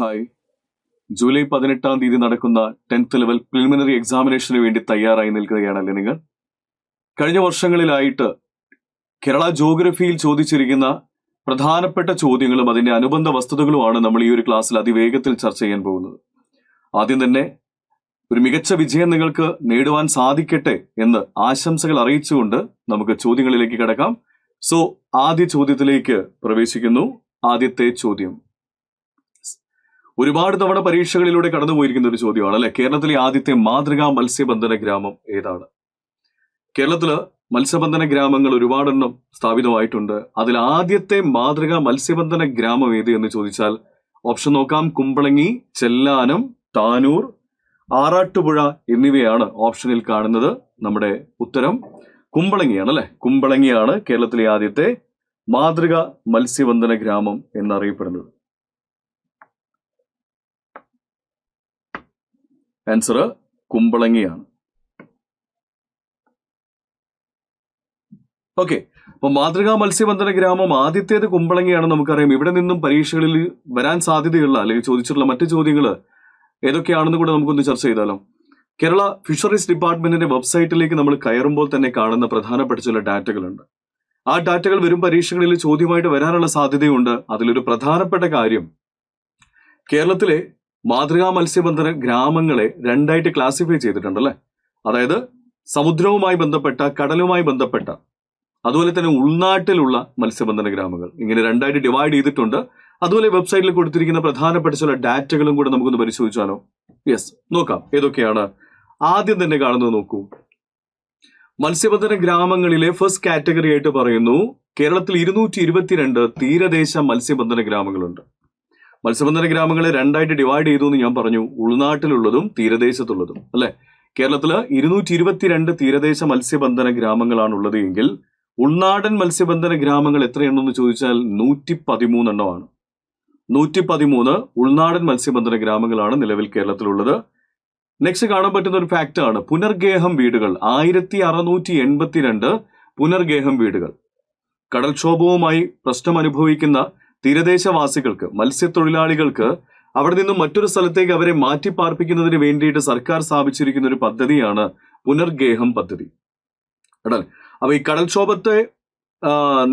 Hi. July 18-ാം തീയതി നടക്കുന്ന 10th level preliminary എക്സാമിനേഷന് വേണ്ടി തയ്യാറായി നിൽക്കുകയാണല്ലേ നിങ്ങൾ? കഴിഞ്ഞ വർഷങ്ങളിലായിട്ട് കേരള ജോഗ്രഫിയിൽ ചോദിച്ചിരിക്കുന്ന പ്രധാനപ്പെട്ട ചോദ്യങ്ങളും അതിന്റെ അനുബന്ധ വസ്തുതകളുമാണ് നമ്മൾ ഈ ഒരു ക്ലാസ്സിൽ അതിവേഗത്തിൽ ചർച്ച ചെയ്യാൻ പോകുന്നത്. ആദ്യം തന്നെ ഒരു മികച്ച വിജയം നിങ്ങൾക്ക് നേടുവാൻ സാധിക്കട്ടെ എന്ന് ആശംസകൾ അറിയിച്ചുകൊണ്ട് നമുക്ക് ചോദ്യങ്ങളിലേക്ക് കടക്കാം. സോ ആദ്യ ചോദ്യത്തിലേക്ക് പ്രവേശിക്കുന്നു. ആദ്യത്തെ ചോദ്യം ഒരുപാട് തവണ പരീക്ഷകളിലൂടെ കടന്നുപോയിരിക്കുന്ന ഒരു ചോദ്യമാണ് അല്ലെ. കേരളത്തിലെ ആദ്യത്തെ മാതൃകാ മത്സ്യബന്ധന ഗ്രാമം ഏതാണ്? കേരളത്തില് മത്സ്യബന്ധന ഗ്രാമങ്ങൾ ഒരുപാടെണ്ണം സ്ഥാപിതമായിട്ടുണ്ട്. അതിൽ ആദ്യത്തെ മാതൃകാ മത്സ്യബന്ധന ഗ്രാമം ഏത് എന്ന് ചോദിച്ചാൽ ഓപ്ഷൻ നോക്കാം. കുമ്പളങ്ങി, ചെല്ലാനം, താനൂർ, ആറാട്ടുപുഴ എന്നിവയാണ് ഓപ്ഷനിൽ കാണുന്നത്. നമ്മുടെ ഉത്തരം കുമ്പളങ്ങിയാണ് അല്ലെ. കുമ്പളങ്ങിയാണ് കേരളത്തിലെ ആദ്യത്തെ മാതൃകാ മത്സ്യബന്ധന ഗ്രാമം എന്നറിയപ്പെടുന്നത്. ആൻസർ കുമ്പളങ്ങിയാണ്. ഓക്കെ, അപ്പൊ മാതൃകാ മത്സ്യബന്ധന ഗ്രാമം ആദ്യത്തേത് കുമ്പളങ്ങിയാണ് നമുക്കറിയാം. ഇവിടെ നിന്നും പരീക്ഷകളിൽ വരാൻ സാധ്യതയുള്ള അല്ലെങ്കിൽ ചോദിച്ചിട്ടുള്ള മറ്റു ചോദ്യങ്ങൾ ഏതൊക്കെയാണെന്ന് കൂടെ നമുക്കൊന്ന് ചർച്ച ചെയ്താലോ. കേരള ഫിഷറീസ് ഡിപ്പാർട്ട്മെന്റിന്റെ വെബ്സൈറ്റിലേക്ക് നമ്മൾ കയറുമ്പോൾ തന്നെ കാണുന്ന പ്രധാനപ്പെട്ട ചില ഡാറ്റകളുണ്ട്. ആ ഡാറ്റകൾ വരും പരീക്ഷകളിൽ ചോദ്യമായിട്ട് വരാനുള്ള സാധ്യതയുണ്ട്. അതിലൊരു പ്രധാനപ്പെട്ട കാര്യം, കേരളത്തിലെ മാതൃകാ മത്സ്യബന്ധന ഗ്രാമങ്ങളെ രണ്ടായിട്ട് ക്ലാസിഫൈ ചെയ്തിട്ടുണ്ട് അല്ലെ. അതായത് സമുദ്രവുമായി ബന്ധപ്പെട്ട, കടലുമായി ബന്ധപ്പെട്ട, അതുപോലെ തന്നെ ഉൾനാട്ടിലുള്ള മത്സ്യബന്ധന ഗ്രാമങ്ങൾ, ഇങ്ങനെ രണ്ടായിട്ട് ഡിവൈഡ് ചെയ്തിട്ടുണ്ട്. അതുപോലെ വെബ്സൈറ്റിൽ കൊടുത്തിരിക്കുന്ന പ്രധാനപ്പെട്ട ചില ഡാറ്റകളും കൂടെ നമുക്കൊന്ന് പരിശോധിച്ചാലോ. യെസ്, നോക്കാം ഏതൊക്കെയാണ്. ആദ്യം തന്നെ കാണുന്നത് നോക്കൂ. മത്സ്യബന്ധന ഗ്രാമങ്ങളിലെ ഫസ്റ്റ് കാറ്റഗറി ആയിട്ട് പറയുന്നു കേരളത്തിൽ 222 തീരദേശ മത്സ്യബന്ധന ഗ്രാമങ്ങളുണ്ട്. മത്സ്യബന്ധന ഗ്രാമങ്ങളെ രണ്ടായിട്ട് ഡിവൈഡ് ചെയ്തു എന്ന് ഞാൻ പറഞ്ഞു, ഉൾനാട്ടിലുള്ളതും തീരദേശത്തുള്ളതും അല്ലെ. കേരളത്തില് 222 തീരദേശ മത്സ്യബന്ധന ഗ്രാമങ്ങളാണുള്ളത് എങ്കിൽ ഉൾനാടൻ മത്സ്യബന്ധന ഗ്രാമങ്ങൾ എത്രയെണ്ണെന്ന് ചോദിച്ചാൽ 113 എണ്ണമാണ്. 113 ഉൾനാടൻ മത്സ്യബന്ധന ഗ്രാമങ്ങളാണ് നിലവിൽ കേരളത്തിലുള്ളത്. നെക്സ്റ്റ് കാണാൻ പറ്റുന്ന ഒരു ഫാക്ട് ആണ് പുനർഗേഹം വീടുകൾ. 1682 പുനർഗേഹം വീടുകൾ. കടൽക്ഷോഭവുമായി പ്രശ്നം അനുഭവിക്കുന്ന തീരദേശവാസികൾക്ക്, മത്സ്യത്തൊഴിലാളികൾക്ക് അവിടെ നിന്നും മറ്റൊരു സ്ഥലത്തേക്ക് അവരെ മാറ്റിപ്പാർപ്പിക്കുന്നതിന് വേണ്ടിയിട്ട് സർക്കാർ സ്ഥാപിച്ചിരിക്കുന്ന ഒരു പദ്ധതിയാണ് പുനർഗേഹം പദ്ധതി. അപ്പൊ ഈ കടൽക്ഷോഭത്തെ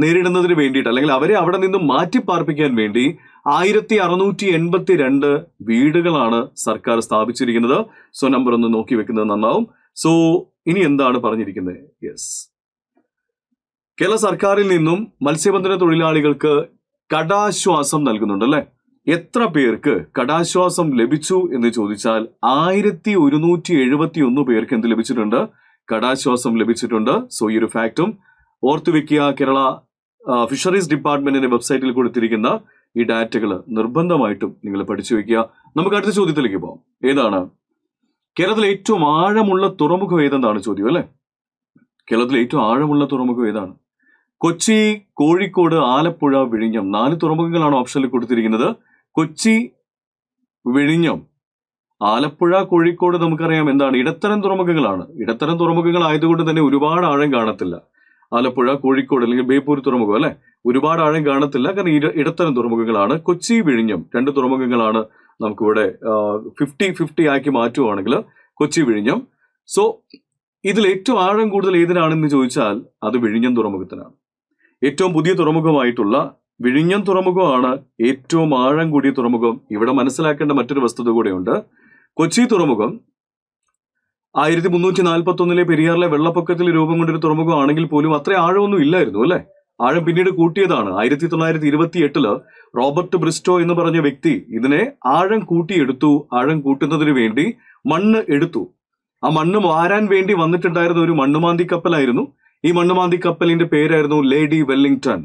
നേരിടുന്നതിന് വേണ്ടിയിട്ട് അല്ലെങ്കിൽ അവരെ അവിടെ നിന്നും മാറ്റിപ്പാർപ്പിക്കാൻ വേണ്ടി 1682 വീടുകളാണ് സർക്കാർ സ്ഥാപിച്ചിരിക്കുന്നത്. സോ നമ്പർ ഒന്ന് നോക്കി വെക്കുന്നത് നന്നാവും. സോ ഇനി എന്താണ് പറഞ്ഞിരിക്കുന്നത്? യെസ്, കേരള സർക്കാരിൽ നിന്നും മത്സ്യബന്ധന തൊഴിലാളികൾക്ക് കടാശ്വാസം നൽകുന്നുണ്ട് അല്ലെ. എത്ര പേർക്ക് കടാശ്വാസം ലഭിച്ചു എന്ന് ചോദിച്ചാൽ 1171 പേർക്ക് എന്ത് ലഭിച്ചിട്ടുണ്ട്? കടാശ്വാസം ലഭിച്ചിട്ടുണ്ട്. സോ ഈ ഒരു ഫാക്റ്റും ഓർത്തുവെക്കുക. കേരള ഫിഷറീസ് ഡിപ്പാർട്ട്മെന്റിന്റെ വെബ്സൈറ്റിൽ കൊടുത്തിരിക്കുന്ന ഈ ഡാറ്റകൾ നിർബന്ധമായിട്ടും നിങ്ങൾ പഠിച്ചു വെക്കുക. നമുക്ക് അടുത്ത ചോദ്യത്തിലേക്ക് പോകാം. ഏതാണ് കേരളത്തിലെ ഏറ്റവും ആഴമുള്ള തുറമുഖം ഏതെന്നാണ് ചോദ്യം അല്ലെ. കേരളത്തിലെ ഏറ്റവും ആഴമുള്ള തുറമുഖം ഏതാണ്? കൊച്ചി, കോഴിക്കോട്, ആലപ്പുഴ, വിഴിഞ്ഞം. 4 തുറമുഖങ്ങളാണ് ഓപ്ഷനിൽ കൊടുത്തിരിക്കുന്നത്. കൊച്ചി, വിഴിഞ്ഞം, ആലപ്പുഴ, കോഴിക്കോട് നമുക്കറിയാം എന്താണ്, ഇടത്തരം തുറമുഖങ്ങളാണ്. ഇടത്തരം തുറമുഖങ്ങൾ ആയതുകൊണ്ട് തന്നെ ഒരുപാട് ആഴം കാണത്തില്ല. ആലപ്പുഴ, കോഴിക്കോട് അല്ലെങ്കിൽ ബേപ്പൂർ തുറമുഖം അല്ലെ, ഒരുപാട് ആഴം കാണത്തില്ല. കാരണം ഇടത്തരം തുറമുഖങ്ങളാണ്. കൊച്ചി, വിഴിഞ്ഞം 2 തുറമുഖങ്ങളാണ്. നമുക്കിവിടെ 50-50 ആക്കി മാറ്റുവാണെങ്കിൽ കൊച്ചി, വിഴിഞ്ഞം. സോ ഇതിൽ ഏറ്റവും ആഴം കൂടുതൽ ഏതിനാണെന്ന് ചോദിച്ചാൽ അത് വിഴിഞ്ഞം തുറമുഖത്തിനാണ്. ഏറ്റവും പുതിയ തുറമുഖമായിട്ടുള്ള വിഴിഞ്ഞം തുറമുഖമാണ് ഏറ്റവും ആഴം കൂടിയ തുറമുഖം. ഇവിടെ മനസ്സിലാക്കേണ്ട മറ്റൊരു വസ്തുത കൂടെയുണ്ട്. കൊച്ചി തുറമുഖം 1341 പെരിയാറിലെ വെള്ളപ്പൊക്കത്തിൽ രൂപം കൊണ്ടൊരു തുറമുഖം ആണെങ്കിൽ പോലും അത്ര ആഴമൊന്നും ഇല്ലായിരുന്നു അല്ലെ. ആഴം പിന്നീട് കൂട്ടിയതാണ്. 1928 റോബർട്ട് ബ്രിസ്റ്റോ എന്ന് പറഞ്ഞ വ്യക്തി ഇതിനെ ആഴം കൂട്ടിയെടുത്തു. ആഴം കൂട്ടുന്നതിന് വേണ്ടി മണ്ണ് എടുത്തു. ആ മണ്ണ് വാരാൻ വേണ്ടി വന്നിട്ടുണ്ടായിരുന്ന ഒരു മണ്ണുമാന്തി കപ്പലായിരുന്നു. ഈ മണ്ണുമാന്തി കപ്പലിന്റെ പേരായിരുന്നു ലേഡി വെല്ലിംഗ്ടൺ.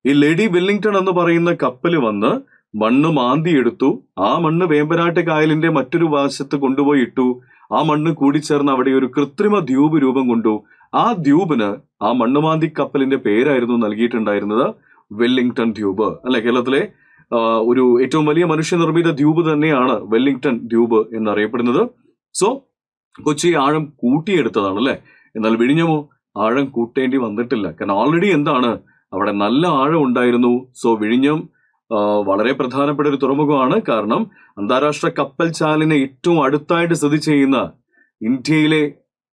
ഈ ലേഡി വെല്ലിംഗ്ടൺ എന്ന് പറയുന്ന കപ്പല് വന്ന് മണ്ണ് മാന്തിയെടുത്തു. ആ മണ്ണ് വേമ്പനാട്ട് കായലിന്റെ മറ്റൊരു വശത്ത് കൊണ്ടുപോയി ഇട്ടു. ആ മണ്ണ് കൂടിച്ചേർന്ന് അവിടെ ഒരു കൃത്രിമ ദ്വീപ് രൂപം കൊണ്ടു. ആ ദ്വീപിന് ആ മണ്ണുമാന്തി കപ്പലിന്റെ പേരായിരുന്നു നൽകിയിട്ടുണ്ടായിരുന്നത് വെല്ലിംഗ്ടൺ ദ്വീപ് അല്ലെ. കേരളത്തിലെ ഒരു ഏറ്റവും വലിയ മനുഷ്യനിർമ്മിത ദ്വീപ് തന്നെയാണ് വെല്ലിംഗ്ടൺ ദ്വീപ് എന്നറിയപ്പെടുന്നത്. സോ കൊച്ചി ആഴം കൂട്ടിയെടുത്തതാണ് അല്ലെ. എന്നാൽ വിഴിഞ്ഞമോ ആഴം കൂട്ടേണ്ടി വന്നിട്ടില്ല. കാരണം ഓൾറെഡി എന്താണ് അവിടെ നല്ല ആഴം ഉണ്ടായിരുന്നു. സോ വിഴിഞ്ഞം വളരെ പ്രധാനപ്പെട്ട ഒരു തുറമുഖമാണ്. കാരണം അന്താരാഷ്ട്ര കപ്പൽ ചാലിന് ഏറ്റവും അടുത്തായിട്ട് സ്ഥിതി ചെയ്യുന്ന ഇന്ത്യയിലെ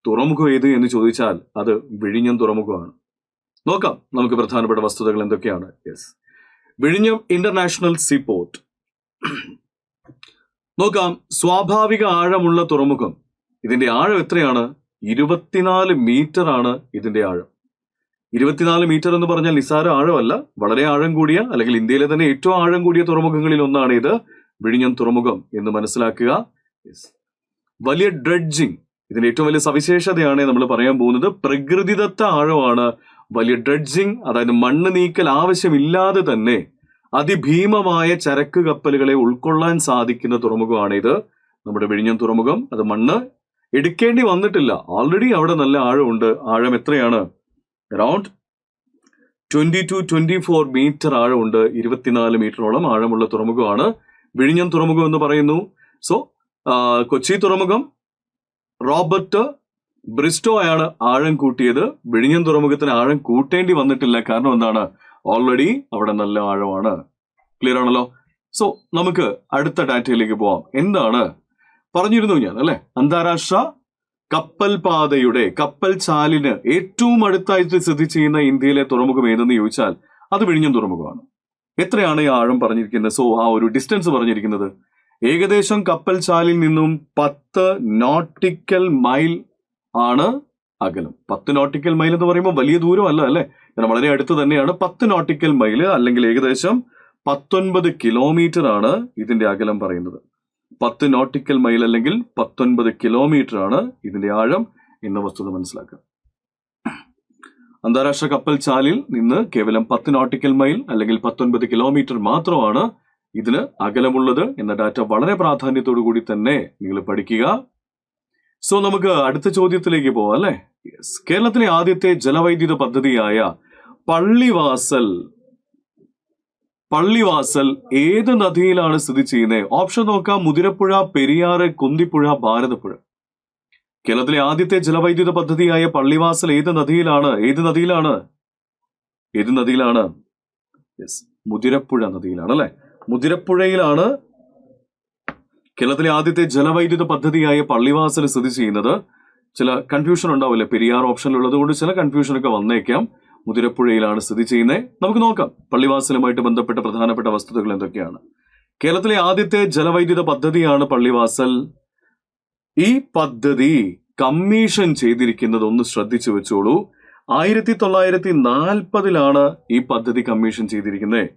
തുറമുഖം ഏത് എന്ന് ചോദിച്ചാൽ അത് വിഴിഞ്ഞം തുറമുഖമാണ്. നോക്കാം നമുക്ക് പ്രധാനപ്പെട്ട വസ്തുതകൾ എന്തൊക്കെയാണ്. യെസ്, വിഴിഞ്ഞം ഇന്റർനാഷണൽ സീപോർട്ട്. നോക്കാം, സ്വാഭാവിക ആഴമുള്ള തുറമുഖം. ഇതിന്റെ ആഴം എത്രയാണ്? 24 മീറ്റർ ആണ് ഇതിന്റെ ആഴം. 24 മീറ്റർ എന്ന് പറഞ്ഞാൽ നിസ്സാര ആഴമല്ല, വളരെ ആഴം കൂടിയ, അല്ലെങ്കിൽ ഇന്ത്യയിലെ തന്നെ ഏറ്റവും ആഴം കൂടിയ തുറമുഖങ്ങളിൽ ഒന്നാണ് ഇത് വിഴിഞ്ഞം തുറമുഖം എന്ന് മനസ്സിലാക്കുക. വലിയ ഡ്രഡ്ജിങ്, ഇതിന്റെ ഏറ്റവും വലിയ സവിശേഷതയാണ് നമ്മൾ പറയാൻ പോകുന്നത്. പ്രകൃതിദത്ത ആഴമാണ്. വലിയ ഡ്രഡ്ജിങ്, അതായത് മണ്ണ് നീക്കൽ ആവശ്യമില്ലാതെ തന്നെ അതിഭീമമായ ചരക്ക് കപ്പലുകളെ ഉൾക്കൊള്ളാൻ സാധിക്കുന്ന തുറമുഖമാണ് ഇത് നമ്മുടെ വിഴിഞ്ഞം തുറമുഖം. അത് മണ്ണ് എടുക്കേണ്ടി വന്നിട്ടില്ല, ഓൾറെഡി അവിടെ നല്ല ആഴമുണ്ട്. ആഴം എത്രയാണ്? Around 22-24 metre ആഴമുണ്ട്. 24 മീറ്ററോളം ആഴമുള്ള തുറമുഖമാണ് വിഴിഞ്ഞം തുറമുഖം എന്ന് പറയുന്നു. സോ കൊച്ചി തുറമുഖം റോബർട്ട് ബ്രിസ്റ്റോ ആണ് ആഴം കൂട്ടിയത്. വിഴിഞ്ഞം തുറമുഖത്തിന് ആഴം കൂട്ടേണ്ടി വന്നിട്ടില്ല. കാരണം എന്താണ്? ഓൾറെഡി അവിടെ നല്ല ആഴമാണ്. ക്ലിയർ ആണല്ലോ. സോ നമുക്ക് അടുത്ത ഡാറ്റയിലേക്ക് പോവാം. എന്താണ് പറഞ്ഞിരുന്നു ഞാൻ അല്ലെ? അന്താരാഷ്ട്ര കപ്പൽ പാതയുടെ കപ്പൽ ചാലിന് ഏറ്റവും അടുത്തായിട്ട് സ്ഥിതി ചെയ്യുന്ന ഇന്ത്യയിലെ തുറമുഖം ഏതെന്ന് ചോദിച്ചാൽ അത് വിഴിഞ്ഞം തുറമുഖമാണ്. എത്രയാണ് ഈ ആഴം പറഞ്ഞിരിക്കുന്നത്? സോ ആ ഒരു ഡിസ്റ്റൻസ് പറഞ്ഞിരിക്കുന്നത് ഏകദേശം കപ്പൽ ചാലിൽ നിന്നും 10 നോട്ടിക്കൽ മൈൽ ആണ് അകലം. 10 നോട്ടിക്കൽ മൈൽ എന്ന് പറയുമ്പോൾ വലിയ ദൂരമല്ല അല്ലെ, വളരെ അടുത്ത് തന്നെയാണ്. 10 നോട്ടിക്കൽ മൈൽ അല്ലെങ്കിൽ ഏകദേശം 19 കിലോമീറ്റർ ആണ് ഇതിന്റെ അകലം പറയുന്നത്. 10 നോട്ടിക്കൽ മൈൽ അല്ലെങ്കിൽ 19 കിലോമീറ്റർ ആണ് ഇതിന്റെ ആഴം എന്ന വസ്തുത മനസ്സിലാക്കുക. അന്താരാഷ്ട്ര കപ്പൽ ചാലിൽ നിന്ന് കേവലം 10 നോട്ടിക്കൽ മൈൽ അല്ലെങ്കിൽ 19 കിലോമീറ്റർ മാത്രമാണ് ഇതിന് അകലമുള്ളത് എന്ന ഡാറ്റ വളരെ പ്രാധാന്യത്തോടു കൂടി തന്നെ നിങ്ങൾ പഠിക്കുക. സോ നമുക്ക് അടുത്ത ചോദ്യത്തിലേക്ക് പോവാം അല്ലെ. കേരളത്തിലെ ആദ്യത്തെ ജലവൈദ്യുത പദ്ധതിയായ പള്ളിവാസൽ ഏത് നദിയിലാണ് സ്ഥിതി ചെയ്യുന്നത്? ഓപ്ഷൻ നോക്കാം. മുതിരപ്പുഴ, പെരിയാറ്, കുന്തിപ്പുഴ, ഭാരതപ്പുഴ. കേരളത്തിലെ ആദ്യത്തെ ജലവൈദ്യുത പദ്ധതിയായ പള്ളിവാസൽ ഏത് നദിയിലാണ്? യെസ്, മുതിരപ്പുഴ നദിയിലാണ് അല്ലെ. മുതിരപ്പുഴയിലാണ് കേരളത്തിലെ ആദ്യത്തെ ജലവൈദ്യുത പദ്ധതിയായ പള്ളിവാസൽ സ്ഥിതി ചെയ്യുന്നത്. ചില കൺഫ്യൂഷൻ ഉണ്ടാവില്ലേ, പെരിയാർ ഓപ്ഷനിലുള്ളത് കൊണ്ട് ചില കൺഫ്യൂഷൻ ഒക്കെ വന്നേക്കാം. മുതിരപ്പുഴയിലാണ് സ്ഥിതി ചെയ്യുന്നത്. നമുക്ക് നോക്കാം പള്ളിവാസലുമായിട്ട് ബന്ധപ്പെട്ട പ്രധാനപ്പെട്ട വസ്തുതകൾ എന്തൊക്കെയാണ്. കേരളത്തിലെ ആദ്യത്തെ ജലവൈദ്യുത പദ്ധതിയാണ് പള്ളിവാസൽ. ഈ പദ്ധതി കമ്മീഷൻ ചെയ്തിരിക്കുന്നത് ഒന്ന് ശ്രദ്ധിച്ചു വെച്ചോളൂ. 1940 ഈ പദ്ധതി കമ്മീഷൻ ചെയ്തിരിക്കുന്നത്.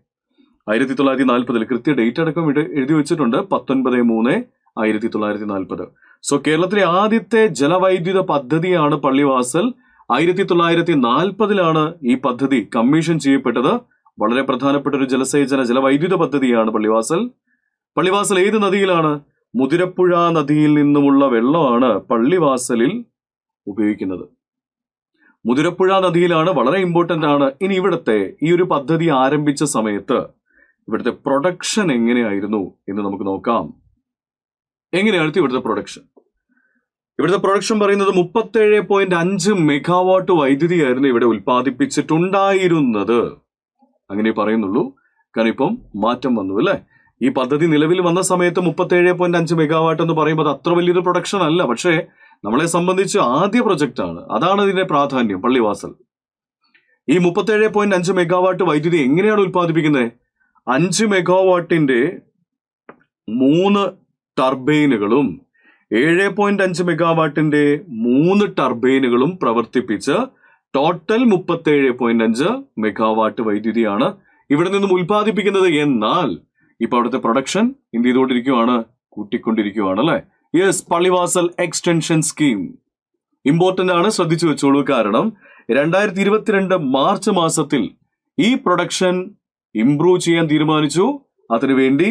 1940 കൃത്യ ഡേറ്റ് അടക്കം എഴുതി വെച്ചിട്ടുണ്ട്. 19/3/1940. സോ കേരളത്തിലെ ആദ്യത്തെ ജലവൈദ്യുത പദ്ധതിയാണ് പള്ളിവാസൽ. 1940 ഈ പദ്ധതി കമ്മീഷൻ ചെയ്യപ്പെട്ടത്. വളരെ പ്രധാനപ്പെട്ട ഒരു ജലവൈദ്യുത പദ്ധതിയാണ് പള്ളിവാസൽ. പള്ളിവാസൽ ഏത് നദിയിലാണ്? മുതിരപ്പുഴ നദിയിൽ നിന്നുമുള്ള വെള്ളമാണ് പള്ളിവാസലിൽ ഉപയോഗിക്കുന്നത്. മുതിരപ്പുഴ നദിയിലാണ്, വളരെ ഇമ്പോർട്ടന്റ് ആണ്. ഇനി ഇവിടുത്തെ ഈ ഒരു പദ്ധതി ആരംഭിച്ച സമയത്ത് ഇവിടുത്തെ പ്രൊഡക്ഷൻ എങ്ങനെയായിരുന്നു എന്ന് നമുക്ക് നോക്കാം. എങ്ങനെയായിരുന്നു ഇവിടുത്തെ പ്രൊഡക്ഷൻ? ഇവിടുത്തെ പ്രൊഡക്ഷൻ പറയുന്നത് 37.5 മെഗാവാട്ട് വൈദ്യുതിയായിരുന്നു ഇവിടെ ഉൽപ്പാദിപ്പിച്ചിട്ടുണ്ടായിരുന്നത്. അങ്ങനെ പറയുന്നുള്ളൂ, കാരണം ഇപ്പം മാറ്റം വന്നു അല്ലെ. ഈ പദ്ധതി നിലവിൽ വന്ന സമയത്ത് 37.5 മെഗാവാട്ട് എന്ന് പറയുമ്പോൾ അത്ര വലിയൊരു പ്രൊഡക്ഷൻ അല്ല. പക്ഷേ നമ്മളെ സംബന്ധിച്ച് ആദ്യ പ്രൊജക്റ്റ് ആണ്, അതാണ് ഇതിന്റെ പ്രാധാന്യം. പള്ളിവാസൽ ഈ 37.5 മെഗാവാട്ട് വൈദ്യുതി എങ്ങനെയാണ് ഉൽപ്പാദിപ്പിക്കുന്നത്? 5 മെഗാവാട്ടിന്റെ 3 ടർബൈനുകളും 7.5 മെഗാവാട്ടിന്റെ 3 ടർബൈനുകളും പ്രവർത്തിപ്പിച്ച് ടോട്ടൽ 37.5 മെഗാവാട്ട് വൈദ്യുതിയാണ് ഇവിടെ നിന്നും ഉൽപ്പാദിപ്പിക്കുന്നത്. എന്നാൽ ഇപ്പൊ അവിടുത്തെ പ്രൊഡക്ഷൻ എന്ത് ചെയ്തുകൊണ്ടിരിക്കുകയാണ്? കൂട്ടിക്കൊണ്ടിരിക്കുകയാണ് അല്ലെ. Yes, Pallivasal extension scheme important ആണ്, ശ്രദ്ധിച്ചു വെച്ചോളൂ. കാരണം 2022 മാർച്ച് മാസത്തിൽ ഈ പ്രൊഡക്ഷൻ ഇംപ്രൂവ് ചെയ്യാൻ തീരുമാനിച്ചു. അതിനുവേണ്ടി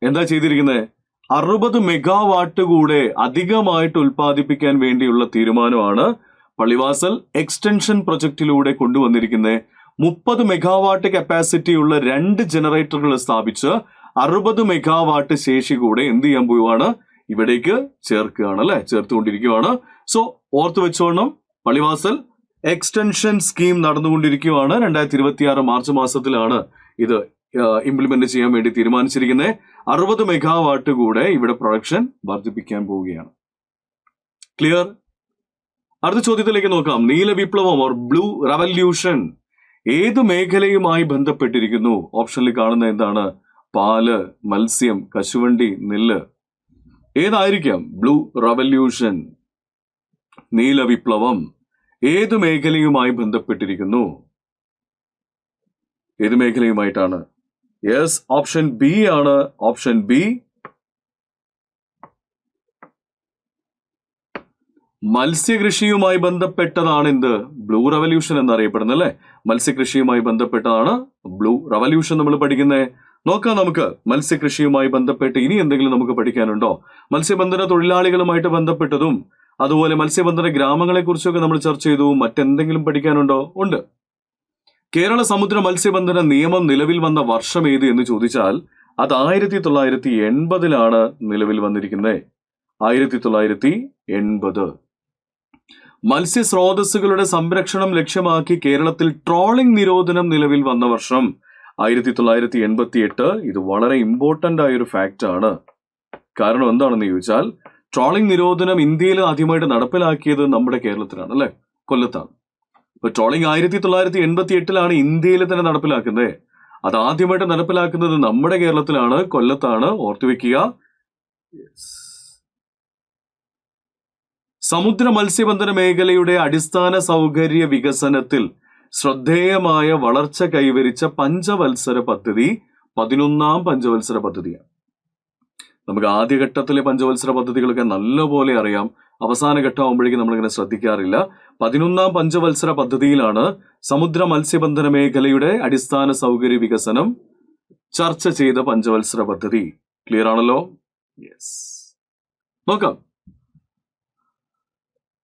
എന്താ ചെയ്തിരിക്കുന്നത്? 60 മെഗാവാട്ട് കൂടെ അധികമായിട്ട് ഉൽപ്പാദിപ്പിക്കാൻ വേണ്ടിയുള്ള തീരുമാനമാണ് പള്ളിവാസൽ എക്സ്റ്റൻഷൻ പ്രൊജക്ടിലൂടെ കൊണ്ടുവന്നിരിക്കുന്നത്. 30 മെഗാവാട്ട് കപ്പാസിറ്റി ഉള്ള 2 ജനറേറ്ററുകൾ സ്ഥാപിച്ച് 60 മെഗാവാട്ട് ശേഷി കൂടെ എന്ത് ചെയ്യാൻ പോവുകയാണ്? ഇവിടേക്ക് ചേർക്കുകയാണ് അല്ലെ, ചേർത്തുകൊണ്ടിരിക്കുകയാണ്. സോ ഓർത്ത് വെച്ചോണം, പള്ളിവാസൽ എക്സ്റ്റൻഷൻ സ്കീം നടന്നുകൊണ്ടിരിക്കുകയാണ്. 2026 മാർച്ച് മാസത്തിലാണ് ഇത് ഇംപ്ലിമെന്റ് ചെയ്യാൻ വേണ്ടി തീരുമാനിച്ചിരിക്കുന്നത്. 60 മെഗാവാട്ട് കൂടെ ഇവിടെ പ്രൊഡക്ഷൻ വർദ്ധിപ്പിക്കാൻ പോവുകയാണ്. ക്ലിയർ? അടുത്ത ചോദ്യത്തിലേക്ക് നോക്കാം. നീല വിപ്ലവം ഓർ ബ്ലൂ റവല്യൂഷൻ ഏത് മേഖലയുമായി ബന്ധപ്പെട്ടിരിക്കുന്നു? ഓപ്ഷനിൽ കാണുന്ന എന്താണ്? പാല്, മത്സ്യം, കശുവണ്ടി, നെല്ല്. ഏതായിരിക്കാം ബ്ലൂ റവല്യൂഷൻ? നീല വിപ്ലവം ഏത് മേഖലയുമായി ബന്ധപ്പെട്ടിരിക്കുന്നു? ഏത് മേഖലയുമായിട്ടാണ്? യെസ്, ഓപ്ഷൻ ബി ആണ്. ഓപ്ഷൻ ബി മത്സ്യകൃഷിയുമായി ബന്ധപ്പെട്ടതാണ് എന്ത്? ബ്ലൂ റവല്യൂഷൻ എന്നറിയപ്പെടുന്നത് അല്ലെ? മത്സ്യകൃഷിയുമായി ബന്ധപ്പെട്ടതാണ് ബ്ലൂ റവല്യൂഷൻ നമ്മൾ പഠിക്കുന്നത്. നോക്കാം നമുക്ക് മത്സ്യകൃഷിയുമായി ബന്ധപ്പെട്ട് ഇനി എന്തെങ്കിലും നമുക്ക് പഠിക്കാനുണ്ടോ? മത്സ്യബന്ധന തൊഴിലാളികളുമായിട്ട് ബന്ധപ്പെട്ടതും അതുപോലെ മത്സ്യബന്ധന ഗ്രാമങ്ങളെ കുറിച്ചൊക്കെ നമ്മൾ ചർച്ച ചെയ്തു. മറ്റെന്തെങ്കിലും പഠിക്കാനുണ്ടോ? ഉണ്ട്. കേരള സമുദ്ര മത്സ്യബന്ധന നിയമം നിലവിൽ വന്ന വർഷം ഏത് എന്ന് ചോദിച്ചാൽ അത് 1980 നിലവിൽ വന്നിരിക്കുന്നത്. 1980. മത്സ്യസ്രോതസ്സുകളുടെ സംരക്ഷണം ലക്ഷ്യമാക്കി കേരളത്തിൽ ട്രോളിംഗ് നിരോധനം നിലവിൽ വന്ന വർഷം 1988. ഇത് വളരെ ഇമ്പോർട്ടന്റ് ആയ ഒരു ഫാക്റ്റ് ആണ്. കാരണം എന്താണെന്ന് ചോദിച്ചാൽ ട്രോളിംഗ് നിരോധനം ഇന്ത്യയിൽ ആദ്യമായിട്ട് നടപ്പിലാക്കിയത് നമ്മുടെ കേരളത്തിലാണ് അല്ലെ? കൊല്ലത്താണ്. ഇപ്പൊ ട്രോളിംഗ് 1988 ഇന്ത്യയിൽ തന്നെ നടപ്പിലാക്കുന്നത്. അത് ആദ്യമായിട്ട് നടപ്പിലാക്കുന്നത് നമ്മുടെ കേരളത്തിലാണ്, കൊല്ലത്താണ്. ഓർത്തുവെക്കുക. സമുദ്ര മത്സ്യബന്ധന മേഖലയുടെ അടിസ്ഥാന സൗകര്യ വികസനത്തിൽ ശ്രദ്ധേയമായ വളർച്ച കൈവരിച്ച പഞ്ചവത്സര പദ്ധതി 11ാം പഞ്ചവത്സര പദ്ധതിയാണ്. നമുക്ക് ആദ്യഘട്ടത്തിലെ പഞ്ചവത്സര പദ്ധതികളൊക്കെ നല്ലപോലെ അറിയാം. അവസാന ഘട്ടമാകുമ്പോഴേക്കും നമ്മളിങ്ങനെ ശ്രദ്ധിക്കാറില്ല. 11ാം പഞ്ചവത്സര പദ്ധതിയിലാണ് സമുദ്ര മത്സ്യബന്ധന മേഖലയുടെ അടിസ്ഥാന സൗകര്യ വികസനം ചർച്ച ചെയ്ത പഞ്ചവത്സര പദ്ധതി. ക്ലിയർ ആണല്ലോ? യെസ്. നോക്കാം.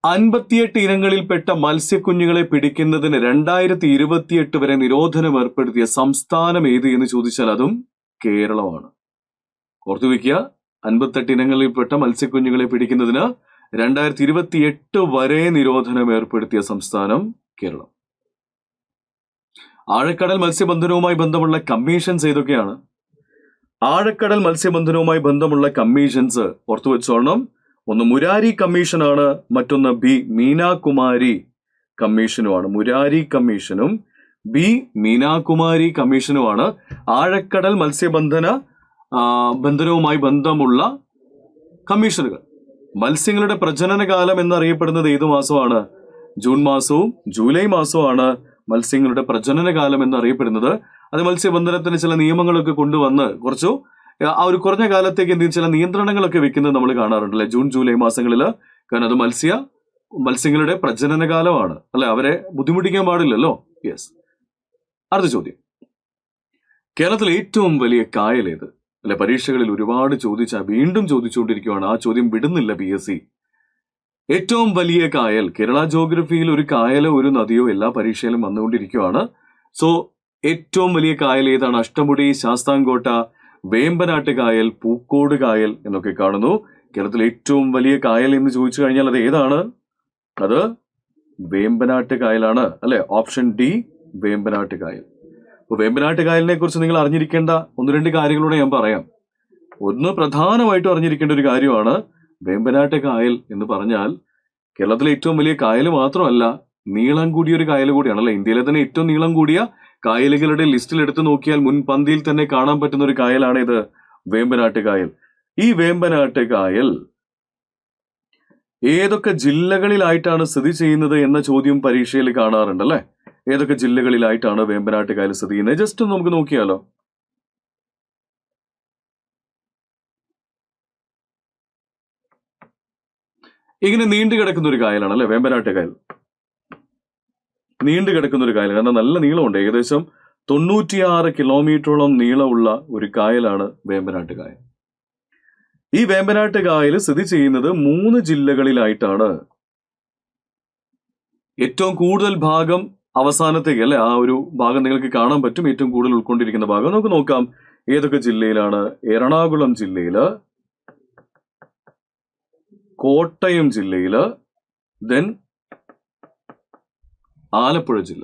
58 ഇനങ്ങളിൽപ്പെട്ട മത്സ്യക്കുഞ്ഞുങ്ങളെ പിടിക്കുന്നതിന് 2028 വരെ നിരോധനം ഏർപ്പെടുത്തിയ സംസ്ഥാനം ഏത് എന്ന് ചോദിച്ചാൽ അതും കേരളമാണ്. ഓർത്തുവെക്കുക. 58 ഇനങ്ങളിൽപ്പെട്ട മത്സ്യക്കുഞ്ഞുങ്ങളെ പിടിക്കുന്നതിന് 2028 വരെ നിരോധനം ഏർപ്പെടുത്തിയ സംസ്ഥാനം കേരളം. ആഴക്കടൽ മത്സ്യബന്ധനവുമായി ബന്ധമുള്ള കമ്മീഷൻസ് ഏതൊക്കെയാണ്? ആഴക്കടൽ മത്സ്യബന്ധനവുമായി ബന്ധമുള്ള കമ്മീഷൻസ് ഓർത്തുവെച്ചോളണം. ഒന്ന് മുരാരി കമ്മീഷനാണ്, മറ്റൊന്ന് ബി മീനാകുമാരി കമ്മീഷനുമാണ്. മുരാരി കമ്മീഷനും ബി മീനാകുമാരി കമ്മീഷനുമാണ് ആഴക്കടൽ ബന്ധനവുമായി ബന്ധമുള്ള കമ്മീഷനുകൾ. മത്സ്യങ്ങളുടെ പ്രജനന കാലം എന്നറിയപ്പെടുന്നത് ഏത് മാസമാണ്? ജൂൺ മാസവും ജൂലൈ മാസവുമാണ് മത്സ്യങ്ങളുടെ പ്രജനന കാലം എന്നറിയപ്പെടുന്നത്. അത് മത്സ്യബന്ധനത്തിന് ചില നിയമങ്ങളൊക്കെ കൊണ്ടുവന്ന് കുറച്ചു ആ ഒരു കുറഞ്ഞ കാലത്തേക്ക് എന്തെങ്കിലും ചില നിയന്ത്രണങ്ങളൊക്കെ വെക്കുന്നത് നമ്മൾ കാണാറുണ്ടല്ലേ ജൂൺ ജൂലൈ മാസങ്ങളിൽ. കാരണം അത് മത്സ്യങ്ങളുടെ പ്രജനന കാലമാണ് അല്ലെ? അവരെ ബുദ്ധിമുട്ടിക്കാൻ പാടില്ലല്ലോ. യെസ്. അടുത്ത ചോദ്യം. കേരളത്തിലെ ഏറ്റവും വലിയ കായൽ ഏത്? അല്ലെ, പരീക്ഷകളിൽ ഒരുപാട് വീണ്ടും ചോദിച്ചുകൊണ്ടിരിക്കുകയാണ്. ആ ചോദ്യം വിടുന്നില്ല PSC. ഏറ്റവും വലിയ കായൽ, കേരള ജോഗ്രഫിയിൽ ഒരു കായലോ ഒരു നദിയോ എല്ലാ പരീക്ഷയിലും വന്നുകൊണ്ടിരിക്കുകയാണ്. സോ ഏറ്റവും വലിയ കായൽ ഏതാണ്? അഷ്ടമുടി, ശാസ്താംകോട്ട, വേമ്പനാട്ട് കായൽ, പൂക്കോട് കായൽ എന്നൊക്കെ കാണുന്നു. കേരളത്തിലെ ഏറ്റവും വലിയ കായൽ എന്ന് ചോദിച്ചു കഴിഞ്ഞാൽ അത് ഏതാണ്? അത് വേമ്പനാട്ട് കായലാണ് അല്ലെ? ഓപ്ഷൻ ഡി വേമ്പനാട്ട് കായൽ. അപ്പൊ വേമ്പനാട്ട് കായലിനെ കുറിച്ച് നിങ്ങൾ അറിഞ്ഞിരിക്കേണ്ട 1-2 കാര്യങ്ങളൂടെ ഞാൻ പറയാം. ഒന്ന് പ്രധാനമായിട്ടും അറിഞ്ഞിരിക്കേണ്ട ഒരു കാര്യമാണ് വേമ്പനാട്ട് കായൽ എന്ന് പറഞ്ഞാൽ കേരളത്തിലെ ഏറ്റവും വലിയ കായൽ മാത്രമല്ല, നീളം കൂടിയ ഒരു കായൽ കൂടിയാണ് അല്ലെ? ഇന്ത്യയിലെ തന്നെ ഏറ്റവും നീളം കൂടിയ കായലുകളുടെ ലിസ്റ്റിൽ എടുത്തു നോക്കിയാൽ മുൻപന്തിയിൽ തന്നെ കാണാൻ പറ്റുന്ന ഒരു കായലാണ് ഇത് വേമ്പനാട്ട് കായൽ. ഈ വേമ്പനാട്ട് കായൽ ഏതൊക്കെ ജില്ലകളിലായിട്ടാണ് സ്ഥിതി ചെയ്യുന്നത് എന്ന ചോദ്യം പരീക്ഷയിൽ കാണാറുണ്ട് അല്ലെ? ഏതൊക്കെ ജില്ലകളിലായിട്ടാണ് വേമ്പനാട്ട് കായൽ സ്ഥിതി ചെയ്യുന്നത്? ജസ്റ്റ് ഒന്ന് നമുക്ക് നോക്കിയാലോ. ഇങ്ങനെ നീണ്ടു കിടക്കുന്ന ഒരു കായലാണ് അല്ലെ വേമ്പനാട്ട് കായൽ. നീണ്ടു കിടക്കുന്ന ഒരു കായൽ, കാരണം നല്ല നീളമുണ്ട്. ഏകദേശം 96 കിലോമീറ്ററോളം നീളമുള്ള ഒരു കായലാണ് വേമ്പനാട്ട് കായൽ. ഈ വേമ്പനാട്ട് കായൽ സ്ഥിതി ചെയ്യുന്നത് 3 ജില്ലകളിലായിട്ടാണ്. ഏറ്റവും കൂടുതൽ ഭാഗം അവസാനത്തേക്ക് അല്ലെ, ആ ഒരു ഭാഗം നിങ്ങൾക്ക് കാണാൻ പറ്റും. ഏറ്റവും കൂടുതൽ ഉൾക്കൊണ്ടിരിക്കുന്ന ഭാഗം നമുക്ക് നോക്കാം. ഏതൊക്കെ ജില്ലയിലാണ്? എറണാകുളം ജില്ലയില്, കോട്ടയം ജില്ലയില്, ദെൻ ആലപ്പുഴ ജില്ല.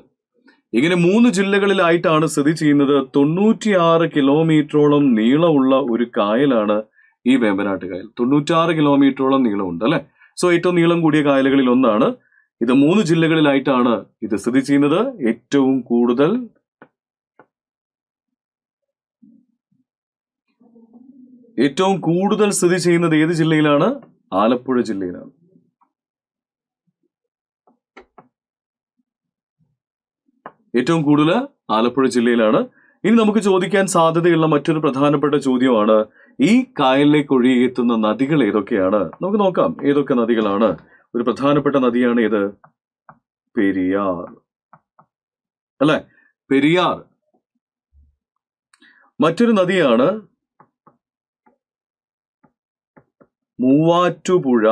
ഇങ്ങനെ 3 ജില്ലകളിലായിട്ടാണ് സ്ഥിതി ചെയ്യുന്നത്. 96 കിലോമീറ്ററോളം നീളമുള്ള ഒരു കായലാണ് ഈ വേമ്പനാട്ട് കായൽ. 96 കിലോമീറ്ററോളം നീളമുണ്ട് അല്ലെ. സോ ഏറ്റവും നീളം കൂടിയ കായലുകളിൽ ഒന്നാണ് ഇത്. 3 ജില്ലകളിലായിട്ടാണ് ഇത് സ്ഥിതി ചെയ്യുന്നത്. ഏറ്റവും കൂടുതൽ സ്ഥിതി ചെയ്യുന്നത് ഏത് ജില്ലയിലാണ്? ആലപ്പുഴ ജില്ലയിലാണ്. ഏറ്റവും കൂടുതൽ ആലപ്പുഴ ജില്ലയിലാണ്. ഇനി നമുക്ക് ചോദിക്കാൻ സാധ്യതയുള്ള മറ്റൊരു പ്രധാനപ്പെട്ട ചോദ്യമാണ്, ഈ കായലിലേക്ക് ഒഴുകിയെത്തുന്ന നദികൾ ഏതൊക്കെയാണ്? നമുക്ക് നോക്കാം ഏതൊക്കെ നദികളാണ്. ഒരു പ്രധാനപ്പെട്ട നദിയാണ് ഇത്, പെരിയാർ അല്ലെ. പെരിയാർ. മറ്റൊരു നദിയാണ് മൂവാറ്റുപുഴ.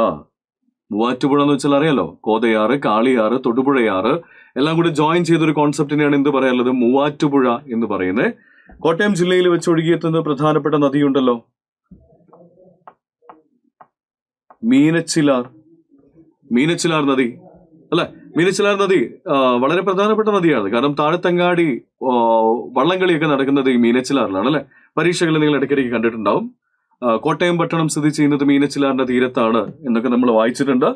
മൂവാറ്റുപുഴ എന്ന് വെച്ചാൽ അറിയാലോ, കോതയാറ്, കാളിയാറ്, തൊടുപുഴയാറ് എല്ലാം കൂടി ജോയിൻ ചെയ്തൊരു കോൺസെപ്റ്റിനെയാണ് എന്ത് പറയാനുള്ളത്? മൂവാറ്റുപുഴ എന്ന് പറയുന്നത്. കോട്ടയം ജില്ലയിൽ വെച്ച് ഒഴുകിയെത്തുന്ന പ്രധാനപ്പെട്ട നദിയുണ്ടല്ലോ, മീനച്ചിലാർ നദി അല്ലെ. മീനച്ചിലാർ നദി വളരെ പ്രധാനപ്പെട്ട നദിയാണ്. കാരണം താഴത്തങ്ങാടി വള്ളംകളിയൊക്കെ നടക്കുന്നത് ഈ മീനച്ചിലാറിലാണ് അല്ലെ. പരീക്ഷകളിൽ നിങ്ങൾ ഇടയ്ക്കിടയ്ക്ക് കണ്ടിട്ടുണ്ടാവും. കോട്ടയം പട്ടണം സ്ഥിതി ചെയ്യുന്നത് മീനച്ചിലാറിന്റെ തീരത്താണ് എന്നൊക്കെ നമ്മൾ വായിച്ചിട്ടുണ്ട്.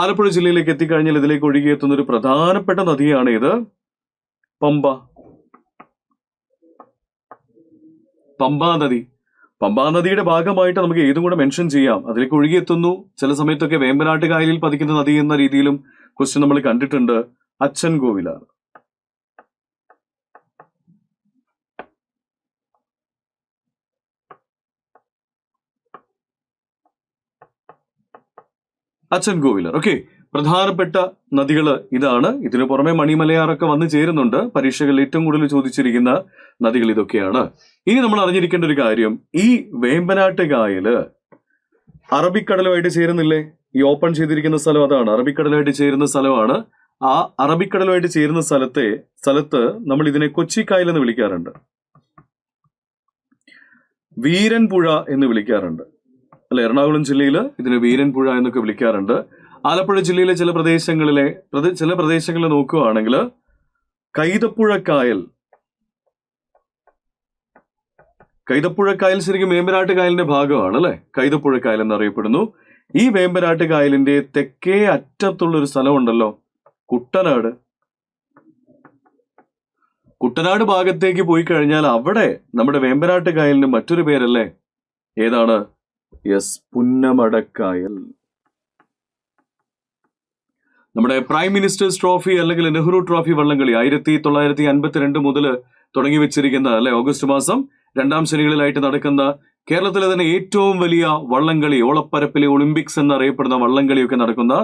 ആലപ്പുഴ ജില്ലയിലേക്ക് എത്തിക്കഴിഞ്ഞാൽ ഇതിലേക്ക് ഒഴുകിയെത്തുന്ന ഒരു പ്രധാനപ്പെട്ട നദിയാണ് ഇത്, പമ്പാ നദി. പമ്പാ നദിയുടെ ഭാഗമായിട്ട് നമുക്ക് ഏതും കൂടെ മെൻഷൻ ചെയ്യാം. അതിലേക്ക് ഒഴുകിയെത്തുന്നു. ചില സമയത്തൊക്കെ വേമ്പനാട്ട് കായലിൽ പതിക്കുന്ന നദി എന്ന രീതിയിലും ക്വസ്റ്റ്യൻ നമ്മൾ കണ്ടിട്ടുണ്ട്, അച്ചൻകോവിലാർ. ഓക്കെ. പ്രധാനപ്പെട്ട നദികൾ ഇതാണ്. ഇതിനു പുറമെ മണിമലയാറൊക്കെ വന്നു ചേരുന്നുണ്ട്. പരീക്ഷകളിൽ ഏറ്റവും കൂടുതൽ ചോദിച്ചിരിക്കുന്ന നദികൾ ഇതൊക്കെയാണ്. ഇനി നമ്മൾ അറിഞ്ഞിരിക്കേണ്ട ഒരു കാര്യം, ഈ വേമ്പനാട്ട് കായല് അറബിക്കടലുമായിട്ട് ചേരുന്നില്ലേ? ഈ ഓപ്പൺ ചെയ്തിരിക്കുന്ന സ്ഥലം അതാണ്, അറബിക്കടലുമായിട്ട് ചേരുന്ന സ്ഥലമാണ്. ആ അറബിക്കടലുമായിട്ട് ചേരുന്ന സ്ഥലത്ത് നമ്മൾ ഇതിനെ കൊച്ചിക്കായൽ എന്ന് വിളിക്കാറുണ്ട്, വീരൻപുഴ എന്ന് വിളിക്കാറുണ്ട് അല്ലെ. എറണാകുളം ജില്ലയിൽ ഇതിന് വീരൻപുഴ എന്നൊക്കെ വിളിക്കാറുണ്ട്. ആലപ്പുഴ ജില്ലയിലെ ചില പ്രദേശങ്ങളിൽ നോക്കുകയാണെങ്കിൽ കൈതപ്പുഴക്കായൽ ശരിക്കും വേമ്പനാട്ട് കായലിന്റെ ഭാഗമാണ് അല്ലെ. കൈതപ്പുഴക്കായൽ എന്നറിയപ്പെടുന്നു. ഈ വേമ്പനാട്ട് കായലിന്റെ തെക്കേ അറ്റത്തുള്ള ഒരു സ്ഥലമുണ്ടല്ലോ, കുട്ടനാട് ഭാഗത്തേക്ക് പോയി കഴിഞ്ഞാൽ അവിടെ നമ്മുടെ വേമ്പനാട്ട് കായലിന് മറ്റൊരു പേരല്ലേ, ഏതാണ്? യെസ്, പുന്നമടക്കായൽ. നമ്മുടെ പ്രൈം മിനിസ്റ്റേഴ്സ് ട്രോഫി അല്ലെങ്കിൽ നെഹ്റു ട്രോഫി വള്ളംകളി 1952 മുതൽ തുടങ്ങി വെച്ചിരിക്കുന്ന അല്ലെ, ഓഗസ്റ്റ് മാസം 2ാം ശനികളിലായിട്ട് നടക്കുന്ന കേരളത്തിലെ തന്നെ ഏറ്റവും വലിയ വള്ളംകളി, ഓളപ്പരപ്പിലെ ഒളിമ്പിക്സ് എന്നറിയപ്പെടുന്ന വള്ളംകളിയൊക്കെ നടക്കുന്ന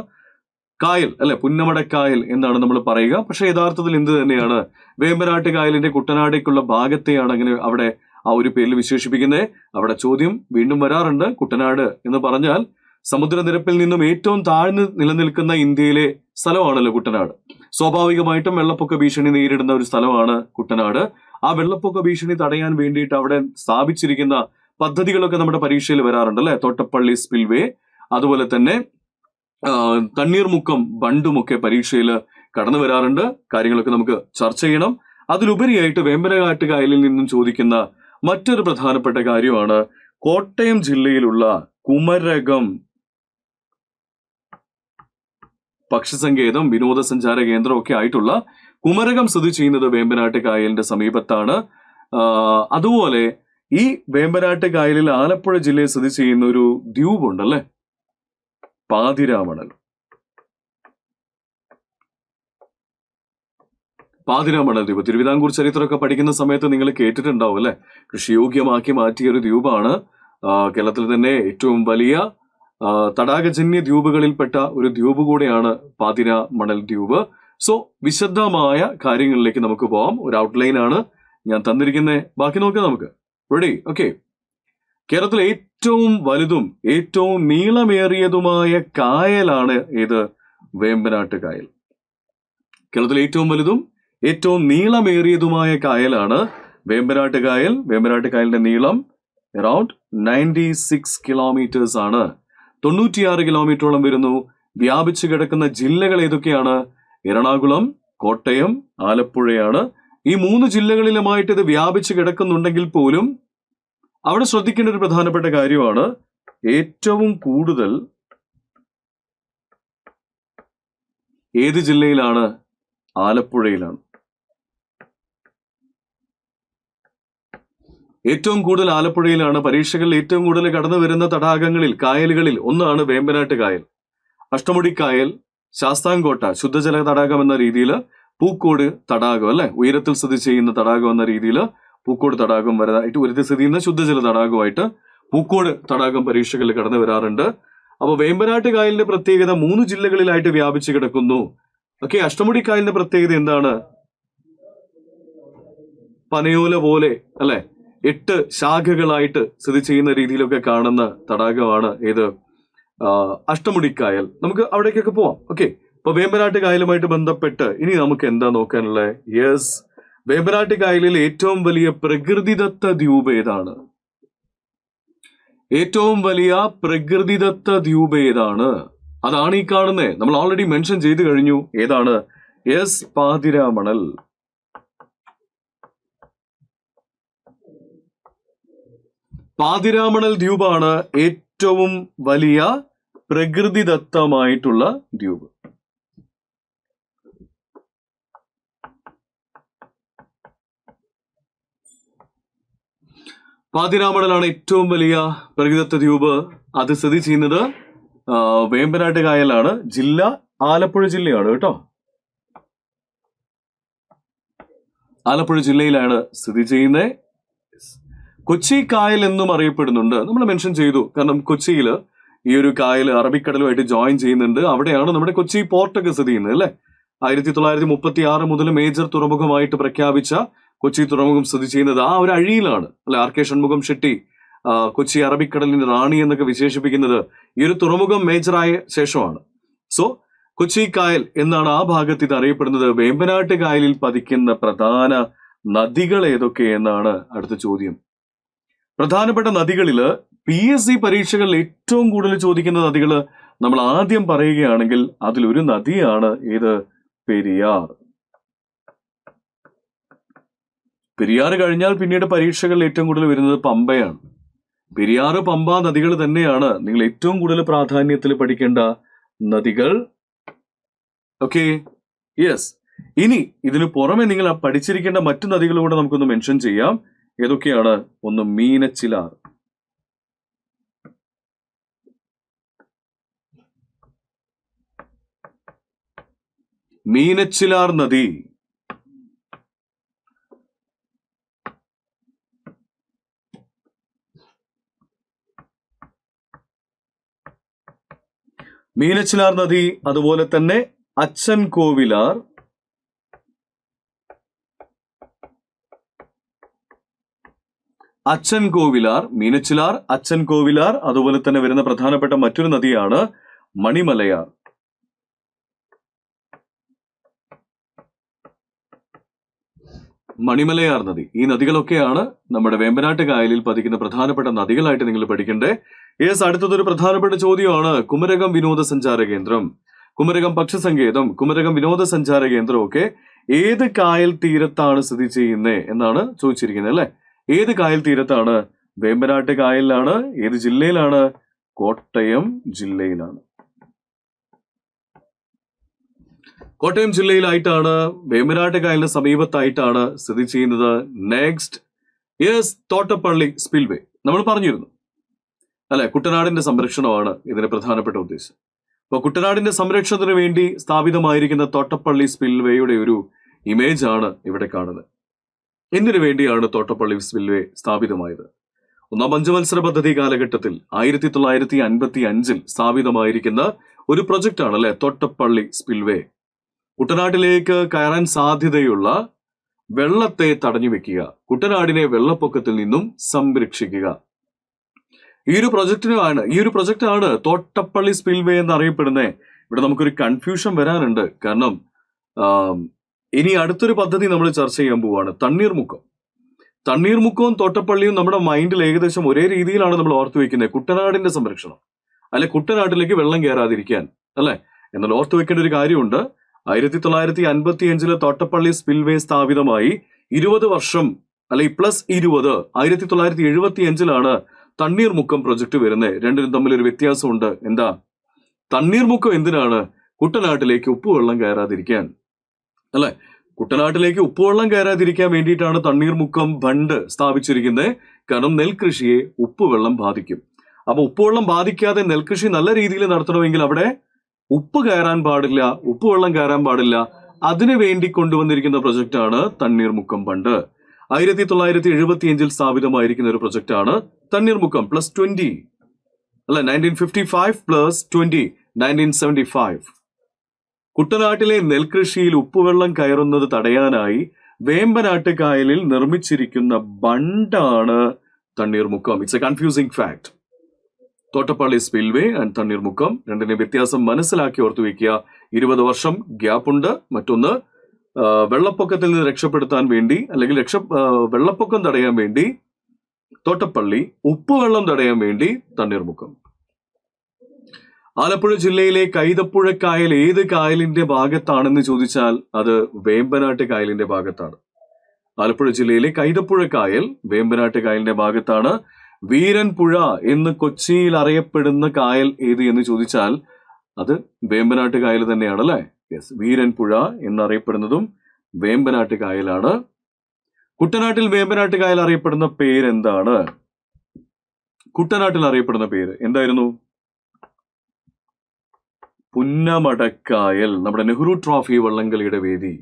കായൽ അല്ലെ, പുന്നമടക്കായൽ എന്നാണ് നമ്മൾ പറയുക. പക്ഷെ യഥാർത്ഥത്തിൽ എന്ത് തന്നെയാണ്, വേമ്പനാട്ട് കായലിന്റെ കുട്ടനാടേക്കുള്ള ഭാഗത്തെയാണ് അങ്ങനെ അവിടെ ആ ഒരു പേരിൽ വിശേഷിപ്പിക്കുന്നത്. അവിടെ ചോദ്യം വീണ്ടും വരാറുണ്ട്. കുട്ടനാട് എന്ന് പറഞ്ഞാൽ സമുദ്രനിരപ്പിൽ നിന്നും ഏറ്റവും താഴ്ന്നു നിലനിൽക്കുന്ന ഇന്ത്യയിലെ സ്ഥലമാണല്ലോ കുട്ടനാട്. സ്വാഭാവികമായിട്ടും വെള്ളപ്പൊക്ക ഭീഷണി നേരിടുന്ന ഒരു സ്ഥലമാണ് കുട്ടനാട്. ആ വെള്ളപ്പൊക്ക ഭീഷണി തടയാൻ വേണ്ടിയിട്ട് അവിടെ സ്ഥാപിച്ചിരിക്കുന്ന പദ്ധതികളൊക്കെ നമ്മുടെ പരീക്ഷയിൽ വരാറുണ്ട് അല്ലെ. തോട്ടപ്പള്ളി സ്പിൽവേ, അതുപോലെ തന്നെ തണ്ണീർമുക്കം ബണ്ടുമൊക്കെ പരീക്ഷയിൽ കടന്നു വരാറുണ്ട്. കാര്യങ്ങളൊക്കെ നമുക്ക് ചർച്ച ചെയ്യണം. അതിലുപരിയായിട്ട് വേമ്പനാട്ട് കായലിൽ നിന്നും ചോദിക്കുന്ന മറ്റൊരു പ്രധാനപ്പെട്ട കാര്യമാണ് കോട്ടയം ജില്ലയിലുള്ള കുമരകം പക്ഷിസങ്കേതം, വിനോദസഞ്ചാര കേന്ദ്രം ഒക്കെ ആയിട്ടുള്ള കുമരകം സ്ഥിതി ചെയ്യുന്നത് വേമ്പനാട്ട് കായലിന്റെ സമീപത്താണ്. അതുപോലെ ഈ വേമ്പനാട്ട് കായലിൽ ആലപ്പുഴ ജില്ലയിൽ സ്ഥിതി ചെയ്യുന്ന ഒരു ദ്വീപ് ഉണ്ടല്ലേ, പാതിരാമണൽ ദ്വീപ്. തിരുവിതാംകൂർ ചരിത്രമൊക്കെ പഠിക്കുന്ന സമയത്ത് നിങ്ങൾ കേട്ടിട്ടുണ്ടാവും അല്ലെ. കൃഷിയോഗ്യമാക്കി മാറ്റിയ ഒരു ദ്വീപാണ്. കേരളത്തിൽ തന്നെ ഏറ്റവും വലിയ തടാകജന്യ ദ്വീപുകളിൽപ്പെട്ട ഒരു ദ്വീപ് കൂടെയാണ് പാതിരാമണൽ ദ്വീപ്. സോ വിശദമായ കാര്യങ്ങളിലേക്ക് നമുക്ക് പോവാം. ഒരു ഔട്ട്ലൈൻ ആണ് ഞാൻ തന്നിരിക്കുന്നത്, ബാക്കി നോക്കാം നമുക്ക്. റെഡി? ഓക്കെ. കേരളത്തിലെ ഏറ്റവും വലുതും ഏറ്റവും നീളമേറിയതുമായ കായലാണ് ഏത്? വേമ്പനാട്ട് കായൽ. കേരളത്തിലെ ഏറ്റവും വലുതും ഏറ്റവും നീളമേറിയതുമായ കായലാണ് വേമ്പനാട്ട് കായൽ. വേമ്പനാട്ട് കായലിന്റെ നീളം അറൌണ്ട് 96 കിലോമീറ്റേഴ്സ് ആണ്. 96 കിലോമീറ്ററോളം വരുന്നു. വ്യാപിച്ചു കിടക്കുന്ന ജില്ലകൾ ഏതൊക്കെയാണ്? എറണാകുളം, കോട്ടയം, ആലപ്പുഴയാണ്. ഈ 3 ജില്ലകളിലുമായിട്ട് ഇത് വ്യാപിച്ച് കിടക്കുന്നുണ്ടെങ്കിൽ പോലും അവിടെ ശ്രദ്ധിക്കേണ്ട ഒരു പ്രധാനപ്പെട്ട കാര്യമാണ്, ഏറ്റവും കൂടുതൽ ഏത് ജില്ലയിലാണ്? ആലപ്പുഴയിലാണ്. ഏറ്റവും കൂടുതൽ ആലപ്പുഴയിലാണ്. പരീക്ഷകളിൽ ഏറ്റവും കൂടുതൽ കടന്നു വരുന്ന തടാകങ്ങളിൽ, കായലുകളിൽ ഒന്നാണ് വേമ്പനാട്ട് കായൽ, അഷ്ടമുടിക്കായൽ, ശാസ്താംകോട്ട ശുദ്ധജല തടാകം എന്ന രീതിയിൽ, പൂക്കോട് തടാകം അല്ലെ, ഉയരത്തിൽ സ്ഥിതി ചെയ്യുന്ന തടാകം എന്ന രീതിയിൽ പൂക്കോട് തടാകം വരാനായിട്ട്, ഉയരത്തിൽ സ്ഥിതി ചെയ്യുന്ന ശുദ്ധജല തടാകമായിട്ട് പൂക്കോട് തടാകം പരീക്ഷകളിൽ കടന്നു വരാറുണ്ട്. അപ്പൊ വേമ്പനാട്ട് കായലിന്റെ പ്രത്യേകത 3 ജില്ലകളിലായിട്ട് വ്യാപിച്ചു കിടക്കുന്നു. ഓക്കെ, അഷ്ടമുടിക്കായലിന്റെ പ്രത്യേകത എന്താണ്? പനയോല പോലെ അല്ലെ 8 ശാഖകളായിട്ട് സ്ഥിതി ചെയ്യുന്ന രീതിയിലൊക്കെ കാണുന്ന തടാകമാണ് ഏത്? അഷ്ടമുടിക്കായൽ. നമുക്ക് അവിടേക്കൊക്കെ പോവാം. ഓക്കെ, അപ്പൊ വേമ്പനാട്ട് കായലുമായിട്ട് ബന്ധപ്പെട്ട് ഇനി നമുക്ക് എന്താ നോക്കാനുള്ളത്? യെസ്, വേമ്പനാട്ട് കായലിൽ ഏറ്റവും വലിയ പ്രകൃതിദത്ത ദ്വീപ് ഏതാണ്? ഏറ്റവും വലിയ പ്രകൃതിദത്ത ദ്വീപ് ഏതാണ്? അതാണ് ഈ കാണുന്നത്. നമ്മൾ ഓൾറെഡി മെൻഷൻ ചെയ്തു കഴിഞ്ഞു. ഏതാണ്? യെസ്, പാതിരാമണൽ. പാതിരാമണൽ ദ്വീപാണ് ഏറ്റവും വലിയ പ്രകൃതിദത്തമായിട്ടുള്ള ദ്വീപ്. പാതിരാമണലാണ് ഏറ്റവും വലിയ പ്രകൃതിദത്ത ദ്വീപ്. അത് സ്ഥിതി ചെയ്യുന്നത് വേമ്പനാട്ട് കായലാണ്. ജില്ല ആലപ്പുഴ ജില്ലയാണ് കേട്ടോ. ആലപ്പുഴ ജില്ലയിലാണ് സ്ഥിതി ചെയ്യുന്നത്. കൊച്ചി കായൽ എന്നും അറിയപ്പെടുന്നുണ്ട്. നമ്മൾ മെൻഷൻ ചെയ്തു, കാരണം കൊച്ചിയിൽ ഈ ഒരു കായൽ അറബിക്കടലുമായിട്ട് ജോയിൻ ചെയ്യുന്നുണ്ട്. അവിടെയാണ് നമ്മുടെ കൊച്ചി പോർട്ടൊക്കെ സ്ഥിതി ചെയ്യുന്നത് അല്ലെ. 1936 മുതൽ മേജർ തുറമുഖമായിട്ട് പ്രഖ്യാപിച്ച കൊച്ചി തുറമുഖം സ്ഥിതി ചെയ്യുന്നത് ആ ഒരു അഴിയിലാണ് അല്ലെ. ആർ കെ ഷൺമുഖം ഷെട്ടി കൊച്ചി അറബിക്കടലിന്റെ റാണി എന്നൊക്കെ വിശേഷിപ്പിക്കുന്നത് ഈ ഒരു തുറമുഖം മേജറായ ശേഷമാണ്. സോ കൊച്ചി കായൽ എന്നാണ് ആ ഭാഗത്ത് ഇത് അറിയപ്പെടുന്നത്. വേമ്പനാട്ട് കായലിൽ പതിക്കുന്ന പ്രധാന നദികൾ ഏതൊക്കെ എന്നാണ് അടുത്ത ചോദ്യം. പ്രധാനപ്പെട്ട നദികളില് PSC പരീക്ഷകളിൽ ഏറ്റവും കൂടുതൽ ചോദിക്കുന്ന നദികൾ നമ്മൾ ആദ്യം പറയുകയാണെങ്കിൽ അതിലൊരു നദിയാണ് ഏത്? പെരിയാർ. പെരിയാർ കഴിഞ്ഞാൽ പിന്നീട് പരീക്ഷകളിൽ ഏറ്റവും കൂടുതൽ വരുന്നത് പമ്പയാണ്. പെരിയാർ, പമ്പ നദികൾ തന്നെയാണ് നിങ്ങൾ ഏറ്റവും കൂടുതൽ പ്രാധാന്യത്തിൽ പഠിക്കേണ്ട നദികൾ. Okay, yes. ഇനി ഇതിനു പുറമെ നിങ്ങൾ പഠിച്ചിരിക്കേണ്ട മറ്റു നദികളൂടെ നമുക്കൊന്ന് മെൻഷൻ ചെയ്യാം. ഏതൊക്കെയാണ്? ഒന്ന് മീനച്ചിലാർ. മീനച്ചിലാർ നദി. മീനച്ചിലാർ നദി, അതുപോലെ തന്നെ അച്ഛൻ കോവിലാർ, അച്ഛൻ കോവിലാർ, മീനച്ചിലാർ, അച്ഛൻ കോവിലാർ. അതുപോലെ തന്നെ വരുന്ന പ്രധാനപ്പെട്ട മറ്റൊരു നദിയാണ് മണിമലയാർ. മണിമലയാർ നദി. ഈ നദികളൊക്കെയാണ് നമ്മുടെ വേമ്പനാട്ട് കായലിൽ പതിക്കുന്ന പ്രധാനപ്പെട്ട നദികളായിട്ട് നിങ്ങൾ പഠിക്കണ്ടേ. യെസ്, അടുത്തതൊരു പ്രധാനപ്പെട്ട ചോദ്യമാണ്. കുമരകം വിനോദസഞ്ചാര കേന്ദ്രം, കുമരകം പക്ഷിസങ്കേതം, കുമരകം വിനോദസഞ്ചാര കേന്ദ്രം ഒക്കെ ഏത് കായൽ തീരത്താണ് സ്ഥിതി ചെയ്യുന്നത് എന്നാണ് ചോദിച്ചിരിക്കുന്നത് അല്ലെ. ഏത് കായൽ തീരത്താണ്? വേമ്പനാട്ട് കായലിലാണ്. ഏത് ജില്ലയിലാണ്? കോട്ടയം ജില്ലയിലാണ്. കോട്ടയം ജില്ലയിലായിട്ടാണ്, വേമ്പനാട്ട് കായലിന് സമീപത്തായിട്ടാണ് സ്ഥിതി ചെയ്യുന്നത്. Next, yes, Thottappally spillway. നമ്മൾ പറഞ്ഞിരുന്നു അല്ലെ, കുട്ടനാടിന്റെ സംരക്ഷണമാണ് ഇതിന്റെ പ്രധാനപ്പെട്ട ഉദ്ദേശം. അപ്പൊ കുട്ടനാടിന്റെ സംരക്ഷണത്തിന് വേണ്ടി സ്ഥാപിതമായിരിക്കുന്ന തോട്ടപ്പള്ളി സ്പിൽവേയുടെ ഒരു ഇമേജ് ആണ് ഇവിടെ കാണുന്നത്. എന്തിനു വേണ്ടിയാണ് തോട്ടപ്പള്ളി സ്പിൽവേ സ്ഥാപിതമായത്? ഒന്നാം പഞ്ചവത്സര പദ്ധതി കാലഘട്ടത്തിൽ 1955 സ്ഥാപിതമായിരിക്കുന്ന ഒരു പ്രൊജക്റ്റ് ആണ് അല്ലെ തോട്ടപ്പള്ളി സ്പിൽവേ. കുട്ടനാട്ടിലേക്ക് കയറാൻ സാധ്യതയുള്ള വെള്ളത്തെ തടഞ്ഞു വെക്കുക, കുട്ടനാടിനെ വെള്ളപ്പൊക്കത്തിൽ നിന്നും സംരക്ഷിക്കുക. ഈ ഒരു പ്രൊജക്റ്റാണ് തോട്ടപ്പള്ളി സ്പിൽവേ എന്നറിയപ്പെടുന്നത്. ഇവിടെ നമുക്കൊരു കൺഫ്യൂഷൻ വരാനുണ്ട്. കാരണം ഇനി അടുത്തൊരു പദ്ധതി നമ്മൾ ചർച്ച ചെയ്യാൻ പോവാണ്, തണ്ണീർമുക്കം. തണ്ണീർമുക്കവും തോട്ടപ്പള്ളിയും നമ്മുടെ മൈൻഡിൽ ഏകദേശം ഒരേ രീതിയിലാണ് നമ്മൾ ഓർത്തു വെക്കുന്നത്. കുട്ടനാടിന്റെ സംരക്ഷണം അല്ലെ, കുട്ടനാട്ടിലേക്ക് വെള്ളം കയറാതിരിക്കാൻ അല്ലെ. എന്നാൽ ഓർത്തു വെക്കേണ്ട ഒരു കാര്യമുണ്ട്, 1955 തോട്ടപ്പള്ളി സ്പിൽവേ സ്ഥാപിതമായി 20 വർഷം അല്ലെങ്കിൽ +20 1975 തണ്ണീർമുക്കം പ്രൊജക്ട് വരുന്നത്. രണ്ടിനും തമ്മിലൊരു വ്യത്യാസമുണ്ട്. എന്താ? തണ്ണീർമുക്കം എന്തിനാണ്? കുട്ടനാട്ടിലേക്ക് ഉപ്പുവെള്ളം കയറാതിരിക്കാൻ, അല്ലെ? കുട്ടനാട്ടിലേക്ക് ഉപ്പുവെള്ളം കയറാതിരിക്കാൻ വേണ്ടിയിട്ടാണ് തണ്ണീർമുക്കം ബണ്ട് സ്ഥാപിച്ചിരിക്കുന്നത്. കാരണം നെൽകൃഷിയെ ഉപ്പുവെള്ളം ബാധിക്കും. അപ്പൊ ഉപ്പുവെള്ളം ബാധിക്കാതെ നെൽകൃഷി നല്ല രീതിയിൽ നടത്തണമെങ്കിൽ അവിടെ ഉപ്പ് കയറാൻ പാടില്ല, ഉപ്പുവെള്ളം കയറാൻ പാടില്ല. അതിനു വേണ്ടി കൊണ്ടുവന്നിരിക്കുന്ന പ്രൊജക്റ്റാണ് തണ്ണീർമുക്കം ബണ്ട്. 1975 സ്ഥാപിതമായിരിക്കുന്ന ഒരു പ്രൊജക്റ്റാണ് തണ്ണീർമുക്കം +20, അല്ല 1955 +20 1975. കുട്ടനാട്ടിലെ നെൽകൃഷിയിൽ ഉപ്പുവെള്ളം കയറുന്നത് തടയാനായി വേമ്പനാട്ട് കായലിൽ നിർമ്മിച്ചിരിക്കുന്ന ബണ്ടാണ് Thanneermukkom. It's a confusing fact. Thottappally spillway and Thanneermukkom രണ്ടിന്റെ വ്യത്യാസം മനസ്സിലാക്കി ഓർത്തു വയ്ക്കുക. 20 വർഷം ഗ്യാപ്പുണ്ട്. മറ്റൊന്ന് വെള്ളപ്പൊക്കത്തിൽ നിന്ന് രക്ഷപ്പെടുത്താൻ വേണ്ടി, അല്ലെങ്കിൽ വെള്ളപ്പൊക്കം തടയാൻ വേണ്ടി തോട്ടപ്പള്ളി, ഉപ്പുവെള്ളം തടയാൻ വേണ്ടി തണ്ണീർമുക്കം. ആലപ്പുഴ ജില്ലയിലെ കൈതപ്പുഴ കായൽ ഏത് കായലിന്റെ ഭാഗത്താണെന്ന് ചോദിച്ചാൽ അത് വേമ്പനാട്ട് കായലിന്റെ ഭാഗത്താണ്. ആലപ്പുഴ ജില്ലയിലെ കൈതപ്പുഴ കായൽ വേമ്പനാട്ട് കായലിന്റെ ഭാഗത്താണ്. വീരൻപുഴ എന്ന് കൊച്ചിയിൽ അറിയപ്പെടുന്ന കായൽ ഏത് എന്ന് ചോദിച്ചാൽ അത് വേമ്പനാട്ട് കായൽ തന്നെയാണ്, അല്ലെ? യെസ്, വീരൻപുഴ എന്നറിയപ്പെടുന്നതും വേമ്പനാട്ട് കായലാണ്. കുട്ടനാട്ടിൽ വേമ്പനാട്ട് കായൽ അറിയപ്പെടുന്ന പേരെന്താണ്? കുട്ടനാട്ടിൽ അറിയപ്പെടുന്ന പേര് എന്തായിരുന്നു? പുന്നമടക്കായൽ. നമ്മുടെ നെഹ്റു ട്രോഫി വള്ളംകളിയുടെ വേദി,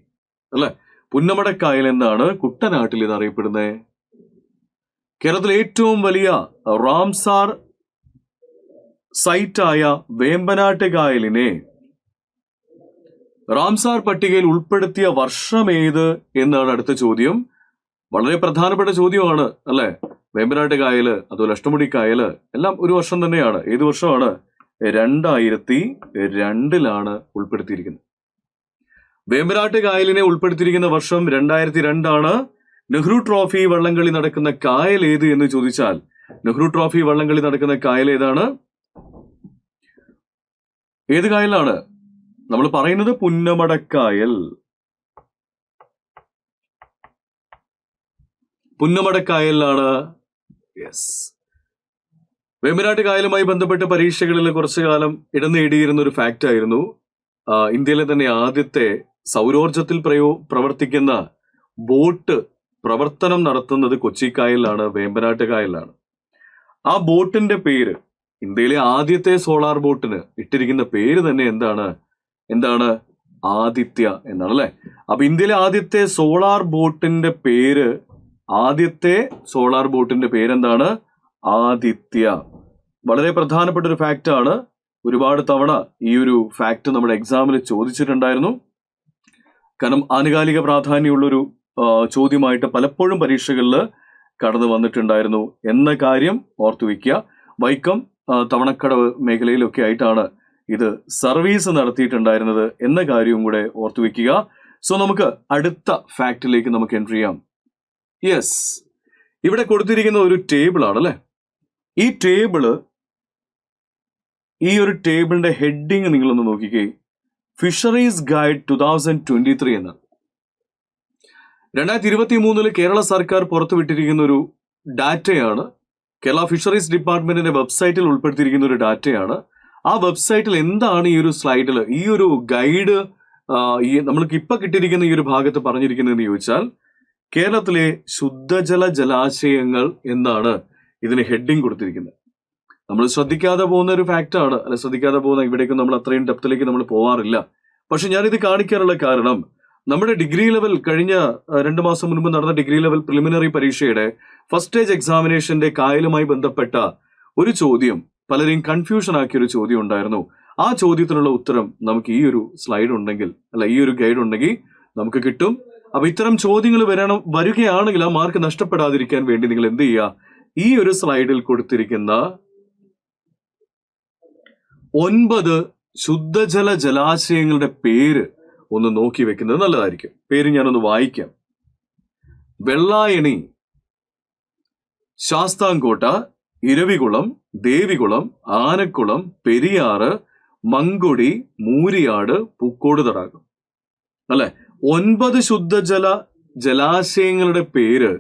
അല്ലെ? പുന്നമടക്കായൽ എന്നാണ് കുട്ടനാട്ടിൽ ഇത് അറിയപ്പെടുന്നത്. കേരളത്തിലെ ഏറ്റവും വലിയ റാംസാർ സൈറ്റായ വേമ്പനാട്ട് കായലിനെ റാംസാർ പട്ടികയിൽ ഉൾപ്പെടുത്തിയ വർഷം ഏത് എന്നാണ് അടുത്ത ചോദ്യം. വളരെ പ്രധാനപ്പെട്ട ചോദ്യമാണ്, അല്ലെ? വേമ്പനാട്ട് കായല്, അതുപോലെ അഷ്ടമുടി കായല് എല്ലാം ഒരു വർഷം തന്നെയാണ്. ഏത് വർഷമാണ്? 2002 ഉൾപ്പെടുത്തിയിരിക്കുന്നത്. വേമ്പനാട്ട് കായലിനെ ഉൾപ്പെടുത്തിയിരിക്കുന്ന വർഷം 2002. നെഹ്റു ട്രോഫി വള്ളംകളി നടക്കുന്ന കായൽ ഏത് എന്ന് ചോദിച്ചാൽ നെഹ്റു ട്രോഫി വള്ളംകളി നടക്കുന്ന കായൽ ഏതാണ്? ഏത് കായലാണ്? നമ്മൾ പറയുന്നത് പുന്നമടക്കായൽ. പുന്നമടക്കായലിലാണ്. യെസ്. വേമ്പനാട്ട് കായലുമായി ബന്ധപ്പെട്ട് പരീക്ഷകളിൽ കുറച്ചു കാലം ഇടം നേടിയിരുന്ന ഒരു ഫാക്റ്റ് ആയിരുന്നു. ഇന്ത്യയിലെ തന്നെ ആദ്യത്തെ സൗരോർജത്തിൽ പ്രവർത്തിക്കുന്ന ബോട്ട് പ്രവർത്തനം നടത്തുന്നത് കൊച്ചിക്കായലിലാണ്, വേമ്പനാട്ട് കായലിലാണ്. ആ ബോട്ടിന്റെ പേര്, ഇന്ത്യയിലെ ആദ്യത്തെ സോളാർ ബോട്ടിന് ഇട്ടിരിക്കുന്ന പേര് തന്നെ എന്താണ്? ആദിത്യ എന്നാണ്, അല്ലെ? അപ്പൊ ഇന്ത്യയിലെ ആദ്യത്തെ സോളാർ ബോട്ടിന്റെ പേരെന്താണ്? ആദിത്യ. വളരെ പ്രധാനപ്പെട്ട ഒരു ഫാക്റ്റ് ആണ്. ഒരുപാട് തവണ ഈ ഒരു ഫാക്റ്റ് നമ്മുടെ എക്സാമിൽ ചോദിച്ചിട്ടുണ്ടായിരുന്നു. കാരണം ആനുകാലിക പ്രാധാന്യമുള്ളൊരു ചോദ്യമായിട്ട് പലപ്പോഴും പരീക്ഷകളിൽ കടന്നു വന്നിട്ടുണ്ടായിരുന്നു എന്ന കാര്യം ഓർത്തു വയ്ക്കുക. വൈക്കം, തവണക്കടവ് മേഖലയിലൊക്കെ ആയിട്ടാണ് ഇത് സർവീസ് നടത്തിയിട്ടുണ്ടായിരുന്നത് എന്ന കാര്യവും കൂടെ ഓർത്തു വയ്ക്കുക. സോ നമുക്ക് അടുത്ത ഫാക്റ്റിലേക്ക് നമുക്ക് എൻട്രി ചെയ്യാം. യെസ്, ഇവിടെ കൊടുത്തിരിക്കുന്ന ഒരു ടേബിൾ ആണ്, അല്ലെ? ഈ ഒരു ടേബിളിന്റെ ഹെഡിങ് നിങ്ങളൊന്ന് നോക്കിക്കേ. ഫിഷറീസ് ഗൈഡ് 2023 എന്ന്. 2023 കേരള സർക്കാർ പുറത്തുവിട്ടിരിക്കുന്ന ഒരു ഡാറ്റയാണ്. കേരള ഫിഷറീസ് ഡിപ്പാർട്ട്മെന്റിന്റെ വെബ്സൈറ്റിൽ ഉൾപ്പെടുത്തിയിരിക്കുന്ന ഒരു ഡാറ്റയാണ്. ആ വെബ്സൈറ്റിൽ എന്താണ് ഈ ഒരു സ്ലൈഡിൽ, ഈ ഒരു ഗൈഡ് നമ്മൾക്ക് ഇപ്പൊ കിട്ടിയിരിക്കുന്ന ഈ ഒരു ഭാഗത്ത് പറഞ്ഞിരിക്കുന്നതെന്ന് ചോദിച്ചാൽ കേരളത്തിലെ ശുദ്ധജല ജലാശയങ്ങൾ എന്നാണ് ഇതിന് ഹെഡിങ് കൊടുത്തിരിക്കുന്നത്. നമ്മൾ ശ്രദ്ധിക്കാതെ പോകുന്ന ഒരു ഫാക്റ്റാണ്, അല്ലെ? ശ്രദ്ധിക്കാതെ പോകുന്ന ഇവിടേക്കും നമ്മൾ അത്രയും ഡെപ്തിലേക്ക് നമ്മൾ പോവാറില്ല. പക്ഷെ ഞാനിത് കാണിക്കാനുള്ള കാരണം നമ്മുടെ ഡിഗ്രി ലെവൽ കഴിഞ്ഞ 2 മാസം മുൻപ് നടന്ന ഡിഗ്രി ലെവൽ പ്രിലിമിനറി പരീക്ഷയുടെ ഫസ്റ്റ് സ്റ്റേജ് എക്സാമിനേഷന്റെ കായലുമായി ബന്ധപ്പെട്ട ഒരു ചോദ്യം പലരെയും കൺഫ്യൂഷൻ ആക്കിയ ഒരു ചോദ്യം ഉണ്ടായിരുന്നു. ആ ചോദ്യത്തിനുള്ള ഉത്തരം നമുക്ക് ഈ ഒരു സ്ലൈഡ് ഉണ്ടെങ്കിൽ, അല്ല ഈ ഒരു ഗൈഡ് ഉണ്ടെങ്കിൽ നമുക്ക് കിട്ടും. അപ്പൊ ഇത്തരം ചോദ്യങ്ങൾ വരികയാണെങ്കിൽ ആ മാർക്ക് നഷ്ടപ്പെടാതിരിക്കാൻ വേണ്ടി നിങ്ങൾ എന്ത് ചെയ്യുക? ഈ ഒരു സ്ലൈഡിൽ കൊടുത്തിരിക്കുന്ന 9 ശുദ്ധജല ജലാശയങ്ങളുടെ പേര് ഒന്ന് നോക്കി വെക്കുന്നത് നല്ലതായിരിക്കും. പേര് ഞാനൊന്ന് വായിക്കാം. വെള്ളായണി, ശാസ്താംകോട്ട, ഇരവികുളം, ദേവികുളം, ആനക്കുളം, പെരിയാറ്, മങ്കൊടി, മൂരിയാട്, പൂക്കോട് തടാകം. അല്ലെ? 9 ശുദ്ധജല ജലാശയങ്ങളുടെ പേര്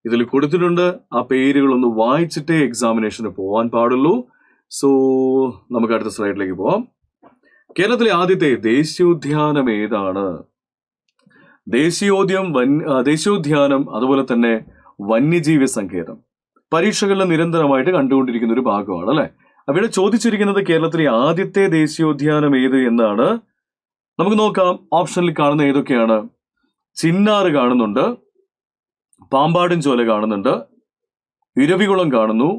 ഇതിൽ കൊടുത്തിട്ടുണ്ട്. ആ പേരുകളൊന്ന് വായിച്ചിട്ടേ എക്സാമിനേഷന് പോവാൻ പാടുള്ളൂ. സോ നമുക്ക് അടുത്ത സ്ലൈഡിലേക്ക് പോവാം. കേരളത്തിലെ ആദ്യത്തെ ദേശീയോദ്യാനം ഏതാണ്? ദേശീയോദ്യാനം അതുപോലെ തന്നെ വന്യജീവി സങ്കേതം പരീക്ഷകളിൽ നിരന്തരമായിട്ട് കണ്ടുകൊണ്ടിരിക്കുന്ന ഒരു ഭാഗമാണ് അല്ലെ? അവിടെ ചോദിച്ചിരിക്കുന്നത് കേരളത്തിലെ ആദ്യത്തെ ദേശീയോദ്യാനം ഏത് എന്നാണ്. നമുക്ക് നോക്കാം. ഓപ്ഷനിൽ കാണുന്ന ഏതൊക്കെയാണ്? ചിന്നാറ് കാണുന്നുണ്ട്, പാമ്പാടും ചോല കാണുന്നുണ്ട്, ഇരവികുളം കാണുന്നു,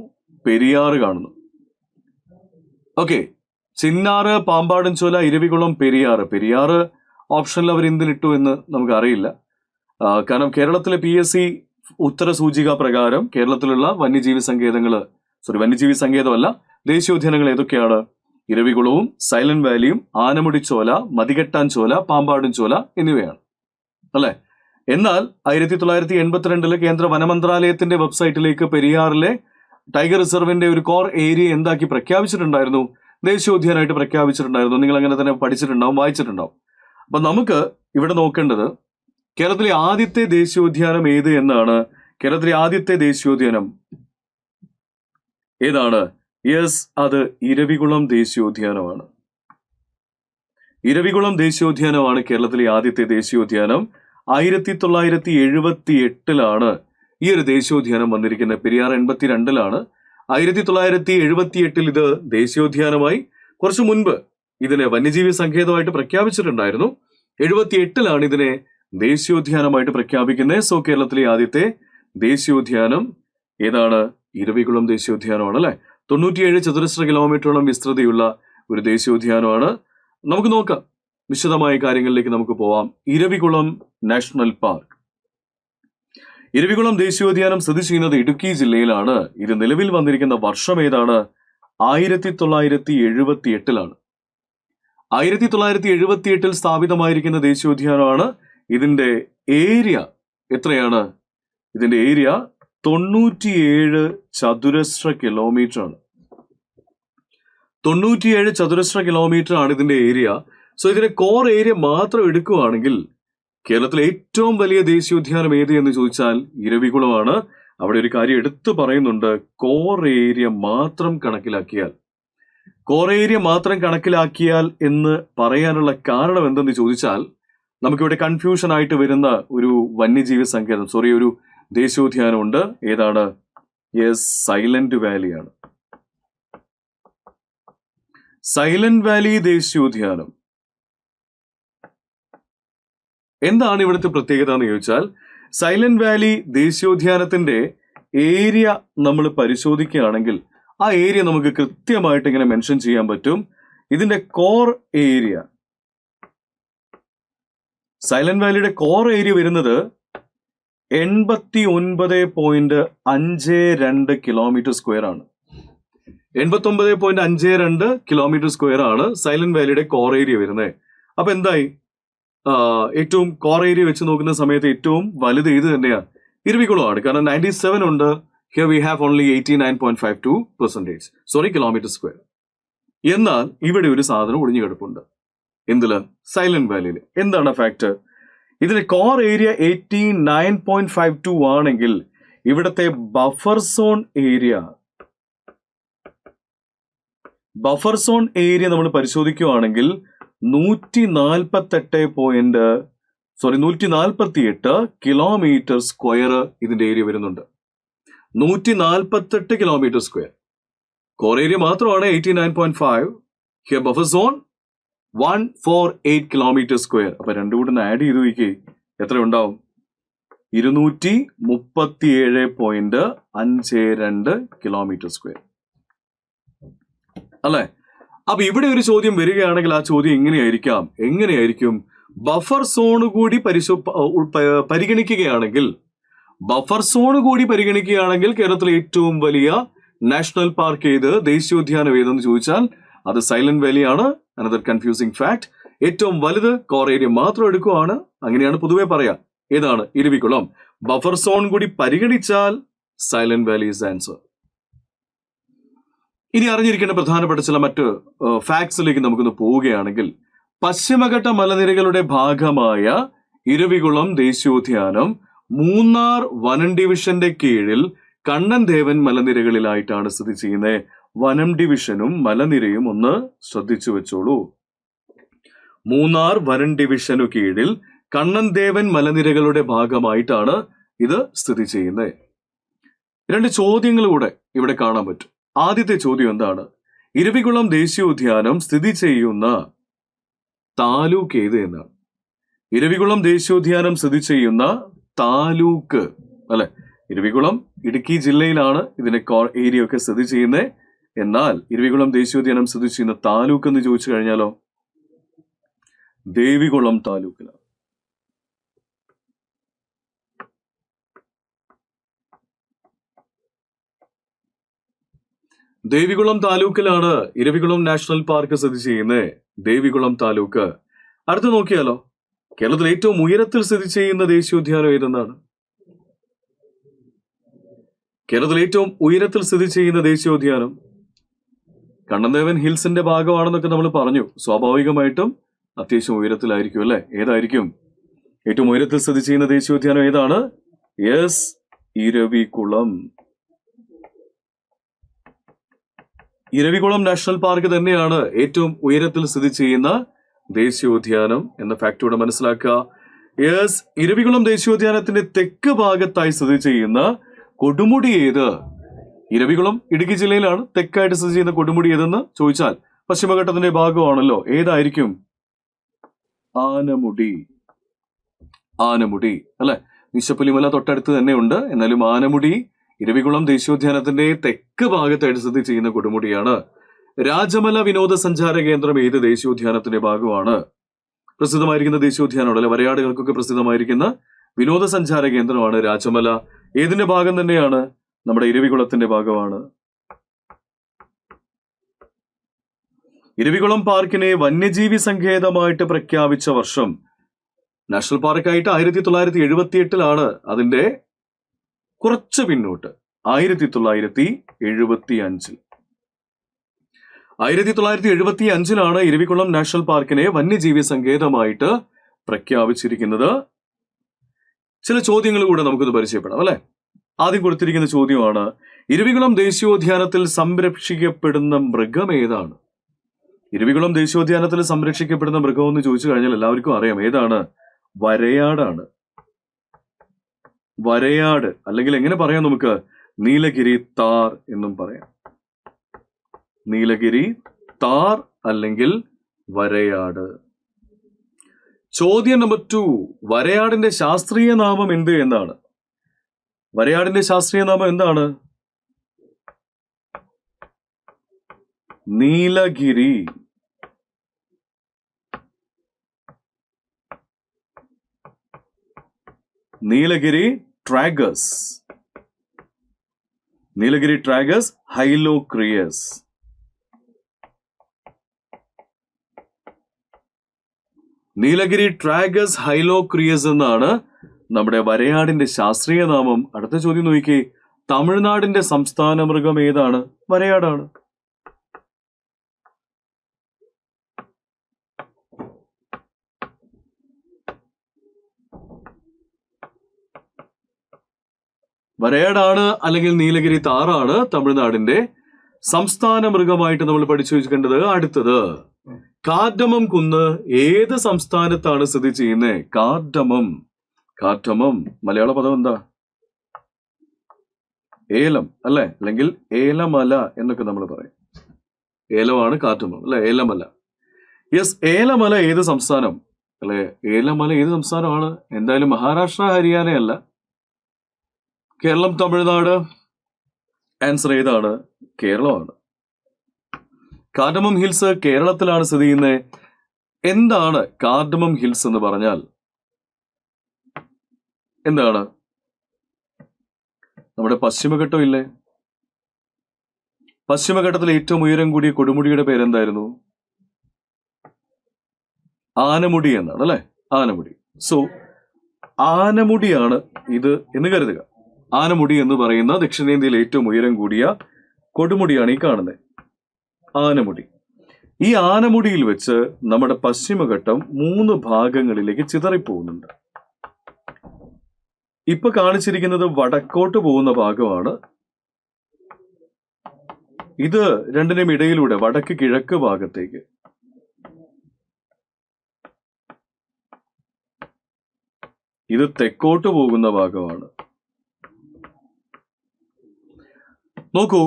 പെരിയാറ് കാണുന്നു. ഓക്കെ, ചിന്നാറ്, പാമ്പാടും ചോല, ഇരവികുളം, പെരിയാറ് ഓപ്ഷനിൽ അവർ എന്തിനിട്ടു എന്ന് നമുക്ക് അറിയില്ല. കാരണം കേരളത്തിലെ PSC ഉത്തര സൂചിക പ്രകാരം കേരളത്തിലുള്ള വന്യജീവി സങ്കേതമല്ല, ദേശീയോദ്യാനങ്ങൾ ഏതൊക്കെയാണ്? ഇരവികുളവും സൈലന്റ് വാലിയും ആനമുടി ചോല, മതികെട്ടാൻ ചോല, പാമ്പാടും ചോല എന്നിവയാണ് അല്ലെ? എന്നാൽ 1982 കേന്ദ്ര വനമന്ത്രാലയത്തിന്റെ വെബ്സൈറ്റിലേക്ക് പെരിയാറിലെ ടൈഗർ റിസർവിന്റെ ഒരു കോർ ഏരിയ എന്താക്കി പ്രഖ്യാപിച്ചിട്ടുണ്ടായിരുന്നു? ദേശീയോദ്യാനമായിട്ട് പ്രഖ്യാപിച്ചിട്ടുണ്ടായിരുന്നു. നിങ്ങൾ അങ്ങനെ തന്നെ പഠിച്ചിട്ടുണ്ടാവും, വായിച്ചിട്ടുണ്ടാവും. അപ്പൊ നമുക്ക് ഇവിടെ നോക്കേണ്ടത് കേരളത്തിലെ ആദ്യത്തെ ദേശീയോദ്യാനം ഏത് എന്നാണ്. കേരളത്തിലെ ആദ്യത്തെ ദേശീയോദ്യാനം ഏതാണ്? യെസ്, അത് ഇരവികുളം ദേശീയോദ്യാനമാണ്. ഇരവികുളം ദേശീയോദ്യാനമാണ് കേരളത്തിലെ ആദ്യത്തെ ദേശീയോദ്യാനം. 1978 ഈ ഒരു ദേശീയോദ്യാനം വന്നിരിക്കുന്നത്. പെരിയാർ 82 1978 ഇത് ദേശീയോദ്യാനമായി. കുറച്ചു മുൻപ് ഇതിനെ വന്യജീവി സങ്കേതമായിട്ട് പ്രഖ്യാപിച്ചിട്ടുണ്ടായിരുന്നു. 78 ഇതിനെ ദേശീയോദ്യാനമായിട്ട് പ്രഖ്യാപിക്കുന്നത്. സോ കേരളത്തിലെ ആദ്യത്തെ ദേശീയോദ്യാനം ഏതാണ്? ഇരവികുളം ദേശീയോദ്യാനമാണ് അല്ലെ? 97 ചതുരശ്ര കിലോമീറ്ററോളം വിസ്തൃതിയുള്ള ഒരു ദേശീയോദ്യാനമാണ്. നമുക്ക് നോക്കാം, വിശദമായ കാര്യങ്ങളിലേക്ക് നമുക്ക് പോവാം. Eravikulam national park. ഇരവികുളം ദേശീയോദ്യാനം സ്ഥിതി ചെയ്യുന്നത് ഇടുക്കി ജില്ലയിലാണ്. ഇത് നിലവിൽ വന്നിരിക്കുന്ന വർഷം ഏതാണ്? 1978 1978 സ്ഥാപിതമായിരിക്കുന്ന ദേശീയോദ്യാനമാണ്. ഇതിന്റെ ഏരിയ എത്രയാണ്? ഇതിന്റെ ഏരിയ 97 ചതുരശ്ര കിലോമീറ്റർ ആണ്. 97 ചതുരശ്ര കിലോമീറ്റർ ആണ് ഇതിന്റെ ഏരിയ. സോ ഇതിന്റെ കോർ ഏരിയ മാത്രം എടുക്കുകയാണെങ്കിൽ കേരളത്തിലെ ഏറ്റവും വലിയ ദേശീയോദ്യാനം ഏത് എന്ന് ചോദിച്ചാൽ ഇരവികുളമാണ്. അവിടെ ഒരു കാര്യം എടുത്തു പറയുന്നുണ്ട്. കോർ ഏരിയ മാത്രം കണക്കിലാക്കിയാൽ എന്ന് പറയാനുള്ള കാരണം എന്തെന്ന് ചോദിച്ചാൽ നമുക്കിവിടെ കൺഫ്യൂഷൻ ആയിട്ട് വരുന്ന ഒരു വന്യജീവി സങ്കേതം, ഒരു ദേശീയോദ്യാനം ഉണ്ട്. ഏതാണ്? യെസ്, സൈലന്റ് വാലിയാണ്. സൈലന്റ് വാലി ദേശീയോദ്യാനം. എന്താണ് ഇവിടുത്തെ പ്രത്യേകത എന്ന് ചോദിച്ചാൽ, സൈലന്റ് വാലി ദേശീയോദ്യാനത്തിന്റെ ഏരിയ നമ്മൾ പരിശോധിക്കുകയാണെങ്കിൽ ആ ഏരിയ നമുക്ക് കൃത്യമായിട്ട് ഇങ്ങനെ മെൻഷൻ ചെയ്യാൻ പറ്റും. ഇതിന്റെ കോർ ഏരിയ, സൈലന്റ് വാലിയുടെ കോർ ഏരിയ വരുന്നത് 89.52 കിലോമീറ്റർ സ്ക്വയർ ആണ്. 89.52 കിലോമീറ്റർ സ്ക്വയർ ആണ് സൈലന്റ് വാലിയുടെ കോർ ഏരിയ വരുന്നത്. അപ്പൊ എന്തായി? ഏറ്റവും കോർ ഏരിയ വെച്ച് നോക്കുന്ന സമയത്ത് ഏറ്റവും വലുത് ഇത് തന്നെയാണ്, ഇരവികുളമാണ്. കാരണം 97 ഉണ്ട്. Here we have only 89.52% kilometre square. എന്നാൽ ഇവിടെ ഒരു സാധനം ഒളിഞ്ഞു കിടപ്പുണ്ട്. എന്തില്? സൈലന്റ് വാലിയിൽ. എന്താണ് ഫാക്ട്? ഇതിന്റെ കോർ ഏരിയ 89.52 ആണെങ്കിൽ ഇവിടത്തെ ബഫർ സോൺ ഏരിയ നമ്മൾ പരിശോധിക്കുകയാണെങ്കിൽ 148 കിലോമീറ്റർ സ്ക്വയർ ഇതിന്റെ ഏരിയ വരുന്നുണ്ട്. 148 കിലോമീറ്റർ സ്ക്വയർ. കോർ ഏരിയ മാത്രമാണ് 89.5. Here buffer zone 148 kilometre square. അപ്പൊ രണ്ടും കൂടെ ആഡ് ചെയ്ത് നോക്കി എത്ര ഉണ്ടാവും? 237.52 കിലോമീറ്റർ സ്ക്വയർ അല്ലെ? അപ്പൊ ഇവിടെ ഒരു ചോദ്യം വരികയാണെങ്കിൽ ആ ചോദ്യം എങ്ങനെയായിരിക്കും? ബഫർ സോൺ കൂടി പരിഗണിക്കുകയാണെങ്കിൽ കേരളത്തിലെ ഏറ്റവും വലിയ നാഷണൽ പാർക്ക് ഏത്, ദേശീയോദ്യാനം ഏതെന്ന് ചോദിച്ചാൽ അത് സൈലന്റ് വാലിയാണ്. Another confusing fact. ഏറ്റവും വലുത് കോർ ഏരിയ മാത്രം എടുക്കുകയാണ്. അങ്ങനെയാണ് പൊതുവെ പറയാം. ഏതാണ്? ഇരവികുളം. ബഫർ സോൺ കൂടി പരിഗണിച്ചാൽ സൈലന്റ് വാലി ഈസ് ആൻസർ. ഇനി അറിഞ്ഞിരിക്കേണ്ട പ്രധാനപ്പെട്ട ചില മറ്റ് ഫാക്ട്സിലേക്ക് നമുക്കൊന്ന് പോവുകയാണെങ്കിൽ, പശ്ചിമഘട്ട മലനിരകളുടെ ഭാഗമായ ഇരവികുളം ദേശീയോദ്യാനം മൂന്നാർ വനം ഡിവിഷന്റെ കീഴിൽ കണ്ണൻ ദേവൻ മലനിരകളിലായിട്ടാണ് സ്ഥിതി ചെയ്യുന്നത്. വനം ഡിവിഷനും മലനിരയും ഒന്ന് ശ്രദ്ധിച്ചു വെച്ചോളൂ. മൂന്നാർ വനം ഡിവിഷനു കീഴിൽ കണ്ണൻ ദേവൻ മലനിരകളുടെ ഭാഗമായിട്ടാണ് ഇത് സ്ഥിതി ചെയ്യുന്നത്. രണ്ട് ചോദ്യങ്ങൾ കൂടെ ഇവിടെ കാണാൻ പറ്റും. ആദ്യത്തെ ചോദ്യം എന്താണ്? ഇരവികുളം ദേശീയോദ്യാനം സ്ഥിതി ചെയ്യുന്ന താലൂക്ക് ഏത് എന്നാണ്. ഇരവികുളം ദേശീയോദ്യാനം സ്ഥിതി ചെയ്യുന്ന താലൂക്ക് അല്ലെ? ഇരവികുളം ഇടുക്കി ജില്ലയിലാണ് ഇതിന്റെ ഏരിയ ഒക്കെ സ്ഥിതി ചെയ്യുന്നത്. എന്നാൽ ഇരവികുളം ദേശീയോദ്യാനം സ്ഥിതി ചെയ്യുന്ന താലൂക്ക് എന്ന് ചോദിച്ചു കഴിഞ്ഞാലോ ദേവികുളം താലൂക്കിലാണ്. ദേവികുളം താലൂക്കിലാണ് ഇരവികുളം നാഷണൽ പാർക്ക് സ്ഥിതി ചെയ്യുന്നത്. ദേവികുളം താലൂക്ക്. അടുത്ത് നോക്കിയാലോ, കേരളത്തിൽ ഏറ്റവും ഉയരത്തിൽ സ്ഥിതി ചെയ്യുന്ന ദേശീയോദ്യാനം ഏതെന്നാണ്? കേരളത്തിൽ ഏറ്റവും ഉയരത്തിൽ സ്ഥിതി ചെയ്യുന്ന ദേശീയോദ്യാനം കണ്ണൻദേവൻ ഹിൽസിന്റെ ഭാഗമാണെന്നൊക്കെ നമ്മൾ പറഞ്ഞു. സ്വാഭാവികമായിട്ടും അത്യാവശ്യം ഉയരത്തിലായിരിക്കും അല്ലെ? ഏതായിരിക്കും ഏറ്റവും ഉയരത്തിൽ സ്ഥിതി ചെയ്യുന്ന ദേശീയോദ്യാനം? ഏതാണ്? Yes, Eravikulam. Eravikulam national park തന്നെയാണ് ഏറ്റവും ഉയരത്തിൽ സ്ഥിതി ചെയ്യുന്ന ദേശീയോദ്യാനം എന്ന ഫാക്ടോടെ മനസ്സിലാക്കുക. യെസ്, ഇരവികുളം ദേശീയോദ്യാനത്തിന്റെ തെക്ക് ഭാഗത്തായി സ്ഥിതി ചെയ്യുന്ന കൊടുമുടി ഏത്? ഇരവികുളം ഇടുക്കി ജില്ലയിലാണ്. തെക്കായിട്ട് സ്ഥിതി ചെയ്യുന്ന കൊടുമുടി ഏതെന്ന് ചോദിച്ചാൽ പശ്ചിമഘട്ടത്തിന്റെ ഭാഗമാണല്ലോ. ഏതായിരിക്കും? ആനമുടി. ആനമുടി അല്ലെ? നിശപ്പുലിമല തൊട്ടടുത്ത് തന്നെ ഉണ്ട്. എന്നാലും ആനമുടി ഇരവികുളം ദേശീയോദ്യാനത്തിന്റെ തെക്ക് ഭാഗത്തായിട്ട് സ്ഥിതി ചെയ്യുന്ന കൊടുമുടിയാണ്. രാജമല വിനോദസഞ്ചാര കേന്ദ്രം ഏത് ദേശീയോദ്യാനത്തിന്റെ ഭാഗമാണ്? പ്രസിദ്ധമായിരിക്കുന്ന ദേശീയോദ്യാനമാണ് അല്ലെ? വരയാടുകൾക്കൊക്കെ പ്രസിദ്ധമായിരിക്കുന്ന വിനോദസഞ്ചാര കേന്ദ്രമാണ് രാജമല. ഏതിന്റെ ഭാഗം തന്നെയാണ്? നമ്മുടെ ഇരവികുളത്തിന്റെ ഭാഗമാണ്. ഇരവികുളം പാർക്കിനെ വന്യജീവി സങ്കേതമായിട്ട് പ്രഖ്യാപിച്ച വർഷം നാഷണൽ പാർക്കായിട്ട് 1978 അതിന്റെ കുറച്ച് പിന്നോട്ട് 1975. 1975 ഇരവികുളം നാഷണൽ പാർക്കിനെ വന്യജീവി സങ്കേതമായിട്ട് പ്രഖ്യാപിച്ചിരിക്കുന്നത്. ചില ചോദ്യങ്ങൾ കൂടെ നമുക്കിത് പരിചയപ്പെടാം അല്ലെ? ആദ്യം കൊടുത്തിരിക്കുന്ന ചോദ്യമാണ്, ഇരവികുളം ദേശീയോദ്യാനത്തിൽ സംരക്ഷിക്കപ്പെടുന്ന മൃഗം ഏതാണ്? ഇരവികുളം ദേശീയോദ്യാനത്തിൽ സംരക്ഷിക്കപ്പെടുന്ന മൃഗം എന്ന് ചോദിച്ചു കഴിഞ്ഞാൽ എല്ലാവർക്കും അറിയാം. ഏതാണ്? വരയാടാണ്. വരയാട്, അല്ലെങ്കിൽ എങ്ങനെ പറയാം നമുക്ക്? നീലഗിരി താർ എന്നും പറയാം. നീലഗിരി താർ അല്ലെങ്കിൽ വരയാട്. ചോദ്യം നമ്പർ 2, വരയാടിന്റെ ശാസ്ത്രീയ നാമം എന്ത് എന്നാണ്? വരയാടിന്റെ ശാസ്ത്രീയ നാമം എന്താണ്? Nilgiri. Nilgiri tragus. Nilgiri tragus hylocrius. Nilgiri tragus hylocrius എന്നാണ് നമ്മുടെ വരയാടിന്റെ ശാസ്ത്രീയ നാമം. അടുത്ത ചോദ്യം നോക്കിക്കേ, തമിഴ്നാടിന്റെ സംസ്ഥാന മൃഗം ഏതാണ്? വരയാടാണ്. വരയാടാണ് അല്ലെങ്കിൽ നീലഗിരി താറാണ് തമിഴ്നാടിന്റെ സംസ്ഥാന മൃഗമായിട്ട് നമ്മൾ പഠിച്ചു വെച്ചിട്ടുണ്ടത്. അടുത്തത്, കാർഡമം കുന്ന് ഏത് സംസ്ഥാനത്താണ് സ്ഥിതി ചെയ്യുന്നത്? കാർഡമം. കാർഡമം മലയാള പദം എന്താ? ഏലം അല്ലെ? അല്ലെങ്കിൽ ഏലമല എന്നൊക്കെ നമ്മൾ പറയും. ഏലമാണ് കാർഡമം അല്ലെ? ഏലമല. യെസ്, ഏലമല ഏത് സംസ്ഥാനം അല്ലെ? ഏലമല ഏത് സംസ്ഥാനമാണ്? എന്തായാലും മഹാരാഷ്ട്ര, ഹരിയാന അല്ല. കേരളം, തമിഴ്നാട്. ആൻസർ ഏതാണ്? കേരളമാണ്. കാർഡമം ഹിൽസ് കേരളത്തിലാണ് സ്ഥിതി ചെയ്യുന്നത്. എന്താണ് കാർഡമം ഹിൽസ് എന്ന് പറഞ്ഞാൽ? എന്താണ്? നമ്മുടെ പശ്ചിമഘട്ടം ഇല്ലേ? പശ്ചിമഘട്ടത്തിലെ ഏറ്റവും ഉയരം കൂടിയ കൊടുമുടിയുടെ പേരെന്തായിരുന്നു? ആനമുടി എന്നാണ് അല്ലെ? ആനമുടി. സോ ആനമുടിയാണ് ഇത് എന്ന് കരുതുക. ആനമുടി എന്ന് പറയുന്ന ദക്ഷിണേന്ത്യയിലെ ഏറ്റവും ഉയരം കൂടിയ കൊടുമുടിയാണ് ഈ കാണുന്നത്, ആനമുടി. ഈ ആനമുടിയിൽ വെച്ച് നമ്മുടെ പശ്ചിമഘട്ടം 3 ഭാഗങ്ങളിലേക്ക് ചിതറിപ്പോകുന്നുണ്ട്. ഇപ്പൊ കാണിച്ചിരിക്കുന്നത് വടക്കോട്ട് പോകുന്ന ഭാഗമാണ്. ഇത് രണ്ടിനും ഇടയിലൂടെ വടക്ക് കിഴക്ക് ഭാഗത്തേക്ക്. ഇത് തെക്കോട്ട് പോകുന്ന ഭാഗമാണ്. നോക്കൂ,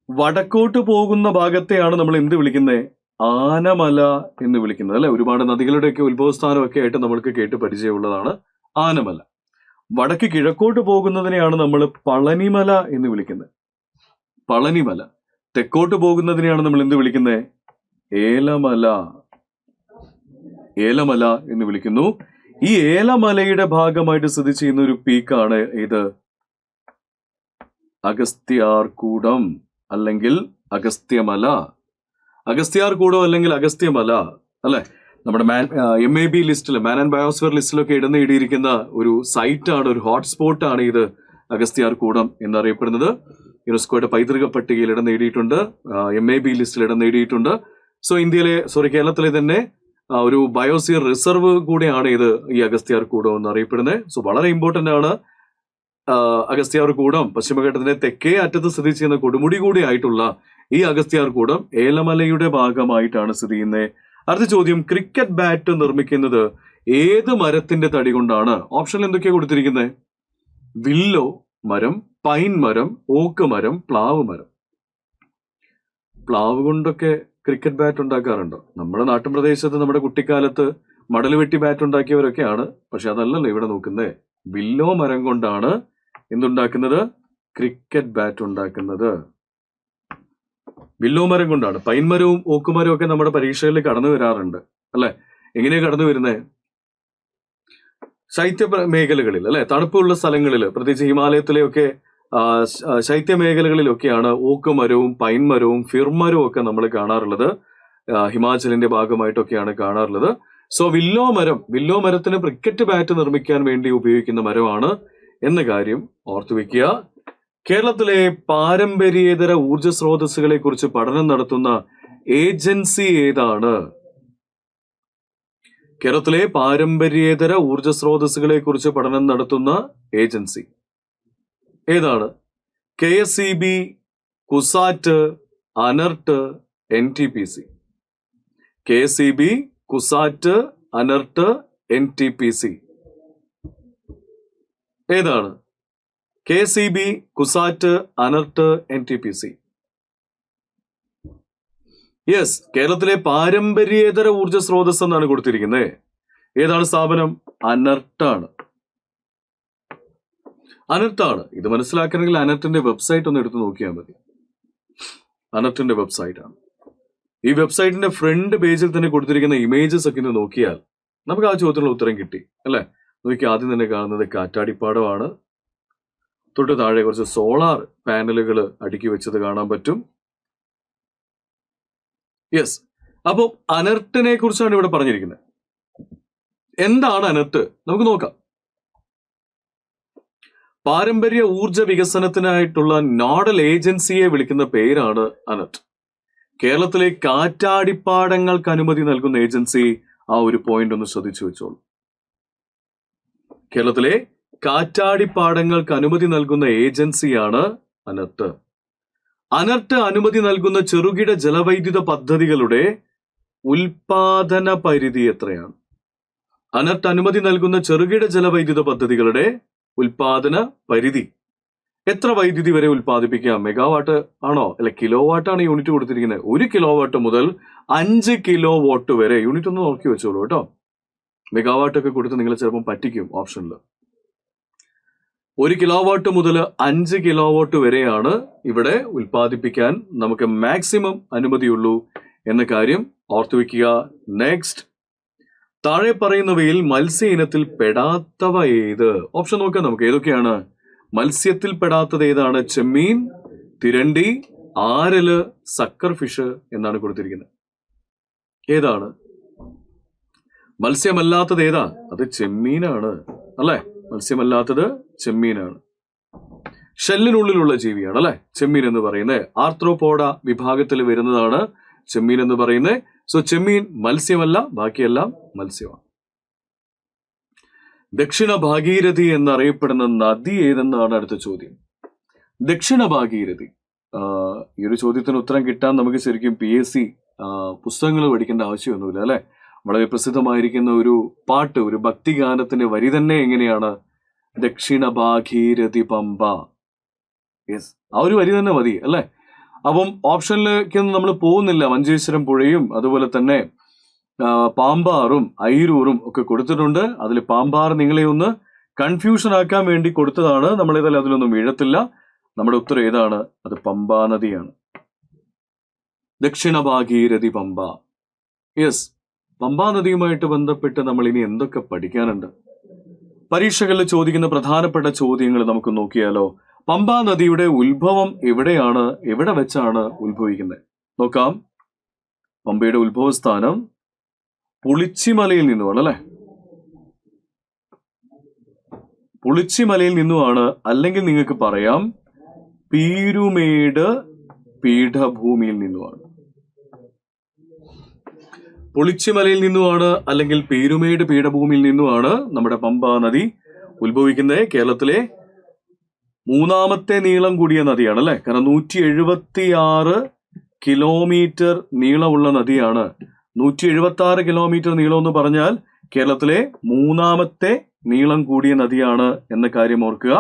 വടക്കോട്ട് പോകുന്ന ഭാഗത്തെയാണ് നമ്മൾ എന്ത് വിളിക്കുന്നത്? ആനമല എന്ന് വിളിക്കുന്നത്, അല്ലെ? ഒരുപാട് നദികളുടെയൊക്കെ ഉത്ഭവസ്ഥാനമൊക്കെ ആയിട്ട് നമ്മൾക്ക് കേട്ട് പരിചയമുള്ളതാണ് ആനമല. വടക്ക് കിഴക്കോട്ട് പോകുന്നതിനെയാണ് നമ്മൾ പളനിമല എന്ന് വിളിക്കുന്നത്. പളനിമല. തെക്കോട്ട് പോകുന്നതിനെയാണ് നമ്മൾ എന്ത് വിളിക്കുന്നത്? ഏലമല. ഏലമല എന്ന് വിളിക്കുന്നു. ഈ ഏലമലയുടെ ഭാഗമായിട്ട് സ്ഥിതി ചെയ്യുന്ന ഒരു പീക്കാണ് ഇത് അഗസ്ത്യാർകൂടം അല്ലെങ്കിൽ അഗസ്ത്യമല. അഗസ്ത്യാർകൂടം അല്ലെങ്കിൽ അഗസ്ത്യമല, അല്ലെ? നമ്മുടെ MAB ലിസ്റ്റിൽ, മാൻ ആൻഡ് ബയോസ്ഫിയർ ലിസ്റ്റിലൊക്കെ ഇടയിരിക്കുന്ന ഒരു സൈറ്റാണ്, ഒരു ഹോട്ട്സ്പോട്ടാണ് ഇത് അഗസ്ത്യാർകൂടം എന്നറിയപ്പെടുന്നത്. യുനെസ്കോയുടെ പൈതൃക പട്ടികയിൽ ഇടം നേടിയിട്ടുണ്ട്, MAB ലിസ്റ്റിൽ ഇടം നേടിയിട്ടുണ്ട്. സോ കേരളത്തിലെ തന്നെ ഒരു ബയോസ്ഫിയർ റിസർവ് കൂടെയാണ് ഇത്, ഈ അഗസ്ത്യാർകൂടം എന്നറിയപ്പെടുന്നത്. സോ വളരെ ഇമ്പോർട്ടന്റ് ആണ് അഗസ്ത്യാർകൂടം. പശ്ചിമഘട്ടത്തിന്റെ തെക്കേ അറ്റത്ത് സ്ഥിതി ചെയ്യുന്ന കൊടുമുടി കൂടി ആയിട്ടുള്ള ഈ അഗസ്ത്യാർകൂടം ഏലമലയുടെ ഭാഗമായിട്ടാണ് സ്ഥിതി ചെയ്യുന്നത്. അടുത്ത ചോദ്യം, ക്രിക്കറ്റ് ബാറ്റ് നിർമ്മിക്കുന്നത് ഏത് മരത്തിന്റെ തടി കൊണ്ടാണ്? ഓപ്ഷനിൽ എന്തൊക്കെയാണ് കൊടുത്തിരിക്കുന്നത്? വില്ലോ മരം, പൈൻ മരം, ഓക്ക് മരം, പ്ലാവ് മരം. പ്ലാവ് കൊണ്ടൊക്കെ ക്രിക്കറ്റ് ബാറ്റ് ഉണ്ടാക്കാറുണ്ടോ? നമ്മുടെ നാട്ടുപ്രദേശത്ത് നമ്മുടെ കുട്ടിക്കാലത്ത് മടൽ വെട്ടി ബാറ്റ് ഉണ്ടാക്കിയവരൊക്കെയാണ്. പക്ഷെ അതല്ലല്ലോ ഇവിടെ നോക്കുന്നത്. വില്ലോ മരം കൊണ്ടാണ് എന്തുണ്ടാക്കുന്നത്? ക്രിക്കറ്റ് ബാറ്റ് ഉണ്ടാക്കുന്നത്. വില്ലോ മരം കൊണ്ടാണ്. പൈൻമരവും ഓക്കുമരവും ഒക്കെ നമ്മുടെ പരീക്ഷകളിൽ കടന്നു വരാറുണ്ട്, അല്ലെ? എങ്ങനെയാ കടന്നു വരുന്നത്? ശൈത്യ മേഖലകളിൽ, അല്ലെ? തണുപ്പുള്ള സ്ഥലങ്ങളിൽ, പ്രത്യേകിച്ച് ഹിമാലയത്തിലെയൊക്കെ ശൈത്യ മേഖലകളിലൊക്കെയാണ് ഓക്കുമരവും പൈൻമരവും ഫിർമരവും ഒക്കെ നമ്മൾ കാണാറുള്ളത്. ഹിമാചലിന്റെ ഭാഗമായിട്ടൊക്കെയാണ് കാണാറുള്ളത്. സോ വില്ലോ മരത്തിന് ക്രിക്കറ്റ് ബാറ്റ് നിർമ്മിക്കാൻ വേണ്ടി ഉപയോഗിക്കുന്ന മരമാണ് എന്ന കാര്യം ഓർത്തു വെക്കുക. കേരളത്തിലെ പാരമ്പര്യേതര ഊർജ സ്രോതസ്സുകളെ കുറിച്ച് പഠനം നടത്തുന്ന ഏജൻസി ഏതാണ്? കേരളത്തിലെ പാരമ്പര്യേതര ഊർജ സ്രോതസ്സുകളെ കുറിച്ച് പഠനം നടത്തുന്ന ഏജൻസി ഏതാണ്? KSEB, CUSAT, ANERT, NTPC. KSEB, CUSAT, ANERT, NTPC. ഏതാണ്? KSEB, CUSAT, ANERT, NTPC. Yes, കേരളത്തിലെ പാരമ്പര്യേതര ഊർജ സ്രോതസ് എന്നാണ് കൊടുത്തിരിക്കുന്നത്. ഏതാണ് സ്ഥാപനം? അനർട്ടാണ്. ഇത് മനസ്സിലാക്കണമെങ്കിൽ അനർട്ടിന്റെ വെബ്സൈറ്റ് ഒന്ന് എടുത്ത് നോക്കിയാൽ മതി. അനർട്ടിന്റെ വെബ്സൈറ്റ് ആണ്. ഈ വെബ്സൈറ്റിന്റെ ഫ്രണ്ട് പേജിൽ തന്നെ കൊടുത്തിരിക്കുന്ന ഇമേജസ് ഒക്കെ ഒന്ന് നോക്കിയാൽ നമുക്ക് ആ ചോദ്യത്തിനുള്ള ഉത്തരം കിട്ടി, അല്ലെ? നോക്കി, ആദ്യം തന്നെ കാണുന്നത് കാറ്റാടിപ്പാടമാണ്. തൊട്ട് താഴെ കുറച്ച് സോളാർ പാനലുകൾ അടുക്കി വെച്ചത് കാണാൻ പറ്റും. യെസ്, അപ്പോൾ അനർട്ടിനെ കുറിച്ചാണ് ഇവിടെ പറഞ്ഞിരിക്കുന്നത്. എന്താണ് അനർട്ട്? നമുക്ക് നോക്കാം. പാരമ്പര്യ ഊർജ വികസനത്തിനായിട്ടുള്ള നോഡൽ ഏജൻസിയെ വിളിക്കുന്ന പേരാണ് അനർട്ട്. കേരളത്തിലെ കാറ്റാടിപ്പാടങ്ങൾക്ക് അനുമതി നൽകുന്ന ഏജൻസി, ആ ഒരു പോയിന്റ് ഒന്ന് ശ്രദ്ധിച്ചു വെച്ചോളൂ. കേരളത്തിലെ കാറ്റാടിപ്പാടങ്ങൾക്ക് അനുമതി നൽകുന്ന ഏജൻസിയാണ് അനർട്ട്. അനർട്ട് അനുമതി നൽകുന്ന ചെറുകിട ജലവൈദ്യുത പദ്ധതികളുടെ ഉൽപാദന പരിധി എത്രയാണ്? അനർട്ട് അനുമതി നൽകുന്ന ചെറുകിട ജലവൈദ്യുത പദ്ധതികളുടെ ഉൽപാദന പരിധി എത്ര വൈദ്യുതി വരെ ഉൽപ്പാദിപ്പിക്കാം? മെഗാവാട്ട് ആണോ അല്ല കിലോ വാട്ടാണ് യൂണിറ്റ് കൊടുത്തിരിക്കുന്നത്? 1 കിലോവാട്ട് മുതൽ 5 കിലോ വാട്ട് വരെ. യൂണിറ്റ് ഒന്ന് നോക്കി വെച്ചോളൂ കേട്ടോ. മെഗാവാട്ട് ഒക്കെ കൊടുത്ത് നിങ്ങൾ ചിലപ്പോൾ പറ്റിക്കും ഓപ്ഷനിൽ. 1 കിലോവാട്ട് മുതൽ 5 കിലോവാട്ട് വരെയാണ് ഇവിടെ ഉൽപ്പാദിപ്പിക്കാൻ നമുക്ക് മാക്സിമം അനുമതിയുള്ളൂ എന്ന കാര്യം ഓർത്തു വെക്കുക. നെക്സ്റ്റ്, താഴെ പറയുന്നവയിൽ മത്സ്യ ഇനത്തിൽ പെടാത്തവ ഏത്? ഓപ്ഷൻ നോക്കാം നമുക്ക്. ഏതൊക്കെയാണ് മത്സ്യത്തിൽ പെടാത്തത്? ഏതാണ്? ചെമ്മീൻ, തിരണ്ടി, ആരല്, സക്കർ ഫിഷ് എന്നാണ് കൊടുത്തിരിക്കുന്നത്. ഏതാണ് മത്സ്യമല്ലാത്തത്? ഏതാ? അത് ചെമ്മീനാണ്, അല്ലെ? മത്സ്യമല്ലാത്തത് ചെമ്മീനാണ്. ഷെല്ലിനുള്ളിലുള്ള ജീവിയാണ്, അല്ലെ? ചെമ്മീൻ എന്ന് പറയുന്നത് ആർത്രോപോഡ വിഭാഗത്തിൽ വരുന്നതാണ് ചെമ്മീൻ എന്ന് പറയുന്നത്. സോ ചെമ്മീൻ മത്സ്യമല്ല, ബാക്കിയെല്ലാം മത്സ്യമാണ്. ദക്ഷിണ ഭാഗീരഥി എന്നറിയപ്പെടുന്ന നദി ഏതെന്നാണ് അടുത്ത ചോദ്യം. ദക്ഷിണ ഭാഗീരഥി. ഈ ഒരു ചോദ്യത്തിന് ഉത്തരം കിട്ടാൻ നമുക്ക് ശരിക്കും PSC പുസ്തകങ്ങൾ പഠിക്കേണ്ട ആവശ്യമൊന്നുമില്ല അല്ലെ. വളരെ പ്രസിദ്ധമായിരിക്കുന്ന ഒരു പാട്ട്, ഒരു ഭക്തിഗാനത്തിന്റെ വരി തന്നെ എങ്ങനെയാണ്? ദക്ഷിണ ഭാഗീരഥി പമ്പ. യെസ്, ആ ഒരു വരി തന്നെ മതി അല്ലെ. അപ്പം ഓപ്ഷനിലേക്കൊന്നും നമ്മൾ പോകുന്നില്ല. മഞ്ചേശ്വരം പുഴയും അതുപോലെ തന്നെ പാമ്പാറും ഐരൂറും ഒക്കെ കൊടുത്തിട്ടുണ്ട്. അതിൽ പാമ്പാർ നിങ്ങളെ ഒന്ന് കൺഫ്യൂഷൻ ആക്കാൻ വേണ്ടി കൊടുത്തതാണ്. നമ്മളേതായാലും അതിലൊന്നും വീഴത്തില്ല. നമ്മുടെ ഉത്തരം ഏതാണ്? അത് പമ്പാ നദിയാണ്. ദക്ഷിണ ഭാഗീരഥി പമ്പ. യെസ്, പമ്പാ നദിയുമായിട്ട് ബന്ധപ്പെട്ട് നമ്മൾ ഇനി എന്തൊക്കെ പഠിക്കാനുണ്ട്? പരീക്ഷകളിൽ ചോദിക്കുന്ന പ്രധാനപ്പെട്ട ചോദ്യങ്ങൾ നമുക്ക് നോക്കിയാലോ. പമ്പാ നദിയുടെ ഉത്ഭവം എവിടെയാണ്, എവിടെ വെച്ചാണ് ഉത്ഭവിക്കുന്നത്? നോക്കാം. പമ്പയുടെ ഉത്ഭവസ്ഥാനം പുളിച്ചിമലയിൽ നിന്നുമാണ് അല്ലെ. പുളിച്ചിമലയിൽ നിന്നുമാണ്. അല്ലെങ്കിൽ നിങ്ങൾക്ക് പറയാം പീരുമേട് പീഠഭൂമിയിൽ നിന്നുമാണ്. പുളിച്ചിമലയിൽ നിന്നുമാണ് അല്ലെങ്കിൽ പീരുമേട് പീഠഭൂമിയിൽ നിന്നുമാണ് നമ്മുടെ പമ്പാ നദി ഉത്ഭവിക്കുന്നത്. കേരളത്തിലെ മൂന്നാമത്തെ നീളം കൂടിയ നദിയാണ് അല്ലെ. കാരണം 176 കിലോമീറ്റർ നീളമുള്ള നദിയാണ്. 176 കിലോമീറ്റർ നീളം എന്ന് പറഞ്ഞാൽ കേരളത്തിലെ മൂന്നാമത്തെ നീളം കൂടിയ നദിയാണ് എന്ന കാര്യം ഓർക്കുക.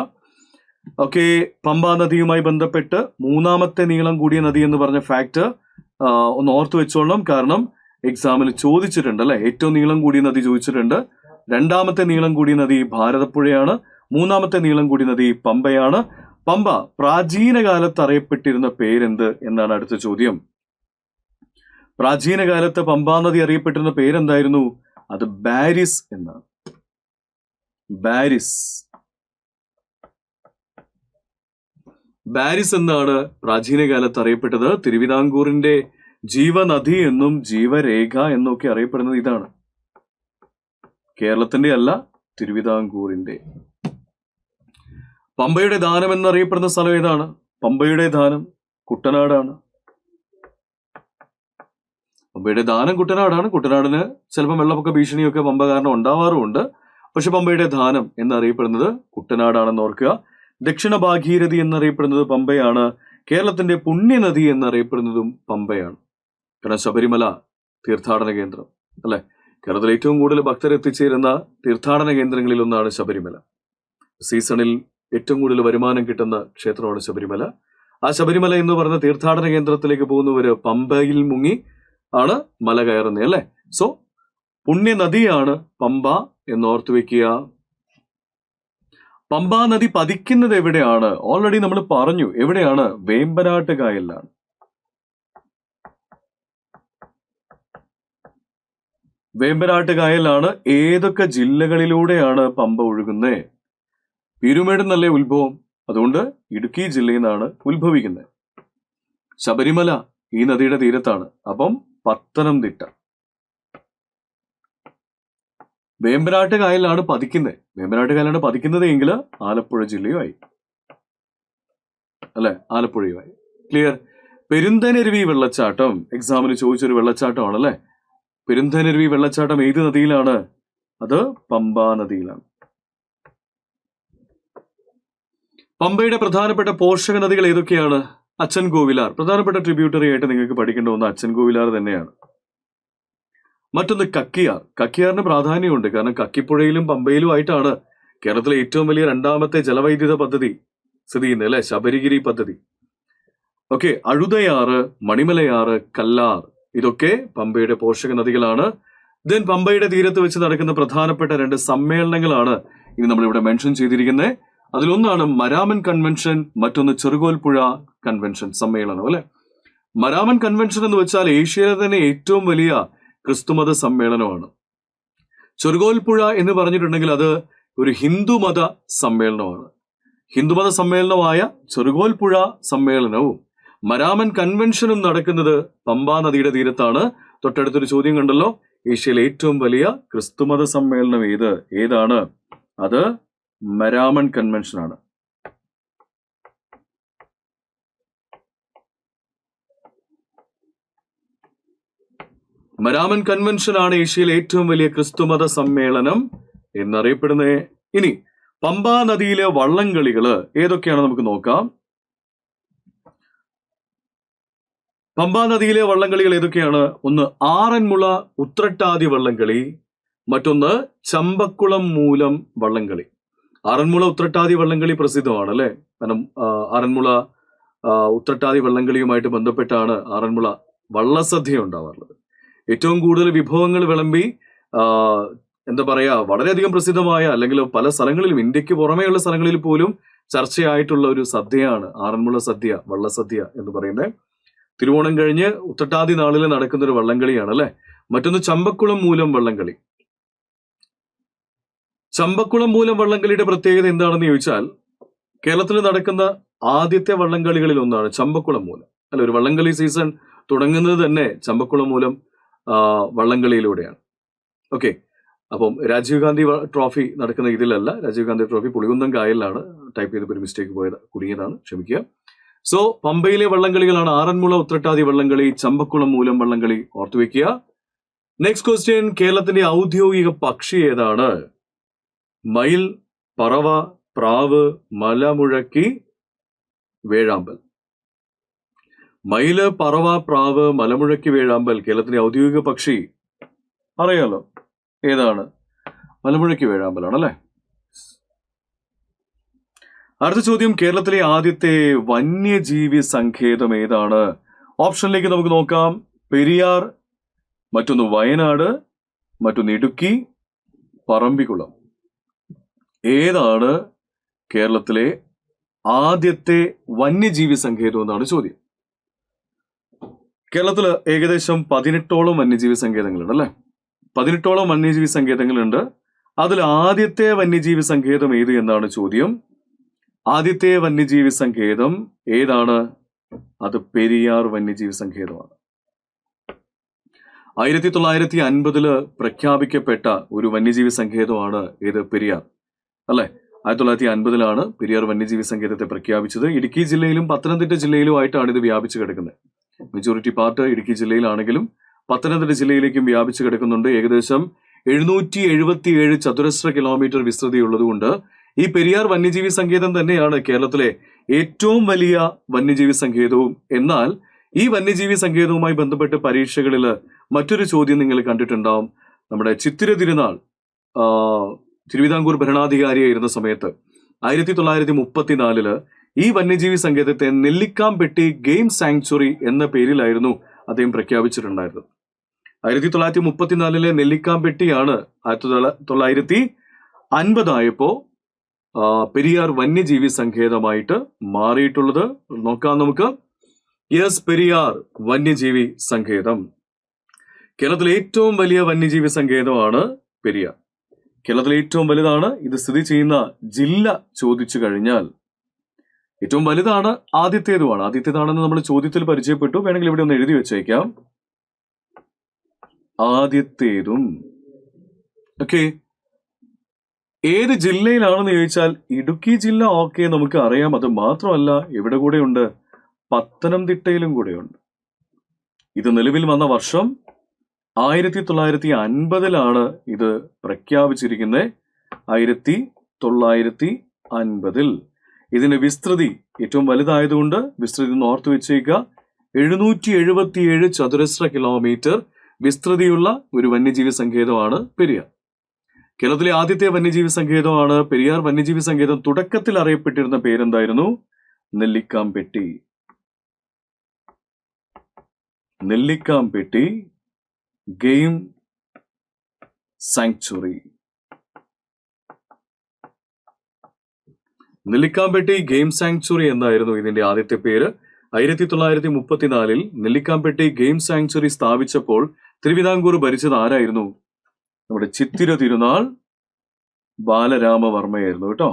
ഓക്കെ, പമ്പാ നദിയുമായി ബന്ധപ്പെട്ട് മൂന്നാമത്തെ നീളം കൂടിയ നദി എന്ന് പറഞ്ഞ ഫാക്ട് ഒന്ന് ഓർത്തു വെച്ചോളണം. കാരണം എക്സാമിൽ ചോദിച്ചിട്ടുണ്ട് അല്ലെ. ഏറ്റവും നീളം കൂടിയ നദി ചോദിച്ചിട്ടുണ്ട്. രണ്ടാമത്തെ നീളം കൂടിയ നദി ഭാരതപ്പുഴയാണ്. മൂന്നാമത്തെ നീളം കൂടിയ നദി പമ്പയാണ്. പമ്പ പ്രാചീന കാലത്ത് അറിയപ്പെട്ടിരുന്ന പേരെന്ത് എന്നാണ് അടുത്ത ചോദ്യം. പ്രാചീന കാലത്ത് പമ്പാ നദി അറിയപ്പെട്ടിരുന്ന പേരെന്തായിരുന്നു? അത് ബാരിസ് എന്നാണ്. ബാരിസ്. ബാരിസ് എന്നാണ് പ്രാചീന കാലത്ത് അറിയപ്പെട്ടത്. തിരുവിതാംകൂറിന്റെ ജീവനദി എന്നും ജീവരേഖ എന്നൊക്കെ അറിയപ്പെടുന്നത് ഇതാണ്. കേരളത്തിന്റെ അല്ല, തിരുവിതാംകൂറിന്റെ. പമ്പയുടെ ദാനം എന്നറിയപ്പെടുന്ന സ്ഥലം ഏതാണ്? പമ്പയുടെ ദാനം കുട്ടനാടാണ്. പമ്പയുടെ ദാനം കുട്ടനാടാണ്. കുട്ടനാടിന് ചിലപ്പോൾ വെള്ളപ്പൊക്ക ഭീഷണിയൊക്കെ പമ്പ കാരണം ഉണ്ടാവാറുമുണ്ട്. പക്ഷെ പമ്പയുടെ ദാനം എന്നറിയപ്പെടുന്നത് കുട്ടനാടാണെന്ന് ഓർക്കുക. ദക്ഷിണ ഭാഗീരഥി എന്നറിയപ്പെടുന്നത് പമ്പയാണ്. കേരളത്തിന്റെ പുണ്യനദി എന്നറിയപ്പെടുന്നതും പമ്പയാണ്. കാരണം ശബരിമല തീർത്ഥാടന കേന്ദ്രം അല്ലെ. കേരളത്തിൽ ഏറ്റവും കൂടുതൽ ഭക്തർ എത്തിച്ചേരുന്ന തീർത്ഥാടന കേന്ദ്രങ്ങളിൽ ഒന്നാണ് ശബരിമല. സീസണിൽ ഏറ്റവും കൂടുതൽ വരുമാനം കിട്ടുന്ന ക്ഷേത്രമാണ് ശബരിമല. ആ ശബരിമല എന്ന് പറഞ്ഞ തീർത്ഥാടന കേന്ദ്രത്തിലേക്ക് പോകുന്നവര് പമ്പയിൽ മുങ്ങി ആണ് മല കയറുന്നത് അല്ലെ. സോ പുണ്യനദിയാണ് പമ്പ എന്നോർത്തു വെക്കുക. പമ്പാ നദി പതിക്കുന്നത് എവിടെയാണ്? ഓൾറെഡി നമ്മൾ പറഞ്ഞു. എവിടെയാണ്? വേമ്പനാട്ട് കായലിലാണ്. വേമ്പനാട്ട് കായലാണ്. ഏതൊക്കെ ജില്ലകളിലൂടെയാണ് പമ്പ ഒഴുകുന്നത്? പീരുമേട് എന്നല്ലേ ഉത്ഭവം. അതുകൊണ്ട് ഇടുക്കി ജില്ലയിൽ നിന്നാണ് ഉത്ഭവിക്കുന്നത്. ശബരിമല ഈ നദിയുടെ തീരത്താണ്. അപ്പം പത്തനംതിട്ട. വേമ്പനാട്ട് കായലിലാണ് പതിക്കുന്നത്. വേമ്പനാട്ട് കായലാണ് പതിക്കുന്നത് എങ്കിൽ ആലപ്പുഴ ജില്ലയുമായി അല്ലെ. ആലപ്പുഴയുമായി. ക്ലിയർ. പെരുന്തേനരുവി വെള്ളച്ചാട്ടം എക്സാമിന് ചോദിച്ചൊരു വെള്ളച്ചാട്ടമാണ് അല്ലെ. പെരുന്തേനരുവി വെള്ളച്ചാട്ടം ഏത് നദിയിലാണ്? അത് പമ്പാ നദിയിലാണ്. പമ്പയുടെ പ്രധാനപ്പെട്ട പോഷക നദികൾ ഏതൊക്കെയാണ്? അച്ചൻകോവിലാർ. പ്രധാനപ്പെട്ട ട്രിബ്യൂട്ടറി ആയിട്ട് നിങ്ങൾക്ക് പഠിക്കേണ്ട ഒന്ന് അച്ചൻകോവിലാർ തന്നെയാണ്. മറ്റൊന്ന് കക്കിയാർ. കക്കിയാറിന് പ്രാധാന്യമുണ്ട്. കാരണം കക്കിപ്പുഴയിലും പമ്പയിലും ആയിട്ടാണ് കേരളത്തിലെ ഏറ്റവും വലിയ രണ്ടാമത്തെ ജലവൈദ്യുത പദ്ധതി സ്ഥിതി ചെയ്യുന്നത് അല്ലെ. ശബരിഗിരി പദ്ധതി. ഓക്കെ. അഴുതയാറ്, മണിമലയാറ്, കല്ലാർ ഇതൊക്കെ പമ്പയുടെ പോഷക നദികളാണ്. ദെൻ പമ്പയുടെ തീരത്ത് വെച്ച് നടക്കുന്ന പ്രധാനപ്പെട്ട 2 സമ്മേളനങ്ങളാണ് ഇനി നമ്മളിവിടെ മെൻഷൻ ചെയ്തിരിക്കുന്നത്. അതിലൊന്നാണ് മരാമൻ കൺവെൻഷൻ, മറ്റൊന്ന് ചെറുകോൽപ്പുഴ കൺവെൻഷൻ സമ്മേളനം അല്ലെ. മരാമൻ കൺവെൻഷൻ എന്ന് വെച്ചാൽ ഏഷ്യയിലെ തന്നെ ഏറ്റവും വലിയ ക്രിസ്തുമത സമ്മേളനമാണ്. ചെറുകോൽപ്പുഴ എന്ന് പറഞ്ഞിട്ടുണ്ടെങ്കിൽ അത് ഒരു ഹിന്ദുമത സമ്മേളനമാണ്. ഹിന്ദുമത സമ്മേളനമായ ചെറുകോൽപ്പുഴ സമ്മേളനവും മരാമൻ കൺവെൻഷനും നടക്കുന്നത് പമ്പാ നദിയുടെ തീരത്താണ്. തൊട്ടടുത്തൊരു ചോദ്യം കണ്ടല്ലോ. ഏഷ്യയിലെ ഏറ്റവും വലിയ ക്രിസ്തുമത സമ്മേളനം ഏതാണ്? അത് മരാമൻ കൺവെൻഷൻ ആണ്. മരാമൻ കൺവെൻഷൻ ആണ് ഏഷ്യയിലെ ഏറ്റവും വലിയ ക്രിസ്തുമത സമ്മേളനം എന്നറിയപ്പെടുന്നത്. ഇനി പമ്പാ നദിയിലെ വള്ളംകളികള് ഏതൊക്കെയാണ് നമുക്ക് നോക്കാം. പമ്പാ നദിയിലെ വള്ളംകളികൾ ഏതൊക്കെയാണ്? ഒന്ന് ആറന്മുള ഉത്രട്ടാതി വള്ളംകളി, മറ്റൊന്ന് ചമ്പക്കുളം മൂലം വള്ളംകളി. ആറന്മുള ഉത്രട്ടാതി വള്ളംകളി പ്രസിദ്ധമാണ് അല്ലെ. കാരണം ആറന്മുള ഉത്രട്ടാതി വള്ളംകളിയുമായിട്ട് ബന്ധപ്പെട്ടാണ് ആറന്മുള വള്ളസദ്യ ഉണ്ടാവാറുള്ളത്. ഏറ്റവും കൂടുതൽ വിഭവങ്ങൾ വിളമ്പി എന്താ പറയാ, വളരെയധികം പ്രസിദ്ധമായ, അല്ലെങ്കിൽ പല സ്ഥലങ്ങളിലും ഇന്ത്യക്ക് പുറമെയുള്ള സ്ഥലങ്ങളിൽ പോലും ചർച്ചയായിട്ടുള്ള ഒരു സദ്യയാണ് ആറന്മുള സദ്യ, വള്ളസദ്യ എന്ന് പറയുന്നത്. തിരുവോണം കഴിഞ്ഞ് ഉത്രട്ടാതി നാളിൽ നടക്കുന്ന ഒരു വള്ളംകളിയാണ് അല്ലെ. മറ്റൊന്ന് ചമ്പക്കുളം മൂലം വള്ളംകളി. ചമ്പക്കുളം മൂലം വള്ളംകളിയുടെ പ്രത്യേകത എന്താണെന്ന് ചോദിച്ചാൽ, കേരളത്തിൽ നടക്കുന്ന ആദ്യത്തെ വള്ളംകളികളിൽ ഒന്നാണ് ചമ്പക്കുളം മൂലം അല്ലെ. ഒരു വള്ളംകളി സീസൺ തുടങ്ങുന്നത് തന്നെ ചമ്പക്കുളം മൂലം വള്ളംകളിയിലൂടെയാണ്. ഓക്കെ, അപ്പം രാജീവ് ഗാന്ധി ട്രോഫി നടക്കുന്ന ഇതിലല്ല. രാജീവ് ഗാന്ധി ട്രോഫി പുളികുന്തം കായലിലാണ്. ടൈപ്പ് ചെയ്തപ്പോൾ ഒരു മിസ്റ്റേക്ക് കുടുങ്ങിയതാണ്, ക്ഷമിക്കുക. സോ പമ്പയിലെ വള്ളംകളികളാണ് ആറന്മുള ഉത്രട്ടാതി വള്ളംകളി, ചമ്പക്കുളം മൂലം വള്ളംകളി, ഓർത്തുവെക്കുക. നെക്സ്റ്റ് ക്വസ്റ്റ്യൻ, കേരളത്തിന്റെ ഔദ്യോഗിക പക്ഷി ഏതാണ്? മയിൽ, പറവ, പ്രാവ്, മലമുഴക്കി, വേഴാമ്പൽ. മയില്, പറവ, പ്രാവ്, മലമുഴക്കി, വേഴാമ്പൽ. കേരളത്തിന്റെ ഔദ്യോഗിക പക്ഷി അറിയാലോ ഏതാണ്? മലമുഴക്കി വേഴാമ്പലാണ് അല്ലെ. അടുത്ത ചോദ്യം, കേരളത്തിലെ ആദ്യത്തെ വന്യജീവി സങ്കേതം ഏതാണ്? ഓപ്ഷനിലേക്ക് നമുക്ക് നോക്കാം. പെരിയാർ, മറ്റൊന്ന് വയനാട്, മറ്റൊന്ന് ഇടുക്കി, പറമ്പിക്കുളം. ഏതാണ് കേരളത്തിലെ ആദ്യത്തെ വന്യജീവി സങ്കേതം എന്നാണ് ചോദ്യം. കേരളത്തിൽ ഏകദേശം 18ഓളം വന്യജീവി സങ്കേതങ്ങളുണ്ട് അല്ലെ. 18ഓളം വന്യജീവി സങ്കേതങ്ങളുണ്ട്. അതിൽ ആദ്യത്തെ വന്യജീവി സങ്കേതം ഏത് എന്നാണ് ചോദ്യം. ആദ്യത്തെ വന്യജീവി സങ്കേതം ഏതാണ്? അത് പെരിയാർ വന്യജീവി സങ്കേതമാണ്. 1950 പ്രഖ്യാപിക്കപ്പെട്ട ഒരു വന്യജീവി സങ്കേതമാണ് ഏത്? പെരിയാർ അല്ലെ. 1950 പെരിയാർ വന്യജീവി സങ്കേതത്തെ പ്രഖ്യാപിച്ചത്. ഇടുക്കി ജില്ലയിലും പത്തനംതിട്ട ജില്ലയിലും ആയിട്ടാണ് ഇത് വ്യാപിച്ചു കിടക്കുന്നത്. മെജോറിറ്റി പാർട്ട് ഇടുക്കി ജില്ലയിലാണെങ്കിലും പത്തനംതിട്ട ജില്ലയിലേക്കും വ്യാപിച്ചു കിടക്കുന്നുണ്ട്. ഏകദേശം 777 ചതുരശ്ര കിലോമീറ്റർ വിസ്തൃതിയുള്ളതുകൊണ്ട് ഈ പെരിയാർ വന്യജീവി സങ്കേതം തന്നെയാണ് കേരളത്തിലെ ഏറ്റവും വലിയ വന്യജീവി സങ്കേതവും. എന്നാൽ ഈ വന്യജീവി സങ്കേതവുമായി ബന്ധപ്പെട്ട് പരീക്ഷകളിൽ മറ്റൊരു ചോദ്യം നിങ്ങൾ കണ്ടിട്ടുണ്ടാവും. നമ്മുടെ ചിത്തിര തിരുനാൾ തിരുവിതാംകൂർ ഭരണാധികാരിയായിരുന്ന സമയത്ത് 1934 ഈ വന്യജീവി സങ്കേതത്തെ നെല്ലിക്കാംപെട്ടി ഗെയിം സാങ്ച്വറി എന്ന പേരിലായിരുന്നു അദ്ദേഹം പ്രഖ്യാപിച്ചിട്ടുണ്ടായിരുന്നത്. 1934 നെല്ലിക്കാംപെട്ടിയാണ് 1950 ആയപ്പോ പെരിയാർ വന്യജീവി സങ്കേതമായിട്ട് മാറിയിട്ടുള്ളത്. നോക്കാം നമുക്ക്. യെസ്, പെരിയാർ വന്യജീവി സങ്കേതം. കേരളത്തിലെ ഏറ്റവും വലിയ വന്യജീവി സങ്കേതമാണ് പെരിയാർ. കേരളത്തിലെ ഏറ്റവും വലുതാണ്. ഇത് സ്ഥിതി ചെയ്യുന്ന ജില്ല ചോദിച്ചു കഴിഞ്ഞാൽ ഏറ്റവും വലുതാണ്, ആദ്യത്തേതുമാണ്. ആദ്യത്തേതാണെന്ന് നമ്മൾ ചോദ്യത്തിൽ പരിചയപ്പെട്ടു. വേണമെങ്കിൽ ഇവിടെ ഒന്ന് എഴുതി വെച്ചേക്കാം, ആദ്യത്തേതും. ഓക്കെ, ഏത് ജില്ലയിലാണെന്ന് ചോദിച്ചാൽ ഇടുക്കി ജില്ല. ഓക്കെ, നമുക്ക് അറിയാം. അത് മാത്രമല്ല, ഇവിടെ കൂടെയുണ്ട്, പത്തനംതിട്ടയിലും കൂടെയുണ്ട്. ഇത് നിലവിൽ വന്ന വർഷം 1950 ഇത് പ്രഖ്യാപിച്ചിരിക്കുന്നത്. 1950 ഇതിന്റെ വിസ്തൃതി ഏറ്റവും വലുതായതുകൊണ്ട് വിസ്തൃതി ഒന്ന് ഓർത്തു വെച്ചേക്കുക. 777 ചതുരശ്ര കിലോമീറ്റർ വിസ്തൃതിയുള്ള ഒരു വന്യജീവി സങ്കേതമാണ് പെരിയാർ. കേരളത്തിലെ ആദ്യത്തെ വന്യജീവി സങ്കേതമാണ് പെരിയാർ വന്യജീവി സങ്കേതം. തുടക്കത്തിൽ അറിയപ്പെട്ടിരുന്ന പേരെന്തായിരുന്നു? Nellikampetty. Nellikampetty game sanctuary. Nellikampetty game sanctuary എന്നായിരുന്നു ഇതിന്റെ ആദ്യത്തെ പേര്. 1934 നെല്ലിക്കാംപെട്ടി ഗെയിം സാങ്ച്വറി സ്ഥാപിച്ചപ്പോൾ തിരുവിതാംകൂർ ഭരിച്ചത് ആരായിരുന്നു? നമ്മുടെ ചിത്തിര തിരുനാൾ ബാലരാമവർമ്മയായിരുന്നു കേട്ടോ.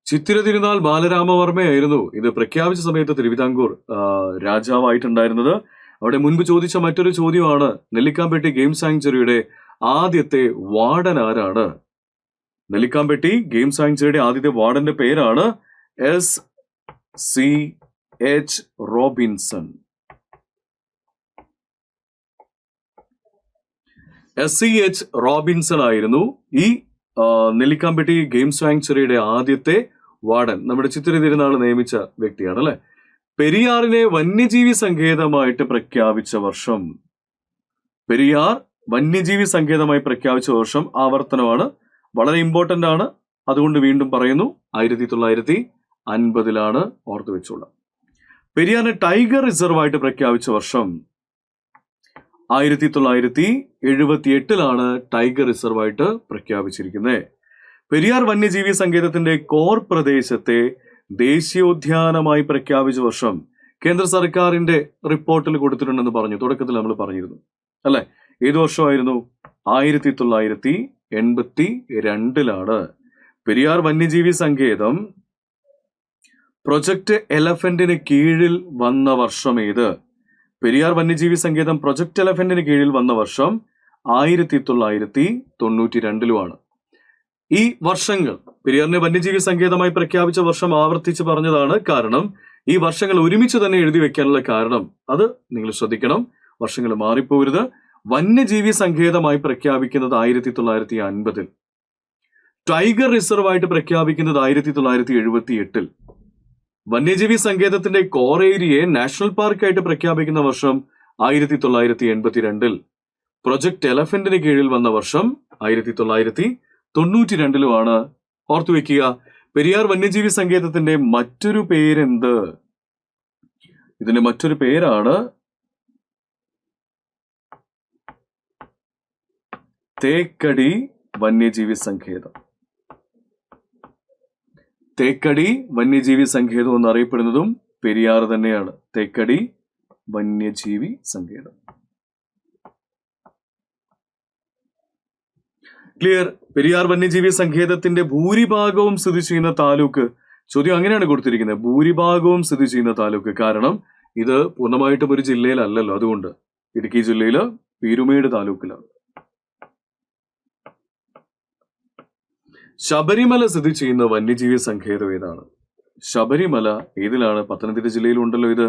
ചിത്തിര തിരുനാൾ ബാലരാമവർമ്മയായിരുന്നു ഇത് പ്രഖ്യാപിച്ച സമയത്ത് തിരുവിതാംകൂർ രാജാവായിട്ടുണ്ടായിരുന്നത്. അവിടെ മുൻപ് ചോദിച്ച മറ്റൊരു ചോദ്യമാണ്, നെല്ലിക്കാംപെട്ടി ഗെയിം സാങ്ച്വറിയുടെ ആദ്യത്തെ വാർഡൻ ആരാണ്? നെല്ലിക്കാമ്പെട്ടി ഗെയിം സാങ്ച്വറിയുടെ ആദ്യത്തെ വാർഡന്റെ പേരാണ് SCH റോബിൻസൺ. SCH റോബിൻസൺ ആയിരുന്നു ഈ നെല്ലിക്കാമ്പെട്ടി ഗെയിം സാങ്ച്വറിയുടെ ആദ്യത്തെ വാർഡൻ. നമ്മുടെ ചിത്തിര തിരുനാൾ നിയമിച്ച വ്യക്തിയാണ് അല്ലെ. പെരിയാറിനെ വന്യജീവി സങ്കേതമായിട്ട് പ്രഖ്യാപിച്ച വർഷം, പെരിയാർ വന്യജീവി സങ്കേതമായി പ്രഖ്യാപിച്ച വർഷം ആവർത്തനമാണ്, വളരെ ഇമ്പോർട്ടന്റ് ആണ്. അതുകൊണ്ട് വീണ്ടും പറയുന്നു, 1950 ഓർത്തു വെച്ചോളാം. പെരിയാറിനെ ടൈഗർ റിസർവ് ആയിട്ട് പ്രഖ്യാപിച്ച വർഷം 1978 ടൈഗർ റിസർവ് ആയിട്ട് പ്രഖ്യാപിച്ചിരിക്കുന്നത്. പെരിയാർ വന്യജീവി സങ്കേതത്തിന്റെ കോർ പ്രദേശത്തെ ദേശീയോദ്യാനമായി പ്രഖ്യാപിച്ച വർഷം കേന്ദ്ര സർക്കാരിന്റെ റിപ്പോർട്ടിൽ കൊടുത്തിട്ടുണ്ടെന്ന് പറഞ്ഞു, തുടക്കത്തിൽ നമ്മൾ പറഞ്ഞിരുന്നു അല്ലെ. ഏത് വർഷമായിരുന്നു? 1982 പെരിയാർ വന്യജീവി സങ്കേതം പ്രൊജക്ട് എലഫന്റിന് കീഴിൽ വന്ന വർഷം ഏത്? പെരിയാർ വന്യജീവി സങ്കേതം പ്രൊജക്ട് എലഫന്റിന് കീഴിൽ വന്ന വർഷം 1992 ഈ വർഷങ്ങൾ പെരിയാറിനെ വന്യജീവി സങ്കേതമായി പ്രഖ്യാപിച്ച വർഷം ആവർത്തിച്ച് പറഞ്ഞതാണ്. കാരണം ഈ വർഷങ്ങൾ ഒരുമിച്ച് തന്നെ എഴുതി വെക്കാനുള്ള കാരണം അത് നിങ്ങൾ ശ്രദ്ധിക്കണം, വർഷങ്ങൾ മാറിപ്പോരുത്. വന്യജീവി സങ്കേതമായി പ്രഖ്യാപിക്കുന്നത് 1950, ടൈഗർ റിസർവ് ആയിട്ട് പ്രഖ്യാപിക്കുന്നത് 1978, വന്യജീവി സങ്കേതത്തിന്റെ കോർ ഏരിയയെ നാഷണൽ പാർക്കായിട്ട് പ്രഖ്യാപിക്കുന്ന വർഷം 1982, പ്രൊജക്ട് എലഫന്റിന് കീഴിൽ വന്ന വർഷം 1992 ഓർത്തുവെക്കുക. പെരിയാർ വന്യജീവി സങ്കേതത്തിന്റെ മറ്റൊരു പേരെന്ത്? ഇതിന്റെ മറ്റൊരു പേരാണ് തേക്കടി വന്യജീവി സങ്കേതം. തേക്കടി വന്യജീവി സങ്കേതം എന്നറിയപ്പെടുന്നതും പെരിയാർ തന്നെയാണ്. തേക്കടി വന്യജീവി സങ്കേതം. ക്ലിയർ? പെരിയാർ വന്യജീവി സങ്കേതത്തിന്റെ ഭൂരിഭാഗവും സ്ഥിതി ചെയ്യുന്ന താലൂക്ക്, ചോദ്യം അങ്ങനെയാണ് കൊടുത്തിരിക്കുന്നത്, ഭൂരിഭാഗവും സ്ഥിതി ചെയ്യുന്ന താലൂക്ക്. കാരണം ഇത് പൂർണ്ണമായിട്ടും ഒരു ജില്ലയിലല്ലല്ലോ, അതുകൊണ്ട് ഇടുക്കി ജില്ലയില് പീരുമേട് താലൂക്കിലാണ്. ശബരിമല സ്ഥിതി ചെയ്യുന്ന വന്യജീവി സങ്കേതം ഏതാണ്? ശബരിമല ഏതിലാണ്? പത്തനംതിട്ട ജില്ലയിലുണ്ടല്ലോ ഇത്.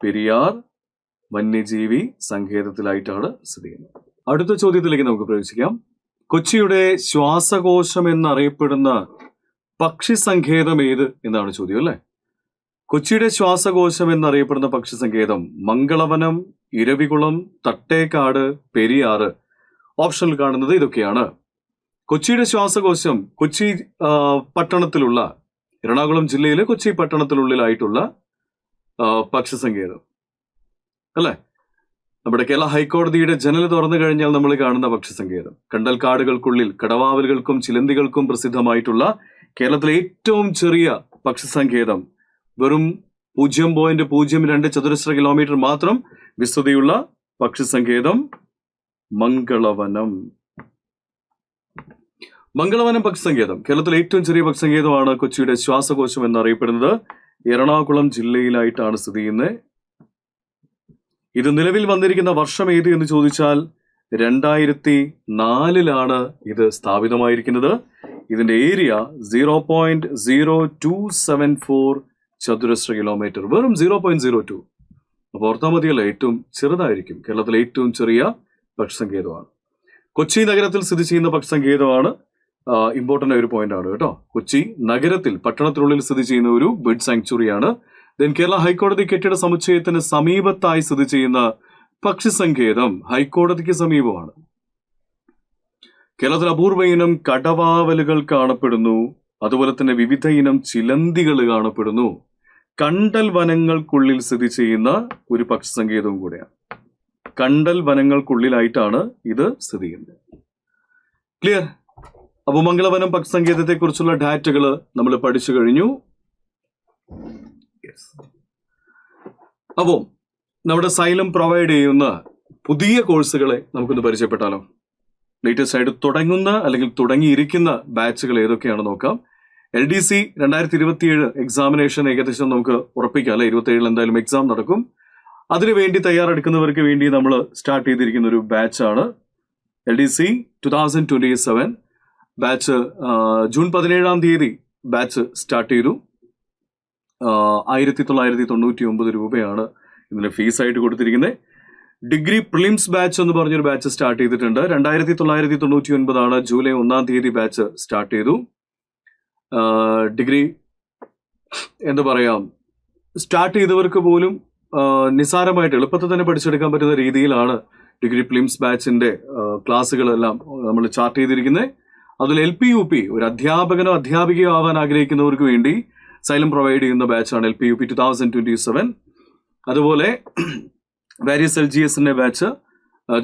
പെരിയാർ വന്യജീവി സങ്കേതത്തിലായിട്ടാണ് സ്ഥിതി ചെയ്യുന്നത്. അടുത്ത ചോദ്യത്തിലേക്ക് നമുക്ക് പ്രവേശിക്കാം. കൊച്ചിയുടെ ശ്വാസകോശം എന്നറിയപ്പെടുന്ന പക്ഷി സങ്കേതം ഏത് എന്നാണ് ചോദ്യം അല്ലെ. കൊച്ചിയുടെ ശ്വാസകോശം എന്നറിയപ്പെടുന്ന പക്ഷി സങ്കേതം മംഗളവനം, ഇരവികുളം, തട്ടേക്കാട്, പെരിയാറ്. ഓപ്ഷനിൽ കാണുന്നത് ഇതൊക്കെയാണ്. കൊച്ചിയുടെ ശ്വാസകോശം കൊച്ചി പട്ടണത്തിലുള്ള, എറണാകുളം ജില്ലയിലെ കൊച്ചി പട്ടണത്തിനുള്ളിലായിട്ടുള്ള പക്ഷി സങ്കേതം അല്ലെ. നമ്മുടെ കേരള ഹൈക്കോടതിയുടെ ജനൽ തുറന്നു കഴിഞ്ഞാൽ നമ്മൾ കാണുന്ന പക്ഷി സങ്കേതം. കണ്ടൽക്കാടുകൾക്കുള്ളിൽ കടവാവലുകൾക്കും ചിലന്തികൾക്കും പ്രസിദ്ധമായിട്ടുള്ള കേരളത്തിലെ ഏറ്റവും ചെറിയ പക്ഷി സങ്കേതം, വെറും 0.02 ചതുരശ്ര കിലോമീറ്റർ മാത്രം വിസ്തൃതിയുള്ള പക്ഷി സങ്കേതം മംഗളവനം. മംഗളവനം പക്ഷി സങ്കേതം കേരളത്തിലെ ഏറ്റവും ചെറിയ പക്ഷി സങ്കേതമാണ്. കൊച്ചിയുടെ ശ്വാസകോശം എന്നറിയപ്പെടുന്നത് എറണാകുളം ജില്ലയിലായിട്ടാണ് സ്ഥിതി ചെയ്യുന്നത്. ഇത് നിലവിൽ വന്നിരിക്കുന്ന വർഷം ഏത് എന്ന് ചോദിച്ചാൽ 2004 ഇത് സ്ഥാപിതമായിരിക്കുന്നത്. ഇതിന്റെ ഏരിയ 0.0274 ചതുരശ്ര കിലോമീറ്റർ, വെറും 0.02. അപ്പോൾ ഓർത്താൽ മതിയല്ല, ഏറ്റവും ചെറുതായിരിക്കും. കേരളത്തിലെ ഏറ്റവും ചെറിയ പക്ഷി സങ്കേതമാണ്. കൊച്ചി നഗരത്തിൽ സ്ഥിതി ചെയ്യുന്ന പക്ഷി സങ്കേതമാണ്. ഇമ്പോർട്ടന്റ് ആയ ഒരു പോയിന്റ് ആണ് കേട്ടോ. കൊച്ചി നഗരത്തിൽ, പട്ടണത്തിനുള്ളിൽ സ്ഥിതി ചെയ്യുന്ന ഒരു ബേർഡ് സാങ്ച്വറിയാണ്. ദെൻ കേരള ഹൈക്കോടതി കെട്ടിട സമുച്ചയത്തിന് സമീപത്തായി സ്ഥിതി ചെയ്യുന്ന പക്ഷി സങ്കേതം ഹൈക്കോടതിക്ക് സമീപമാണ്. കേരളത്തിൽ അപൂർവ ഇനം കടവാവലുകൾ കാണപ്പെടുന്നു. അതുപോലെ തന്നെ വിവിധ ഇനം ചിലന്തികൾ കാണപ്പെടുന്നു. കണ്ടൽ വനങ്ങൾക്കുള്ളിൽ സ്ഥിതി ചെയ്യുന്ന ഒരു പക്ഷി സങ്കേതവും കൂടെയാണ്. കണ്ടൽ വനങ്ങൾക്കുള്ളിലായിട്ടാണ് ഇത് സ്ഥിതി ചെയ്യുന്നത്. ക്ലിയർ? അപ്പൊ മംഗളവനം പക്ഷി സങ്കേതത്തെ കുറിച്ചുള്ള ഡാറ്റകൾ നമ്മൾ പഠിച്ചു കഴിഞ്ഞു. അപ്പോ നമ്മുടെ സൈലം പ്രൊവൈഡ് ചെയ്യുന്ന പുതിയ കോഴ്സുകളെ നമുക്കൊന്ന് പരിചയപ്പെട്ടാലോ. ലേറ്റസ്റ്റ് ആയിട്ട് തുടങ്ങുന്ന അല്ലെങ്കിൽ തുടങ്ങിയിരിക്കുന്ന ബാച്ചുകൾ ഏതൊക്കെയാണ് നോക്കാം. LDC 2027 എക്സാമിനേഷൻ ഏകദേശം നമുക്ക് ഉറപ്പിക്കാം അല്ലെ. 27 എന്തായാലും എക്സാം നടക്കും. അതിനുവേണ്ടി തയ്യാറെടുക്കുന്നവർക്ക് വേണ്ടി നമ്മൾ സ്റ്റാർട്ട് ചെയ്തിരിക്കുന്ന ഒരു ബാച്ചാണ് LDC 2027. Batch June 17 batch start ചെയ്തു. 1999 രൂപയാണ് ഇതിന്റെ ഫീസായിട്ട് കൊടുത്തിരിക്കുന്നത്. ഡിഗ്രി പ്രിലിംസ് ബാച്ച് എന്ന് പറഞ്ഞൊരു ബാച്ച് സ്റ്റാർട്ട് ചെയ്തിട്ടുണ്ട്. 2999 ജൂലൈ 1 ബാച്ച് സ്റ്റാർട്ട് ചെയ്തു. ഡിഗ്രി എന്താ പറയാ, സ്റ്റാർട്ട് ചെയ്തവർക്ക് പോലും നിസ്സാരമായിട്ട് എളുപ്പത്തിൽ തന്നെ പഠിച്ചെടുക്കാൻ പറ്റുന്ന രീതിയിലാണ് ഡിഗ്രി പ്രിലിംസ് ബാച്ചിന്റെ ക്ലാസ്സുകളെല്ലാം നമ്മൾ ചാർട്ട് ചെയ്തിരിക്കുന്നത്. അതിൽ LP UP ഒരു അധ്യാപകനോ അധ്യാപികയോ ആവാൻ ആഗ്രഹിക്കുന്നവർക്ക് വേണ്ടി സൈലം പ്രൊവൈഡ് ചെയ്യുന്ന ബാച്ചാണ് LP UP 2027. അതുപോലെ വാരിയസ് LGSന്റെ ബാച്ച്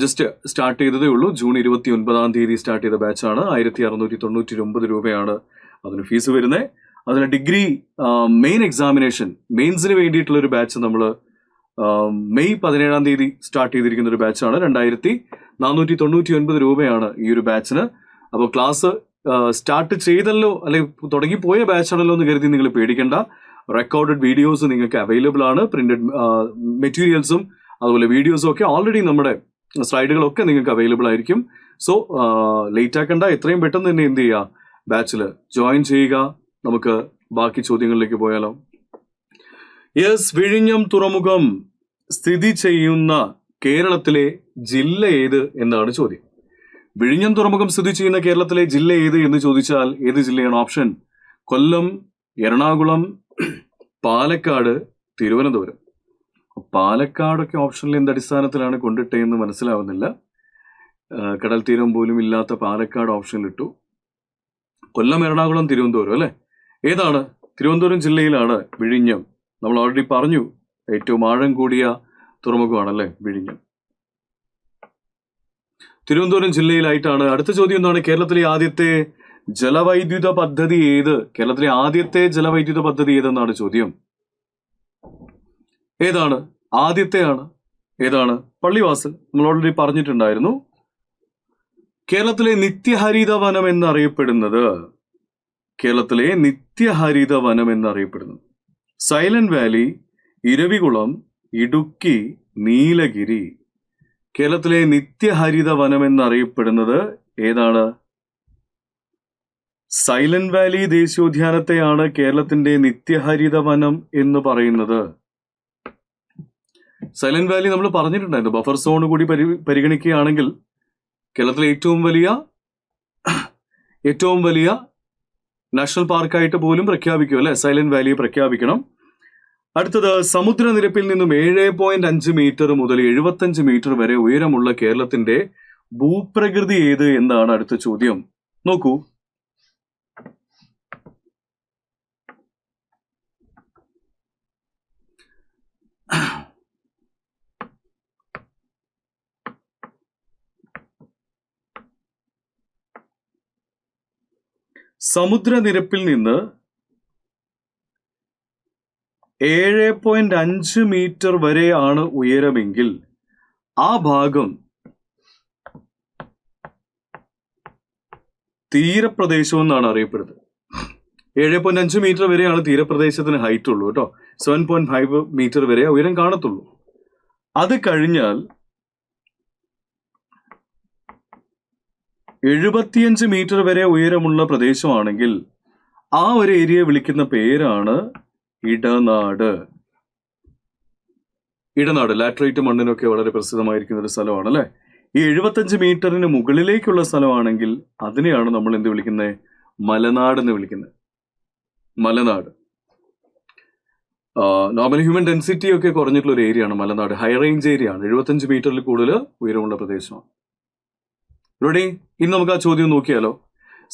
ജസ്റ്റ് സ്റ്റാർട്ട് ചെയ്തതേ ഉള്ളൂ. ജൂൺ 29 സ്റ്റാർട്ട് ചെയ്ത ബാച്ചാണ്. 1699 രൂപയാണ് അതിന് ഫീസ് വരുന്നത്. അതിന് ഡിഗ്രി മെയിൻ എക്സാമിനേഷൻ മെയിൻസിന് വേണ്ടിയിട്ടുള്ള ഒരു ബാച്ച് നമ്മൾ മെയ് 17 സ്റ്റാർട്ട് ചെയ്തിരിക്കുന്ന ഒരു ബാച്ചാണ്. 2499 രൂപയാണ് ഈ ഒരു ബാച്ചിന്. അപ്പോൾ ക്ലാസ് സ്റ്റാർട്ട് ചെയ്തല്ലോ അല്ലെങ്കിൽ തുടങ്ങിപ്പോയ ബാച്ചാണല്ലോ എന്ന് കരുതി നിങ്ങൾ പേടിക്കേണ്ട. റെക്കോർഡഡ് വീഡിയോസ് നിങ്ങൾക്ക് അവൈലബിൾ ആണ്. പ്രിന്റഡ് മെറ്റീരിയൽസും അതുപോലെ വീഡിയോസും ഒക്കെ ഓൾറെഡി നമ്മുടെ സ്ലൈഡുകളൊക്കെ നിങ്ങൾക്ക് അവൈലബിൾ ആയിരിക്കും. സോ ലേറ്റ് ആക്കണ്ട, എത്രയും പെട്ടെന്ന് തന്നെ എന്ത് ചെയ്യുക, ബാച്ചിൽ ജോയിൻ ചെയ്യുക. നമുക്ക് ബാക്കി ചോദ്യങ്ങളിലേക്ക് പോയാലോ. യെസ്, വിഴിഞ്ഞം തുറമുഖം സ്ഥിതി ചെയ്യുന്ന കേരളത്തിലെ ജില്ല ഏത് എന്നാണ് ചോദ്യം. വിഴിഞ്ഞം തുറമുഖം സ്ഥിതി ചെയ്യുന്ന കേരളത്തിലെ ജില്ല ഏത് എന്ന് ചോദിച്ചാൽ ഏത് ജില്ലയാണ്? ഓപ്ഷൻ കൊല്ലം, എറണാകുളം, പാലക്കാട്, തിരുവനന്തപുരം. പാലക്കാടൊക്കെ ഓപ്ഷനിൽ എന്ത് അടിസ്ഥാനത്തിലാണ് കൊണ്ടിട്ടേന്ന് മനസ്സിലാവുന്നില്ല. കടൽ തീരം പോലും ഇല്ലാത്ത പാലക്കാട് ഓപ്ഷനിലിട്ടു. കൊല്ലം, എറണാകുളം, തിരുവനന്തപുരം അല്ലെ? ഏതാണ്? തിരുവനന്തപുരം ജില്ലയിലാണ് വിഴിഞ്ഞം. നമ്മൾ ഓൾറെഡി പറഞ്ഞു, ഏറ്റവും ആഴം കൂടിയ തുറമുഖമാണല്ലേ വിഴിഞ്ഞം. തിരുവനന്തപുരം ജില്ലയിലായിട്ടാണ്. അടുത്ത ചോദ്യം എന്താണ്? കേരളത്തിലെ ആദ്യത്തെ ജലവൈദ്യുത പദ്ധതി ഏത്? കേരളത്തിലെ ആദ്യത്തെ ജലവൈദ്യുത പദ്ധതി ഏതെന്നാണ് ചോദ്യം. ഏതാണ്? ആദ്യത്തെയാണ്. ഏതാണ്? പള്ളിവാസൽ. നമ്മൾ ഓൾറെഡി പറഞ്ഞിട്ടുണ്ടായിരുന്നു. കേരളത്തിലെ നിത്യഹരിത വനം എന്നറിയപ്പെടുന്നത്, കേരളത്തിലെ നിത്യഹരിത വനം എന്നറിയപ്പെടുന്നത് സൈലന്റ് വാലി, ഇരവികുളം, ഇടുക്കി, നീലഗിരി. കേരളത്തിലെ നിത്യഹരിത വനം എന്നറിയപ്പെടുന്നത് ഏതാണ്? സൈലന്റ് വാലി ദേശീയോദ്യാനത്തെയാണ് കേരളത്തിന്റെ നിത്യഹരിത വനം എന്ന് പറയുന്നത്. സൈലന്റ് വാലി നമ്മൾ പറഞ്ഞിട്ടുണ്ടായിരുന്നു, ബഫർ സോൺ കൂടി പരിഗണിക്കുകയാണെങ്കിൽ കേരളത്തിലെ ഏറ്റവും വലിയ നാഷണൽ പാർക്കായിട്ട് പോലും പ്രഖ്യാപിക്കും അല്ലെ? സൈലന്റ് വാലിയെ പ്രഖ്യാപിക്കണം. അടുത്തത്, സമുദ്രനിരപ്പിൽ നിന്നും 7.5 മീറ്റർ മുതൽ 75 മീറ്റർ വരെ ഉയരമുള്ള കേരളത്തിന്റെ ഭൂപ്രകൃതി ഏത് എന്നാണ് അടുത്ത ചോദ്യം. നോക്കൂ, സമുദ്രനിരപ്പിൽ നിന്ന് 7.5 മീറ്റർ വരെയാണ് ഉയരമെങ്കിൽ ആ ഭാഗം തീരപ്രദേശം എന്നാണ് അറിയപ്പെടുന്നത്. 7.5 മീറ്റർ വരെയാണ് തീരപ്രദേശത്തിന് ഹൈറ്റ് ഉള്ളൂ കേട്ടോ. 7.5 മീറ്റർ വരെ ഉയരം കാണത്തുള്ളൂ. അത് കഴിഞ്ഞാൽ 75 മീറ്റർ വരെ ഉയരമുള്ള പ്രദേശമാണെങ്കിൽ ആ ഒരു ഏരിയ വിളിക്കുന്ന പേരാണ് ഇടനാട്. ഇടനാട് ലാറ്ററൈറ്റ് മണ്ണിനൊക്കെ വളരെ പ്രസിദ്ധമായിരിക്കുന്ന ഒരു സ്ഥലമാണ് അല്ലെ? ഈ 75 മീറ്ററിന് മുകളിലേക്കുള്ള സ്ഥലമാണെങ്കിൽ അതിനെയാണ് നമ്മൾ എന്ത് വിളിക്കുന്നത്? മലനാട് എന്ന് വിളിക്കുന്നത്. മലനാട്. നോർമലി ഹ്യൂമൻ ഡെൻസിറ്റി ഒക്കെ കുറഞ്ഞിട്ടുള്ള ഒരു ഏരിയ ആണ് മലനാട്. ഹൈ റേഞ്ച് ഏരിയ ആണ്. 75 മീറ്ററിൽ കൂടുതൽ ഉയരമുള്ള പ്രദേശമാണ്. റെഡി? ഇനി നമുക്ക് ആ ചോദ്യം നോക്കിയാലോ.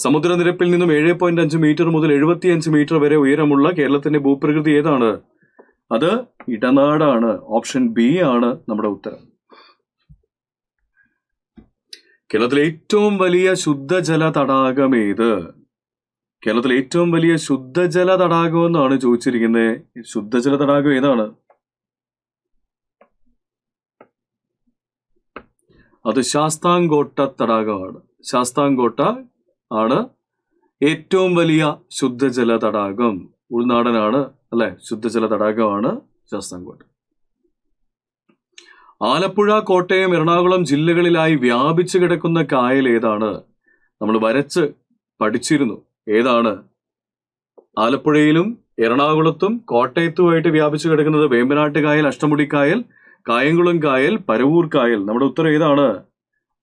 സമുദ്രനിരപ്പിൽ നിന്നും 7.5 മീറ്റർ മുതൽ 75 മീറ്റർ വരെ ഉയരമുള്ള കേരളത്തിന്റെ ഭൂപ്രകൃതി ഏതാണ്? അത് ഇടനാടാണ്. ഓപ്ഷൻ ബി ആണ് നമ്മുടെ ഉത്തരം. കേരളത്തിലെ ഏറ്റവും വലിയ ശുദ്ധജല തടാകം ഏത്? കേരളത്തിലെ ഏറ്റവും വലിയ ശുദ്ധജല തടാകം എന്നാണ് ചോദിച്ചിരിക്കുന്നത്. ശുദ്ധജല തടാകം ഏതാണ്? അത് ശാസ്താംകോട്ട തടാകമാണ്. ശാസ്താംകോട്ട ആണ് ഏറ്റവും വലിയ ശുദ്ധജല തടാകം. ഉൾനാടനാണ് അല്ലെ? ശുദ്ധജല തടാകമാണ് ശാസ്താംകോട്ട. ആലപ്പുഴ, കോട്ടയം, എറണാകുളം ജില്ലകളിലായി വ്യാപിച്ചു കിടക്കുന്ന കായൽ ഏതാണ്? നമ്മൾ വരച്ച് പഠിച്ചിരുന്നു. ഏതാണ്? ആലപ്പുഴയിലും എറണാകുളത്തും കോട്ടയത്തുമായിട്ട് വ്യാപിച്ചു കിടക്കുന്നത് വേമ്പനാട്ട് കായൽ, അഷ്ടമുടിക്കായൽ, കായംകുളം കായൽ, പരവൂർ കായൽ. നമ്മുടെ ഉത്തരം ഏതാണ്?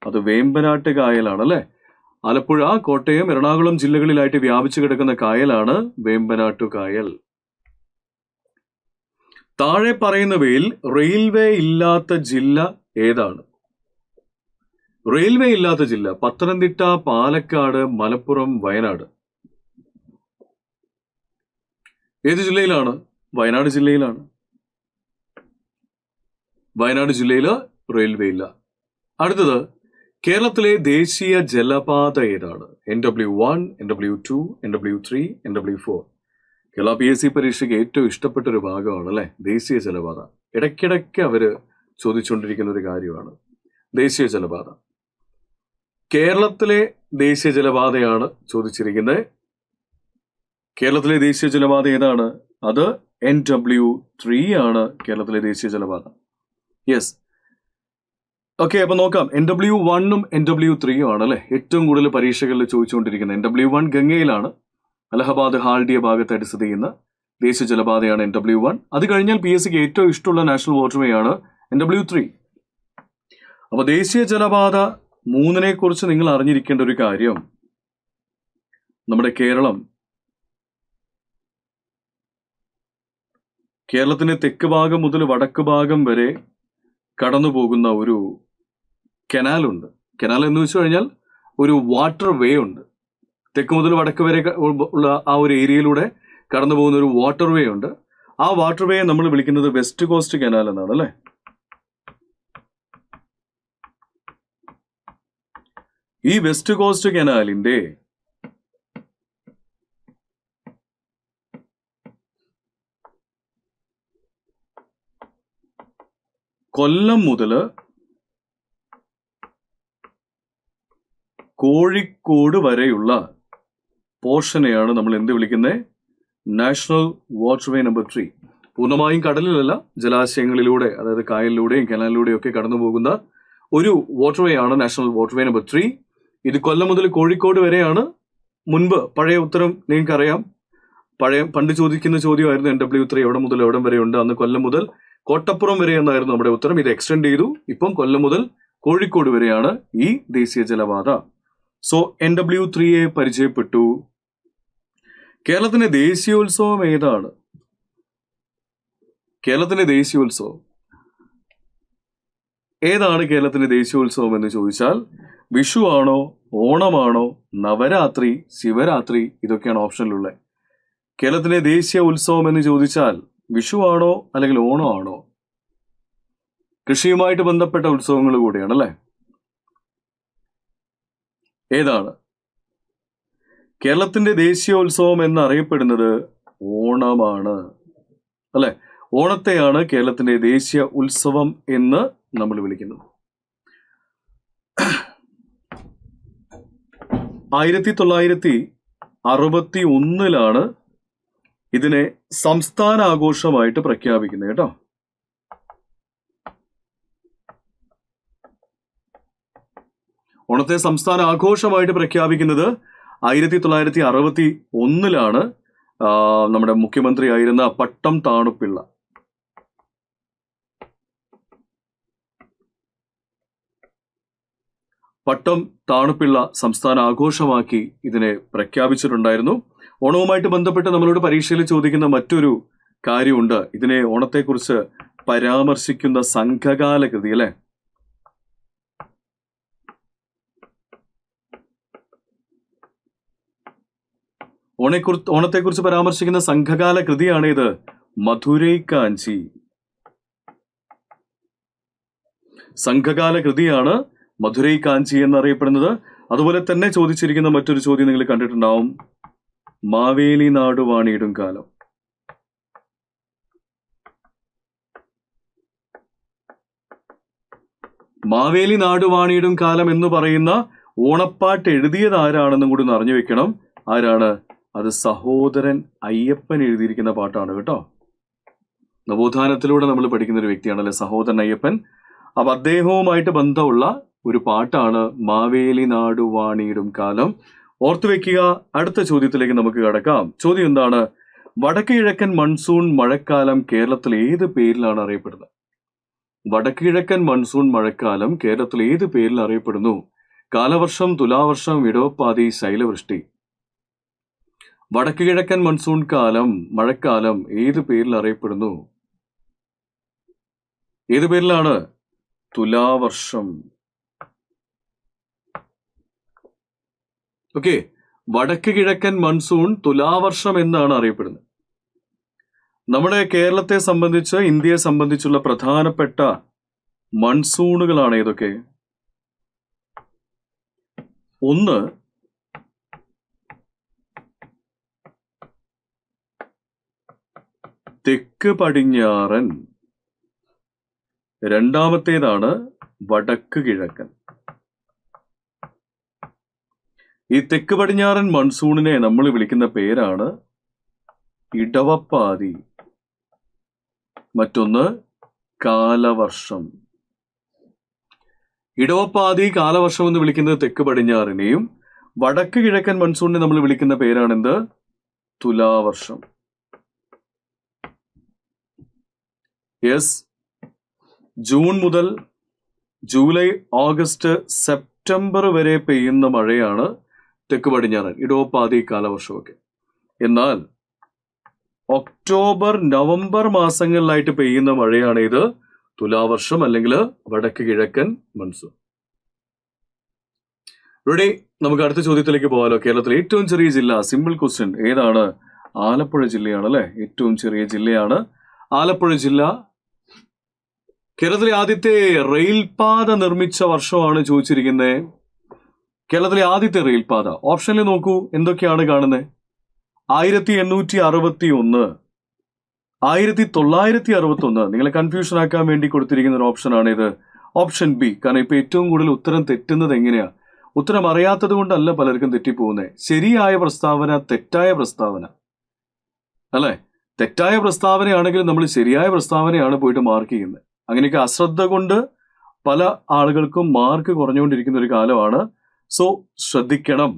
അത് വേമ്പനാട്ട് കായലാണ് അല്ലെ. ആലപ്പുഴ, കോട്ടയം, എറണാകുളം ജില്ലകളിലായിട്ട് വ്യാപിച്ചു കിടക്കുന്ന കായലാണ് വേമ്പനാട്ടു കായൽ. താഴെ പറയുന്നവയിൽ റെയിൽവേ ഇല്ലാത്ത ജില്ല ഏതാണ്? റെയിൽവേ ഇല്ലാത്ത ജില്ല പത്തനംതിട്ട, പാലക്കാട്, മലപ്പുറം, വയനാട്. ഏത് ജില്ലയിലാണ്? വയനാട് ജില്ലയിലാണ്. വയനാട് ജില്ലയിൽ റെയിൽവേ ഇല്ല. അടുത്തത്, കേരളത്തിലെ ദേശീയ ജലപാത ഏതാണ്? NW1, NW2, NW3, NW4. Kerala PSC പരീക്ഷയ്ക്ക് ഏറ്റവും ഇഷ്ടപ്പെട്ട ഒരു ഭാഗമാണ് അല്ലെ ദേശീയ ജലപാത. ഇടയ്ക്കിടയ്ക്ക് അവര് ചോദിച്ചുകൊണ്ടിരിക്കുന്ന ഒരു കാര്യമാണ് ദേശീയ ജലപാത. കേരളത്തിലെ ദേശീയ ജലപാതയാണ് ചോദിച്ചിരിക്കുന്നത്. കേരളത്തിലെ ദേശീയ ജലപാത ഏതാണ്? അത് NW3 ആണ് കേരളത്തിലെ ദേശീയ ജലപാത. യെസ്. ഓക്കെ, അപ്പൊ നോക്കാം. NW1ഉം NW3ഉം ആണ് അല്ലെ ഏറ്റവും കൂടുതൽ പരീക്ഷകളിൽ ചോദിച്ചുകൊണ്ടിരിക്കുന്നത്. NW1 ഗംഗയിലാണ്, അലഹബാദ് ഹാൽഡിയ ഭാഗത്തായിട്ട് സ്ഥിതി ചെയ്യുന്ന ദേശീയ ജലപാതയാണ് NW1. അത് കഴിഞ്ഞാൽ PSCക്ക് ഏറ്റവും ഇഷ്ടമുള്ള നാഷണൽ വാട്ടർവേ ആണ് NW3. അപ്പൊ ദേശീയ ജലപാത 3നെ കുറിച്ച് നിങ്ങൾ അറിഞ്ഞിരിക്കേണ്ട ഒരു കാര്യം, നമ്മുടെ കേരളത്തിന്റെ തെക്ക് ഭാഗം മുതൽ വടക്ക് ഭാഗം വരെ കടന്നു പോകുന്ന ഒരു കനാലുണ്ട്. കനാൽ എന്ന് വെച്ച് കഴിഞ്ഞാൽ ഒരു വാട്ടർ വേ ഉണ്ട്. തെക്ക് മുതൽ വടക്ക് വരെ ഉള്ള ആ ഒരു ഏരിയയിലൂടെ കടന്നു പോകുന്ന ഒരു വാട്ടർ വേ ഉണ്ട്. ആ വാട്ടർ വേ നമ്മൾ വിളിക്കുന്നത് വെസ്റ്റ് കോസ്റ്റ് കനാൽ എന്നാണ് അല്ലെ. ഈ വെസ്റ്റ് കോസ്റ്റ് കനാലിന്റെ കൊല്ലം മുതല് കോഴിക്കോട് വരെയുള്ള പോർഷനെയാണ് നമ്മൾ എന്ത് വിളിക്കുന്നത്? National waterway number 3. പൂർണ്ണമായും കടലിലല്ല, ജലാശയങ്ങളിലൂടെ, അതായത് കായലിലൂടെയും കനാലിലൂടെയും ഒക്കെ കടന്നു പോകുന്ന ഒരു വാട്ടർവേ ആണ് നാഷണൽ വാട്ടർവേ നമ്പർ 3. ഇത് കൊല്ലം മുതൽ കോഴിക്കോട് വരെയാണ്. മുൻപ് പഴയ ഉത്തരം നിങ്ങൾക്കറിയാം, പണ്ട് ചോദിക്കുന്ന ചോദ്യമായിരുന്നു NW3 എവിടെ മുതൽ എവിടം വരെ ഉണ്ട്. അന്ന് കൊല്ലം മുതൽ കോട്ടപ്പുറം വരെ എന്നായിരുന്നു നമ്മുടെ ഉത്തരം. ഇത് എക്സ്റ്റെൻഡ് ചെയ്തു. ഇപ്പം കൊല്ലം മുതൽ കോഴിക്കോട് വരെയാണ് ഈ ദേശീയ ജലപാത. സോ NW3യെ പരിചയപ്പെട്ടു. കേരളത്തിന്റെ ദേശീയോത്സവം ഏതാണ്? കേരളത്തിന്റെ ദേശീയോത്സവം ഏതാണ്? കേരളത്തിന്റെ ദേശീയോത്സവം എന്ന് ചോദിച്ചാൽ വിഷു ആണോ, ഓണമാണോ, നവരാത്രി, ശിവരാത്രി, ഇതൊക്കെയാണ് ഓപ്ഷനിലുള്ളത്. കേരളത്തിലെ ദേശീയ ഉത്സവം എന്ന് ചോദിച്ചാൽ വിഷു ആണോ അല്ലെങ്കിൽ ഓണം ആണോ? കൃഷിയുമായിട്ട് ബന്ധപ്പെട്ട ഉത്സവങ്ങൾ കൂടിയാണ് അല്ലെ. ഏതാണ്? കേരളത്തിന്റെ ദേശീയോത്സവം എന്നറിയപ്പെടുന്നത് ഓണമാണ് അല്ലെ. ഓണത്തെയാണ് കേരളത്തിന്റെ ദേശീയ ഉത്സവം എന്ന് നമ്മൾ വിളിക്കുന്നത്. 1961 ഇതിനെ സംസ്ഥാന ആഘോഷമായിട്ട് പ്രഖ്യാപിക്കുന്നത് കേട്ടോ. ഓണത്തെ സംസ്ഥാന ആഘോഷമായിട്ട് പ്രഖ്യാപിക്കുന്നത് 1961 നമ്മുടെ മുഖ്യമന്ത്രിയായിരുന്ന പട്ടം താണുപിള്ള. പട്ടം താണുപിള്ള സംസ്ഥാന ആഘോഷമാക്കി ഇതിനെ പ്രഖ്യാപിച്ചിട്ടുണ്ടായിരുന്നു. ഓണവുമായിട്ട് ബന്ധപ്പെട്ട് നമ്മളോട് പരീക്ഷയിൽ ചോദിക്കുന്ന മറ്റൊരു കാര്യമുണ്ട്. ഇതിനെ ഓണത്തെക്കുറിച്ച് പരാമർശിക്കുന്ന സംഘകാല കൃതി അല്ലെ. ഓണത്തെക്കുറിച്ച് പരാമർശിക്കുന്ന സംഘകാല കൃതിയാണ് ഇത്, മധുരൈ കാഞ്ചി. സംഘകാല കൃതിയാണ് മധുരൈ കാഞ്ചി എന്നറിയപ്പെടുന്നത്. അതുപോലെ തന്നെ ചോദിച്ചിരിക്കുന്ന മറ്റൊരു ചോദ്യം നിങ്ങൾ കണ്ടിട്ടുണ്ടാവും, മാവേലി നാടു വാണിയിടും കാലം. മാവേലി നാടു വാണിയിടും കാലം എന്ന് പറയുന്ന ഓണപ്പാട്ട് എഴുതിയത് ആരാണെന്നും കൂടി ഒന്ന് അറിഞ്ഞു വെക്കണം. ആരാണ് അത്? സഹോദരൻ അയ്യപ്പൻ എഴുതിയിരിക്കുന്ന പാട്ടാണ് കേട്ടോ. നവോത്ഥാനത്തിലൂടെ നമ്മൾ പഠിക്കുന്ന ഒരു വ്യക്തിയാണല്ലേ സഹോദരൻ അയ്യപ്പൻ. അപ്പൊ അദ്ദേഹവുമായിട്ട് ബന്ധമുള്ള ഒരു പാട്ടാണ് മാവേലി നാടു വാണിയിടും കാലം. ഓർത്തു വെക്കുക. അടുത്ത ചോദ്യത്തിലേക്ക് നമുക്ക് കടക്കാം. ചോദ്യം എന്താണ്? വടക്ക് കിഴക്കൻ മൺസൂൺ മഴക്കാലം കേരളത്തിൽ ഏത് പേരിലാണ് അറിയപ്പെടുന്നത്? വടക്ക് കിഴക്കൻ മൺസൂൺ മഴക്കാലം കേരളത്തിൽ ഏത് പേരിൽ അറിയപ്പെടുന്നു? കാലവർഷം, തുലാവർഷം, ഇടവപ്പാതി, ശൈലവൃഷ്ടി. വടക്ക് കിഴക്കൻ മൺസൂൺ മഴക്കാലം ഏത് പേരിൽ അറിയപ്പെടുന്നു? ഏത് പേരിലാണ്? തുലാവർഷം. ഓക്കെ, വടക്ക് കിഴക്കൻ മൺസൂൺ തുലാവർഷം എന്നാണ് അറിയപ്പെടുന്നത്. നമ്മുടെ കേരളത്തെ സംബന്ധിച്ച്, ഇന്ത്യയെ സംബന്ധിച്ചുള്ള പ്രധാനപ്പെട്ട മൺസൂണുകളാണ് ഏതൊക്കെ? ഒന്ന് തെക്ക് പടിഞ്ഞാറൻ, രണ്ടാമത്തേതാണ് വടക്ക് കിഴക്കൻ. ഈ തെക്ക് പടിഞ്ഞാറൻ മൺസൂണിനെ നമ്മൾ വിളിക്കുന്ന പേരാണ് ഇടവപ്പാതി. മറ്റൊന്ന് കാലവർഷം. ഇടവപ്പാതി, കാലവർഷം എന്ന് വിളിക്കുന്നത് തെക്ക് പടിഞ്ഞാറിനെയും വടക്ക് കിഴക്കൻ മൺസൂണിനെ നമ്മൾ വിളിക്കുന്ന പേരാണെന്ത്? തുലാവർഷം. യെസ്, ജൂൺ മുതൽ ജൂലൈ, ഓഗസ്റ്റ്, സെപ്റ്റംബർ വരെ പെയ്യുന്ന മഴയാണ് തെക്ക് പടിഞ്ഞാറൻ, ഇടവപ്പാതി, കാലവർഷമൊക്കെ. എന്നാൽ ഒക്ടോബർ, നവംബർ മാസങ്ങളിലായിട്ട് പെയ്യുന്ന മഴയാണ് ഇത് തുലാവർഷം അല്ലെങ്കിൽ വടക്ക് കിഴക്കൻ മൺസൂൺ. റെഡി? നമുക്ക് അടുത്ത ചോദ്യത്തിലേക്ക് പോകാലോ. കേരളത്തിലെ ഏറ്റവും ചെറിയ ജില്ല, സിമ്പിൾ ക്വസ്റ്റ്യൻ, ഏതാണ്? ആലപ്പുഴ ജില്ലയാണ് അല്ലെ. ഏറ്റവും ചെറിയ ജില്ലയാണ് ആലപ്പുഴ ജില്ല. കേരളത്തിലെ ആദ്യത്തെ റെയിൽപാത നിർമ്മിച്ച വർഷമാണ് ചോദിച്ചിരിക്കുന്നത്. കേരളത്തിലെ ആദ്യത്തെ റെയിൽപാത ഓപ്ഷനിൽ നോക്കൂ, എന്തൊക്കെയാണ് കാണുന്നത്? 1861, 1961. നിങ്ങളെ കൺഫ്യൂഷൻ ആക്കാൻ വേണ്ടി കൊടുത്തിരിക്കുന്ന ഒരു ഓപ്ഷനാണ് ഇത്, ഓപ്ഷൻ ബി. കാരണം ഇപ്പൊ ഏറ്റവും കൂടുതൽ ഉത്തരം തെറ്റുന്നത് എങ്ങനെയാ? ഉത്തരം അറിയാത്തത് കൊണ്ടല്ല പലർക്കും തെറ്റിപ്പോകുന്നത്. ശരിയായ പ്രസ്താവന, തെറ്റായ പ്രസ്താവന അല്ലെ. തെറ്റായ പ്രസ്താവനയാണെങ്കിൽ നമ്മൾ ശരിയായ പ്രസ്താവനയാണ് പോയിട്ട് മാർക്ക് ചെയ്യുന്നത്. അങ്ങനെയൊക്കെ അശ്രദ്ധ കൊണ്ട് പല ആളുകൾക്കും മാർക്ക് കുറഞ്ഞുകൊണ്ടിരിക്കുന്ന ഒരു കാലമാണ്. സോ ശ്രദ്ധിക്കണം.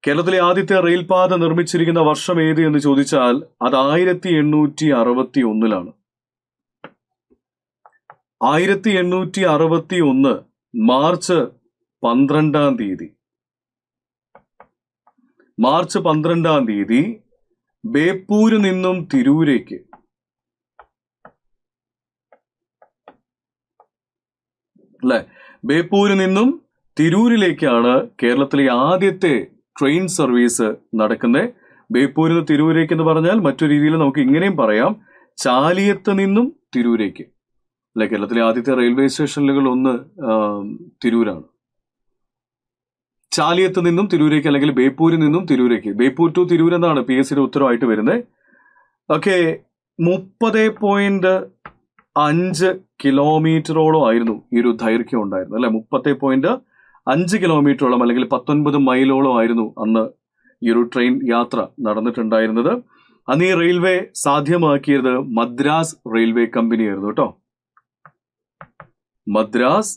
കേരളത്തിലെ ആദ്യത്തെ റെയിൽപാത നിർമ്മിച്ചിരിക്കുന്ന വർഷം ഏത് എന്ന് ചോദിച്ചാൽ അത് 1861. 1861 മാർച്ച് 12-ാം തീയതി. മാർച്ച് 12-ാം തീയതി ബേപ്പൂര് നിന്നും തിരൂരേക്ക് അല്ലെ, ബേപ്പൂര് നിന്നും തിരൂരിലേക്കാണ് കേരളത്തിലെ ആദ്യത്തെ ട്രെയിൻ സർവീസ് നടക്കുന്നത്. ബേപ്പൂരിൽ നിന്ന് തിരൂരേക്ക് എന്ന് പറഞ്ഞാൽ മറ്റൊരു രീതിയിൽ നമുക്ക് ഇങ്ങനെയും പറയാം, ചാലിയത്ത് നിന്നും തിരൂരേക്ക് അല്ലെ. കേരളത്തിലെ ആദ്യത്തെ റെയിൽവേ സ്റ്റേഷനുകൾ ഒന്ന് തിരൂരാണ്. ചാലിയത്ത് നിന്നും തിരൂരേക്ക് അല്ലെങ്കിൽ ബേപ്പൂരിൽ നിന്നും തിരൂരേക്ക്. ബേപ്പൂർ ടു തിരൂർ എന്നാണ് PSCയുടെ ഉത്തരവായിട്ട് വരുന്നത്. ഓക്കെ, 30.5 കിലോമീറ്ററോളം ആയിരുന്നു ഈ ഒരു ദൈർഘ്യം ഉണ്ടായിരുന്നു അല്ലെ. 30.5 കിലോമീറ്ററോളം അല്ലെങ്കിൽ 19 മൈലോളം ആയിരുന്നു അന്ന് ഈ ഒരു ട്രെയിൻ യാത്ര നടന്നിട്ടുണ്ടായിരുന്നത്. അന്ന് ഈ റെയിൽവേ സാധ്യമാക്കിയത് മദ്രാസ് റെയിൽവേ കമ്പനി ആയിരുന്നു കേട്ടോ. മദ്രാസ്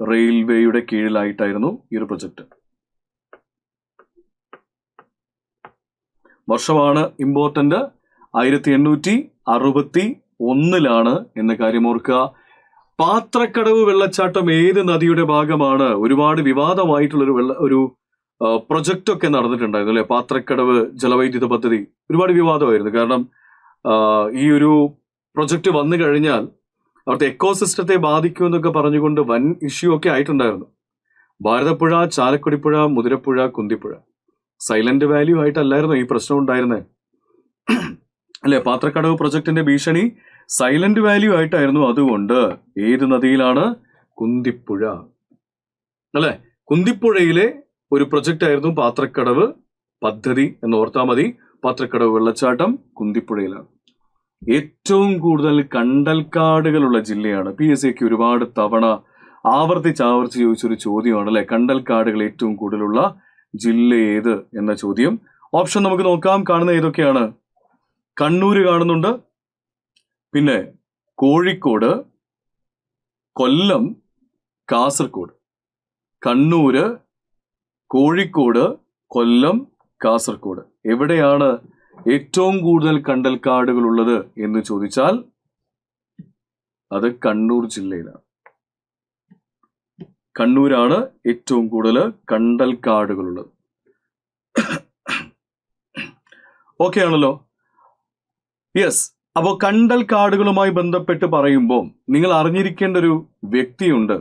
റെയിൽവേയുടെ കീഴിലായിട്ടായിരുന്നു ഈ ഒരു പ്രൊജക്ട്. വർഷമാണ് ഇമ്പോർട്ടന്റ്, 1861 എന്ന കാര്യം ഓർക്കുക. പാത്രക്കടവ് വെള്ളച്ചാട്ടം ഏത് നദിയുടെ ഭാഗമാണ്? ഒരുപാട് വിവാദമായിട്ടുള്ള ഒരു പ്രൊജക്റ്റ് ഒക്കെ നടന്നിട്ടുണ്ടായിരുന്നു അല്ലെ. പാത്രക്കടവ് ജലവൈദ്യുത പദ്ധതി ഒരുപാട് വിവാദമായിരുന്നു. കാരണം ഈ ഒരു പ്രൊജക്റ്റ് വന്നു കഴിഞ്ഞാൽ അവിടുത്തെ എക്കോസിസ്റ്റത്തെ ബാധിക്കുമെന്നൊക്കെ പറഞ്ഞുകൊണ്ട് വൻ ഇഷ്യൂ ഒക്കെ ആയിട്ടുണ്ടായിരുന്നു. ഭാരതപ്പുഴ, ചാലക്കുടിപ്പുഴ, മുതിരപ്പുഴ, കുന്തിപ്പുഴ സൈലന്റ് വാല്യൂ ആയിട്ടല്ലായിരുന്നു ഈ പ്രശ്നം ഉണ്ടായിരുന്നത് അല്ലെ. പാത്രക്കടവ് പ്രൊജക്ടിന്റെ ഭീഷണി സൈലന്റ് വാല്യൂ ആയിട്ടായിരുന്നു. അതുകൊണ്ട് ഏത് നദിയിലാണ്? കുന്തിപ്പുഴ അല്ലെ. കുന്തിപ്പുഴയിലെ ഒരു പ്രൊജക്റ്റ് ആയിരുന്നു പാത്രക്കടവ് പദ്ധതി എന്ന് ഓർത്താൽ മതി. പാത്രക്കടവ് വെള്ളച്ചാട്ടം കുന്തിപ്പുഴയിലാണ്. ഏറ്റവും കൂടുതൽ കണ്ടൽക്കാടുകളുള്ള ജില്ലയാണ്. PSCക്ക് ഒരുപാട് തവണ ആവർത്തിച്ച് ചോദിച്ചൊരു ചോദ്യമാണ് അല്ലെ. കണ്ടൽക്കാടുകൾ ഏറ്റവും കൂടുതലുള്ള ജില്ല ഏത് എന്ന ചോദ്യം. ഓപ്ഷൻ നമുക്ക് നോക്കാം. കാണുന്ന ഏതൊക്കെയാണ്? കണ്ണൂര് കാണുന്നുണ്ട്, പിന്നെ കോഴിക്കോട്, കൊല്ലം, കാസർഗോഡ്. കണ്ണൂര്, കോഴിക്കോട്, കൊല്ലം, കാസർഗോഡ്. എവിടെയാണ് ഏറ്റവും കൂടുതൽ കണ്ടൽക്കാടുകൾ ഉള്ളത് എന്ന് ചോദിച്ചാൽ അത് കണ്ണൂർ ജില്ലയിലാണ്. കണ്ണൂരാണ് ഏറ്റവും കൂടുതൽ കണ്ടൽക്കാടുകളുള്ളത്. ഓക്കെ ആണല്ലോ? യെസ്. അപ്പോൾ കണ്ടൽക്കാടുകളുമായി ബന്ധപ്പെട്ട് പറയുമ്പോൾ നിങ്ങൾ അറിഞ്ഞിരിക്കേണ്ട ഒരു വ്യക്തിയുണ്ട്.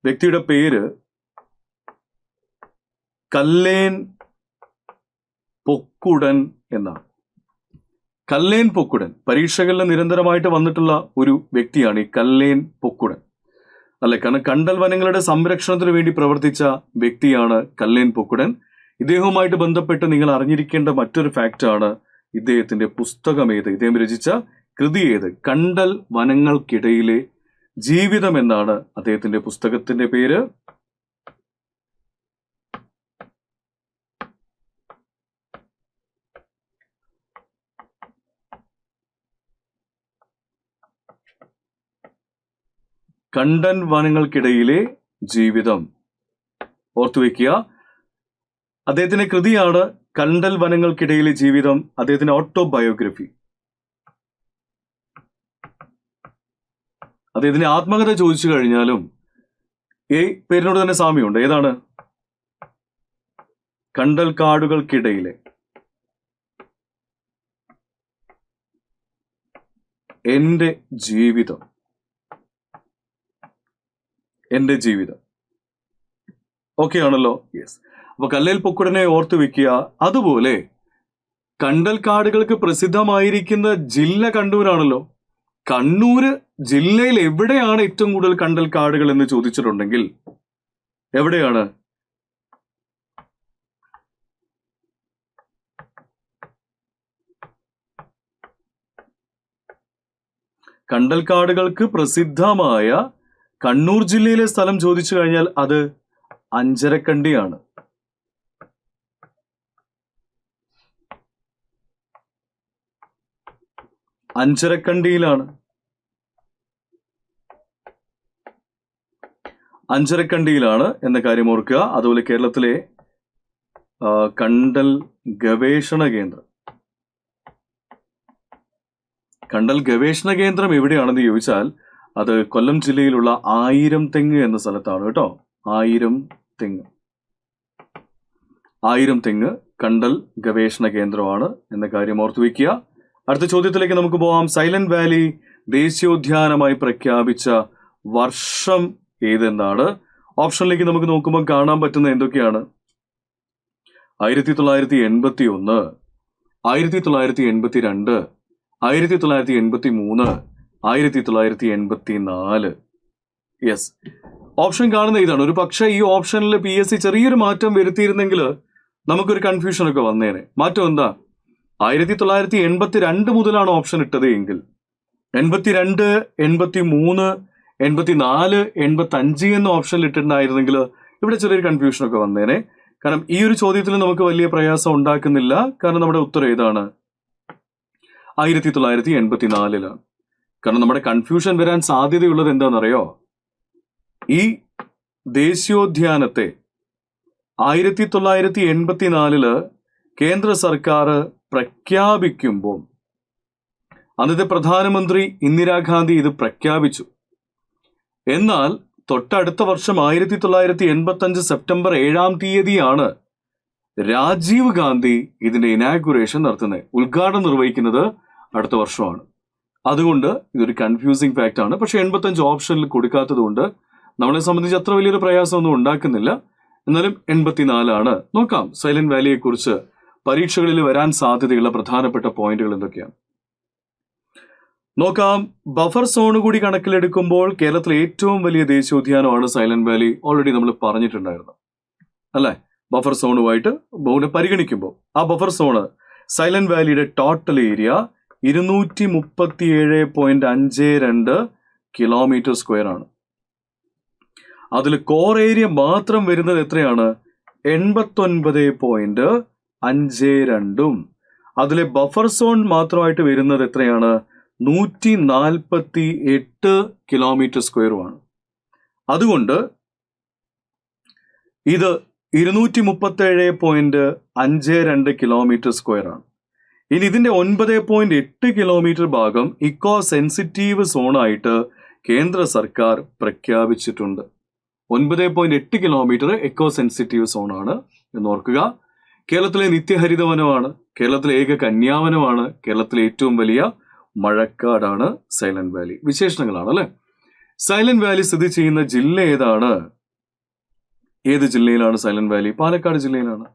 വ്യക്തിയുടെ പേര് കല്ലേൻ പൊക്കുടൻ എന്നാണ്. കല്ലേൻ പൊക്കുടൻ പരീക്ഷകളിൽ നിരന്തരമായിട്ട് വന്നിട്ടുള്ള ഒരു വ്യക്തിയാണ് ഈ കല്ലേൻ പൊക്കുടൻ, അല്ലെ? കാരണം കണ്ടൽ വനങ്ങളുടെ സംരക്ഷണത്തിന് വേണ്ടി പ്രവർത്തിച്ച വ്യക്തിയാണ് കല്ലേൻ പൊക്കുടൻ. ഇദ്ദേഹവുമായിട്ട് ബന്ധപ്പെട്ട് നിങ്ങൾ അറിഞ്ഞിരിക്കേണ്ട മറ്റൊരു ഫാക്റ്റാണ് ഇദ്ദേഹത്തിന്റെ പുസ്തകം ഏത്, ഇദ്ദേഹം രചിച്ച കൃതി ഏത്. കണ്ടൽ വനങ്ങൾക്കിടയിലെ ജീവിതം എന്നാണ് അദ്ദേഹത്തിന്റെ പുസ്തകത്തിന്റെ പേര്. കണ്ടൽ വനങ്ങൾക്കിടയിലെ ജീവിതം. ഓർത്തുവെക്കുക, അദ്ദേഹത്തിന്റെ കൃതിയാണ് കണ്ടൽ വനങ്ങൾക്കിടയിലെ ജീവിതം, അദ്ദേഹത്തിന്റെ ഓട്ടോബയോഗ്രഫി. അദ്ദേഹത്തിന്റെ ആത്മകഥ ചോദിച്ചു കഴിഞ്ഞാലും ഈ പേരിനോട് തന്നെ സാമ്യമുണ്ട്. ഏതാണ്? കണ്ടൽക്കാടുകൾക്കിടയിലെ എന്റെ ജീവിതം. എന്റെ ജീവിതം. ഓക്കെ ആണല്ലോ? യെസ്. അപ്പൊ കല്ലേൻ പൊക്കുടനെ ഓർത്തു വെക്കുക. അതുപോലെ കണ്ടൽക്കാടുകൾക്ക് പ്രസിദ്ധമായിരിക്കുന്ന ജില്ല കണ്ണൂരാണല്ലോ. കണ്ണൂര് ജില്ലയിൽ എവിടെയാണ് ഏറ്റവും കൂടുതൽ കണ്ടൽക്കാടുകൾ എന്ന് ചോദിച്ചിട്ടുണ്ടെങ്കിൽ എവിടെയാണ്? കണ്ടൽക്കാടുകൾക്ക് പ്രസിദ്ധമായ കണ്ണൂർ ജില്ലയിലെ സ്ഥലം ചോദിച്ചു കഴിഞ്ഞാൽ അത് അഞ്ചരക്കണ്ടിയാണ്. അഞ്ചരക്കണ്ടിയിലാണ്. അഞ്ചരക്കണ്ടിയിലാണ് എന്ന കാര്യം ഓർക്കുക. അതുപോലെ കേരളത്തിലെ കണ്ടൽ ഗവേഷണ കേന്ദ്രം. കണ്ടൽ ഗവേഷണ കേന്ദ്രം എവിടെയാണെന്ന് ചോദിച്ചാൽ അത് കൊല്ലം ജില്ലയിലുള്ള ആയിരം തെങ്ങ് എന്ന സ്ഥലത്താണ് കേട്ടോ. ആയിരം തെങ്ങ് കണ്ടൽ ഗവേഷണ കേന്ദ്രമാണ് എന്ന കാര്യം ഓർത്തു വയ്ക്കുക. അടുത്ത ചോദ്യത്തിലേക്ക് നമുക്ക് പോവാം. സൈലന്റ് വാലി ദേശീയോദ്യാനമായി പ്രഖ്യാപിച്ച വർഷം ഏതെന്നാണ്. ഓപ്ഷനിലേക്ക് നമുക്ക് നോക്കുമ്പോൾ കാണാൻ പറ്റുന്ന എന്തൊക്കെയാണ്? 1981, 1982, 1983, 1984. യെസ്, ഓപ്ഷൻ കാണുന്ന ഇതാണ്. ഒരു പക്ഷേ ഈ ഓപ്ഷനിൽ PSC ചെറിയൊരു മാറ്റം വരുത്തിയിരുന്നെങ്കിൽ നമുക്കൊരു കൺഫ്യൂഷൻ ഒക്കെ വന്നേനെ. മാറ്റം എന്താ? 1982 മുതലാണ് ഓപ്ഷൻ ഇട്ടത് എങ്കിൽ 82, 83, 84, 85 എന്ന ഓപ്ഷനിൽ ഇട്ടിട്ടുണ്ടായിരുന്നെങ്കിൽ ഇവിടെ ചെറിയൊരു കൺഫ്യൂഷൻ ഒക്കെ വന്നേനെ. കാരണം ഈ ഒരു ചോദ്യത്തിൽ നമുക്ക് വലിയ പ്രയാസം ഉണ്ടാക്കുന്നില്ല. കാരണം നമ്മുടെ ഉത്തരം ഏതാണ്? 1984. കാരണം നമ്മുടെ കൺഫ്യൂഷൻ വരാൻ സാധ്യതയുള്ളത് എന്താണെന്നറിയോ? ഈ ദേശീയോദ്യാനത്തെ 1984 കേന്ദ്ര സർക്കാർ പ്രഖ്യാപിക്കുമ്പോൾ അന്നത്തെ പ്രധാനമന്ത്രി ഇന്ദിരാഗാന്ധി ഇത് പ്രഖ്യാപിച്ചു. എന്നാൽ തൊട്ടടുത്ത വർഷം 1985 സെപ്റ്റംബർ 7 രാജീവ് ഗാന്ധി ഇതിന്റെ ഇനാഗുറേഷൻ നടത്തുന്നത്. ഉദ്ഘാടനം നിർവഹിക്കുന്നത് അടുത്ത വർഷമാണ്. അതുകൊണ്ട് ഇതൊരു കൺഫ്യൂസിങ് ഫാക്റ്റ് ആണ്. പക്ഷെ 85 ഓപ്ഷനിൽ കൊടുക്കാത്തത് കൊണ്ട് നമ്മളെ സംബന്ധിച്ച് അത്ര വലിയൊരു പ്രയാസമൊന്നും ഉണ്ടാക്കുന്നില്ല. എന്നാലും 84. നോക്കാം സൈലന്റ് വാലിയെ കുറിച്ച് പരീക്ഷകളിൽ വരാൻ സാധ്യതയുള്ള പ്രധാനപ്പെട്ട പോയിന്റുകൾ എന്തൊക്കെയാണ് നോക്കാം. ബഫർ സോൺ കൂടി കണക്കിലെടുക്കുമ്പോൾ കേരളത്തിലെ ഏറ്റവും വലിയ ദേശീയോദ്യാനമാണ് സൈലന്റ് വാലി. ഓൾറെഡി നമ്മൾ പറഞ്ഞിട്ടുണ്ടായിരുന്നു അല്ലെ? ബഫർ സോണുമായിട്ട് പരിഗണിക്കുമ്പോൾ ആ ബഫർ സോണ് സൈലന്റ് വാലിയുടെ ടോട്ടൽ ഏരിയ 237.52 കിലോമീറ്റർ സ്ക്വയർ ആണ്. അതിൽ കോർ ഏരിയ മാത്രം വരുന്നത് എത്രയാണ്? 89.52. അതിലെ ബഫർ സോൺ മാത്രമായിട്ട് വരുന്നത് എത്രയാണ്? 148 കിലോമീറ്റർ സ്ക്വയറുമാണ്. അതുകൊണ്ട് ഇത് 237.52 കിലോമീറ്റർ സ്ക്വയർ ആണ്. ഇനി ഇതിന്റെ 9.8 കിലോമീറ്റർ ഭാഗം ഇക്കോ സെൻസിറ്റീവ് സോണായിട്ട് കേന്ദ്ര സർക്കാർ പ്രഖ്യാപിച്ചിട്ടുണ്ട്. 9.8 കിലോമീറ്റർ എക്കോ സെൻസിറ്റീവ് സോണാണ് എന്ന് ഓർക്കുക. കേരളത്തിലെ നിത്യഹരിതവനമാണ്, കേരളത്തിലെ ഏക കന്യാവനമാണ്, കേരളത്തിലെ ഏറ്റവും വലിയ മഴക്കാടാണ് സൈലന്റ് വാലി. വിശേഷണങ്ങളാണ് അല്ലെ. സൈലന്റ് വാലി സ്ഥിതി ചെയ്യുന്ന ജില്ല ഏതാണ്? ഏത് ജില്ലയിലാണ് സൈലന്റ് വാലി? പാലക്കാട് ജില്ലയിലാണ്.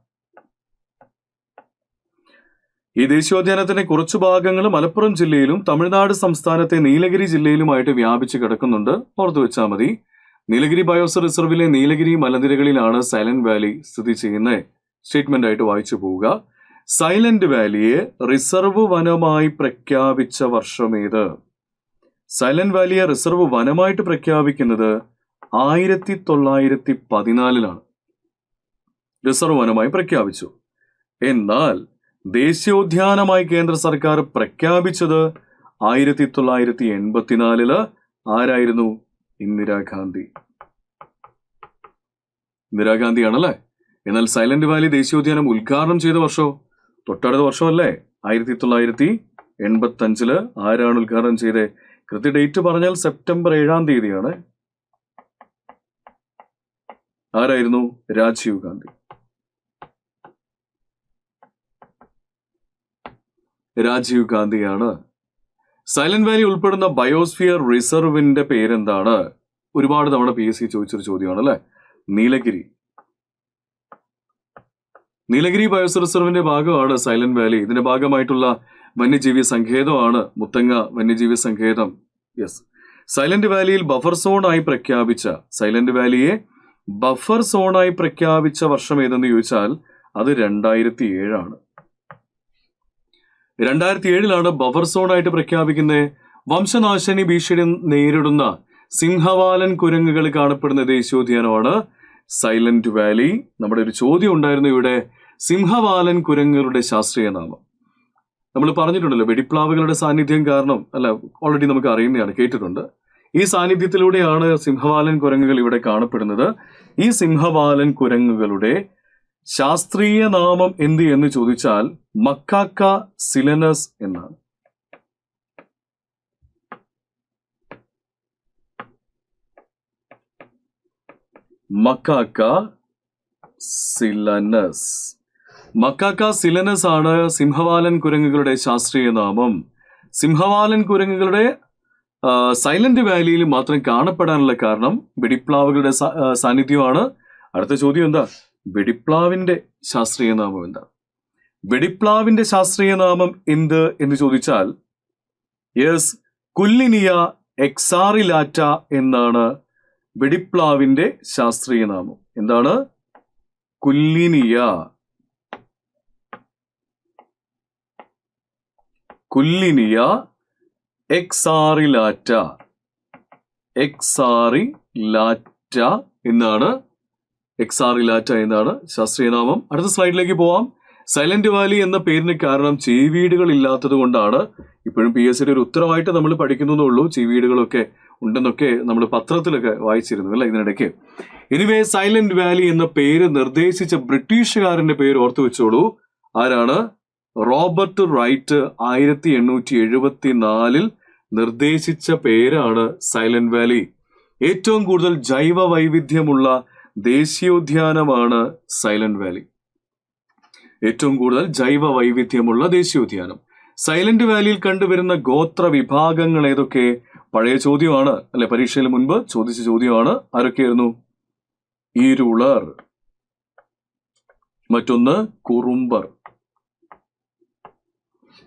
ഈ ദേശീയോദ്യാനത്തിന്റെ കുറച്ചു ഭാഗങ്ങൾ മലപ്പുറം ജില്ലയിലും തമിഴ്നാട് സംസ്ഥാനത്തെ നീലഗിരി ജില്ലയിലുമായിട്ട് വ്യാപിച്ചു കിടക്കുന്നുണ്ട്. ഓർത്തു വെച്ചാൽ മതി. നീലഗിരി ബയോസ്ഫിയർ റിസർവിലെ നീലഗിരി മലനിരകളിലാണ് സൈലന്റ് വാലി സ്ഥിതി ചെയ്യുന്നത്. സ്റ്റേറ്റ്മെന്റ് ആയിട്ട് വായിച്ചു പോവുക. സൈലന്റ് വാലിയെ റിസർവ് വനമായി പ്രഖ്യാപിച്ച വർഷം ഏത്? സൈലന്റ് വാലിയെ റിസർവ് വനമായിട്ട് പ്രഖ്യാപിക്കുന്നത് 1914 റിസർവ് വനമായി പ്രഖ്യാപിച്ചു. എന്നാൽ ദേശീയോദ്യാനമായി കേന്ദ്ര സർക്കാർ പ്രഖ്യാപിച്ചത് 1984 ആരായിരുന്നു? ഇന്ദിരാഗാന്ധി. ഇന്ദിരാഗാന്ധിയാണല്ലേ. എന്നാൽ സൈലന്റ് വാലി ദേശീയോദ്യാനം ഉദ്ഘാടനം ചെയ്ത വർഷമോ? തൊട്ടടുത്ത വർഷമല്ലേ, 1985 ആരാണ് ഉദ്ഘാടനം ചെയ്തത്? കൃത്യ ഡേറ്റ് പറഞ്ഞാൽ സെപ്റ്റംബർ 7 ആരായിരുന്നു? രാജീവ് ഗാന്ധി. രാജീവ് ഗാന്ധിയാണ്. സൈലന്റ് വാലി ഉൾപ്പെടുന്ന ബയോസ്ഫിയർ റിസർവിന്റെ പേരെന്താണ്? ഒരുപാട് തവണ PSC ചോദിച്ചൊരു ചോദ്യമാണ് അല്ലെ. നീലഗിരി. നീലഗിരി ബയോസ്ഫിയർ റിസർവിന്റെ ഭാഗമാണ് സൈലന്റ് വാലി. ഇതിന്റെ ഭാഗമായിട്ടുള്ള വന്യജീവി സങ്കേതമാണ് മുത്തങ്ങ വന്യജീവി സങ്കേതം. യെസ്. സൈലന്റ് വാലിയിൽ ബഫർ സോണായി പ്രഖ്യാപിച്ച, സൈലന്റ് വാലിയെ ബഫർ സോണായി പ്രഖ്യാപിച്ച വർഷം ഏതെന്ന് ചോദിച്ചാൽ അത് 2007. 2007 ബഫർ സോണായിട്ട് പ്രഖ്യാപിക്കുന്നത്. വംശനാശിനി ഭീഷണി നേരിടുന്ന സിംഹവാലൻ കുരങ്ങുകൾ കാണപ്പെടുന്ന ദേശീയോദ്യാനമാണ് സൈലന്റ് വാലി. നമ്മുടെ ഒരു ചോദ്യം ഉണ്ടായിരുന്നു ഇവിടെ, സിംഹവാലൻ കുരങ്ങുകളുടെ ശാസ്ത്രീയ നാമം. നമ്മൾ പറഞ്ഞിട്ടുണ്ടല്ലോ, വെടിപ്ലാവുകളുടെ സാന്നിധ്യം കാരണം, അല്ല ഓൾറെഡി നമുക്ക് അറിയുന്നതാണ്, കേട്ടിട്ടുണ്ട്. ഈ സാന്നിധ്യത്തിലൂടെയാണ് സിംഹവാലൻ കുരങ്ങുകൾ ഇവിടെ കാണപ്പെടുന്നത്. ഈ സിംഹവാലൻ കുരങ്ങുകളുടെ ശാസ്ത്രീയ നാമം എന്ത് എന്ന് ചോദിച്ചാൽ മക്കാക്ക സിലനസ് എന്നാണ്. മക്കാക്ക സിലനസ്. മക്കാക്ക സിലനസ് ആണ് സിംഹവാലൻ കുരങ്ങുകളുടെ ശാസ്ത്രീയ നാമം. സിംഹവാലൻ കുരങ്ങുകളുടെ സൈലന്റ് വാലിയിൽ മാത്രം കാണപ്പെടാനുള്ള കാരണം വെടിപ്ലാവുകളുടെ സാന്നിധ്യമാണ്. അടുത്ത ചോദ്യം എന്താ? വെടിപ്ലാവിന്റെ ശാസ്ത്രീയ നാമം എന്താ? വെടിപ്ലാവിന്റെ ശാസ്ത്രീയ നാമം എന്ത് എന്ന് ചോദിച്ചാൽ യെസ്, കുല്ലിനിയ എക്സാറിലാറ്റ എന്നാണ് വെടിപ്ലാവിന്റെ ശാസ്ത്രീയ നാമം. എന്താണ്? കുല്ലിനിയ. കുല്ലിനിയ എക്സാറിലാറ്റ. എക്സാറിലാറ്റ എന്നാണ് ശാസ്ത്രീയ നാമം. അടുത്ത സ്ലൈഡിലേക്ക് പോവാം. സൈലന്റ് വാലി എന്ന പേരിന് കാരണം ചീവീടുകൾ ഇല്ലാത്തത് കൊണ്ടാണ്. ഇപ്പോഴും PSC ഒരു ഉത്തരവായിട്ട് നമ്മൾ പഠിക്കുന്നതേ ചീവീടുകളൊക്കെ ഉണ്ടെന്നൊക്കെ നമ്മൾ പത്രത്തിലൊക്കെ വായിച്ചിരുന്നു അല്ലെ ഇതിനിടയ്ക്ക്. എനിവേ, സൈലന്റ് വാലി എന്ന പേര് നിർദ്ദേശിച്ച ബ്രിട്ടീഷുകാരന്റെ പേര് ഓർത്തു വെച്ചോളൂ. ആരാണ്? റോബർട്ട് റൈറ്റ് 1874 നിർദ്ദേശിച്ച പേരാണ് സൈലന്റ് വാലി. ഏറ്റവും കൂടുതൽ ജൈവ വൈവിധ്യമുള്ള ദേശീയോദ്യാനമാണ് സൈലന്റ് വാലി. ഏറ്റവും കൂടുതൽ ജൈവ വൈവിധ്യമുള്ള ദേശീയോദ്യാനം. സൈലന്റ് വാലിയിൽ കണ്ടുവരുന്ന ഗോത്ര വിഭാഗങ്ങൾ ഏതൊക്കെ? പഴയ ചോദ്യമാണ് അല്ലെ, പരീക്ഷയിൽ മുൻപ് ചോദിച്ച ചോദ്യമാണ്. ആരൊക്കെയായിരുന്നു? ഇരുളർ, മറ്റൊന്ന് കുറുമ്പർ.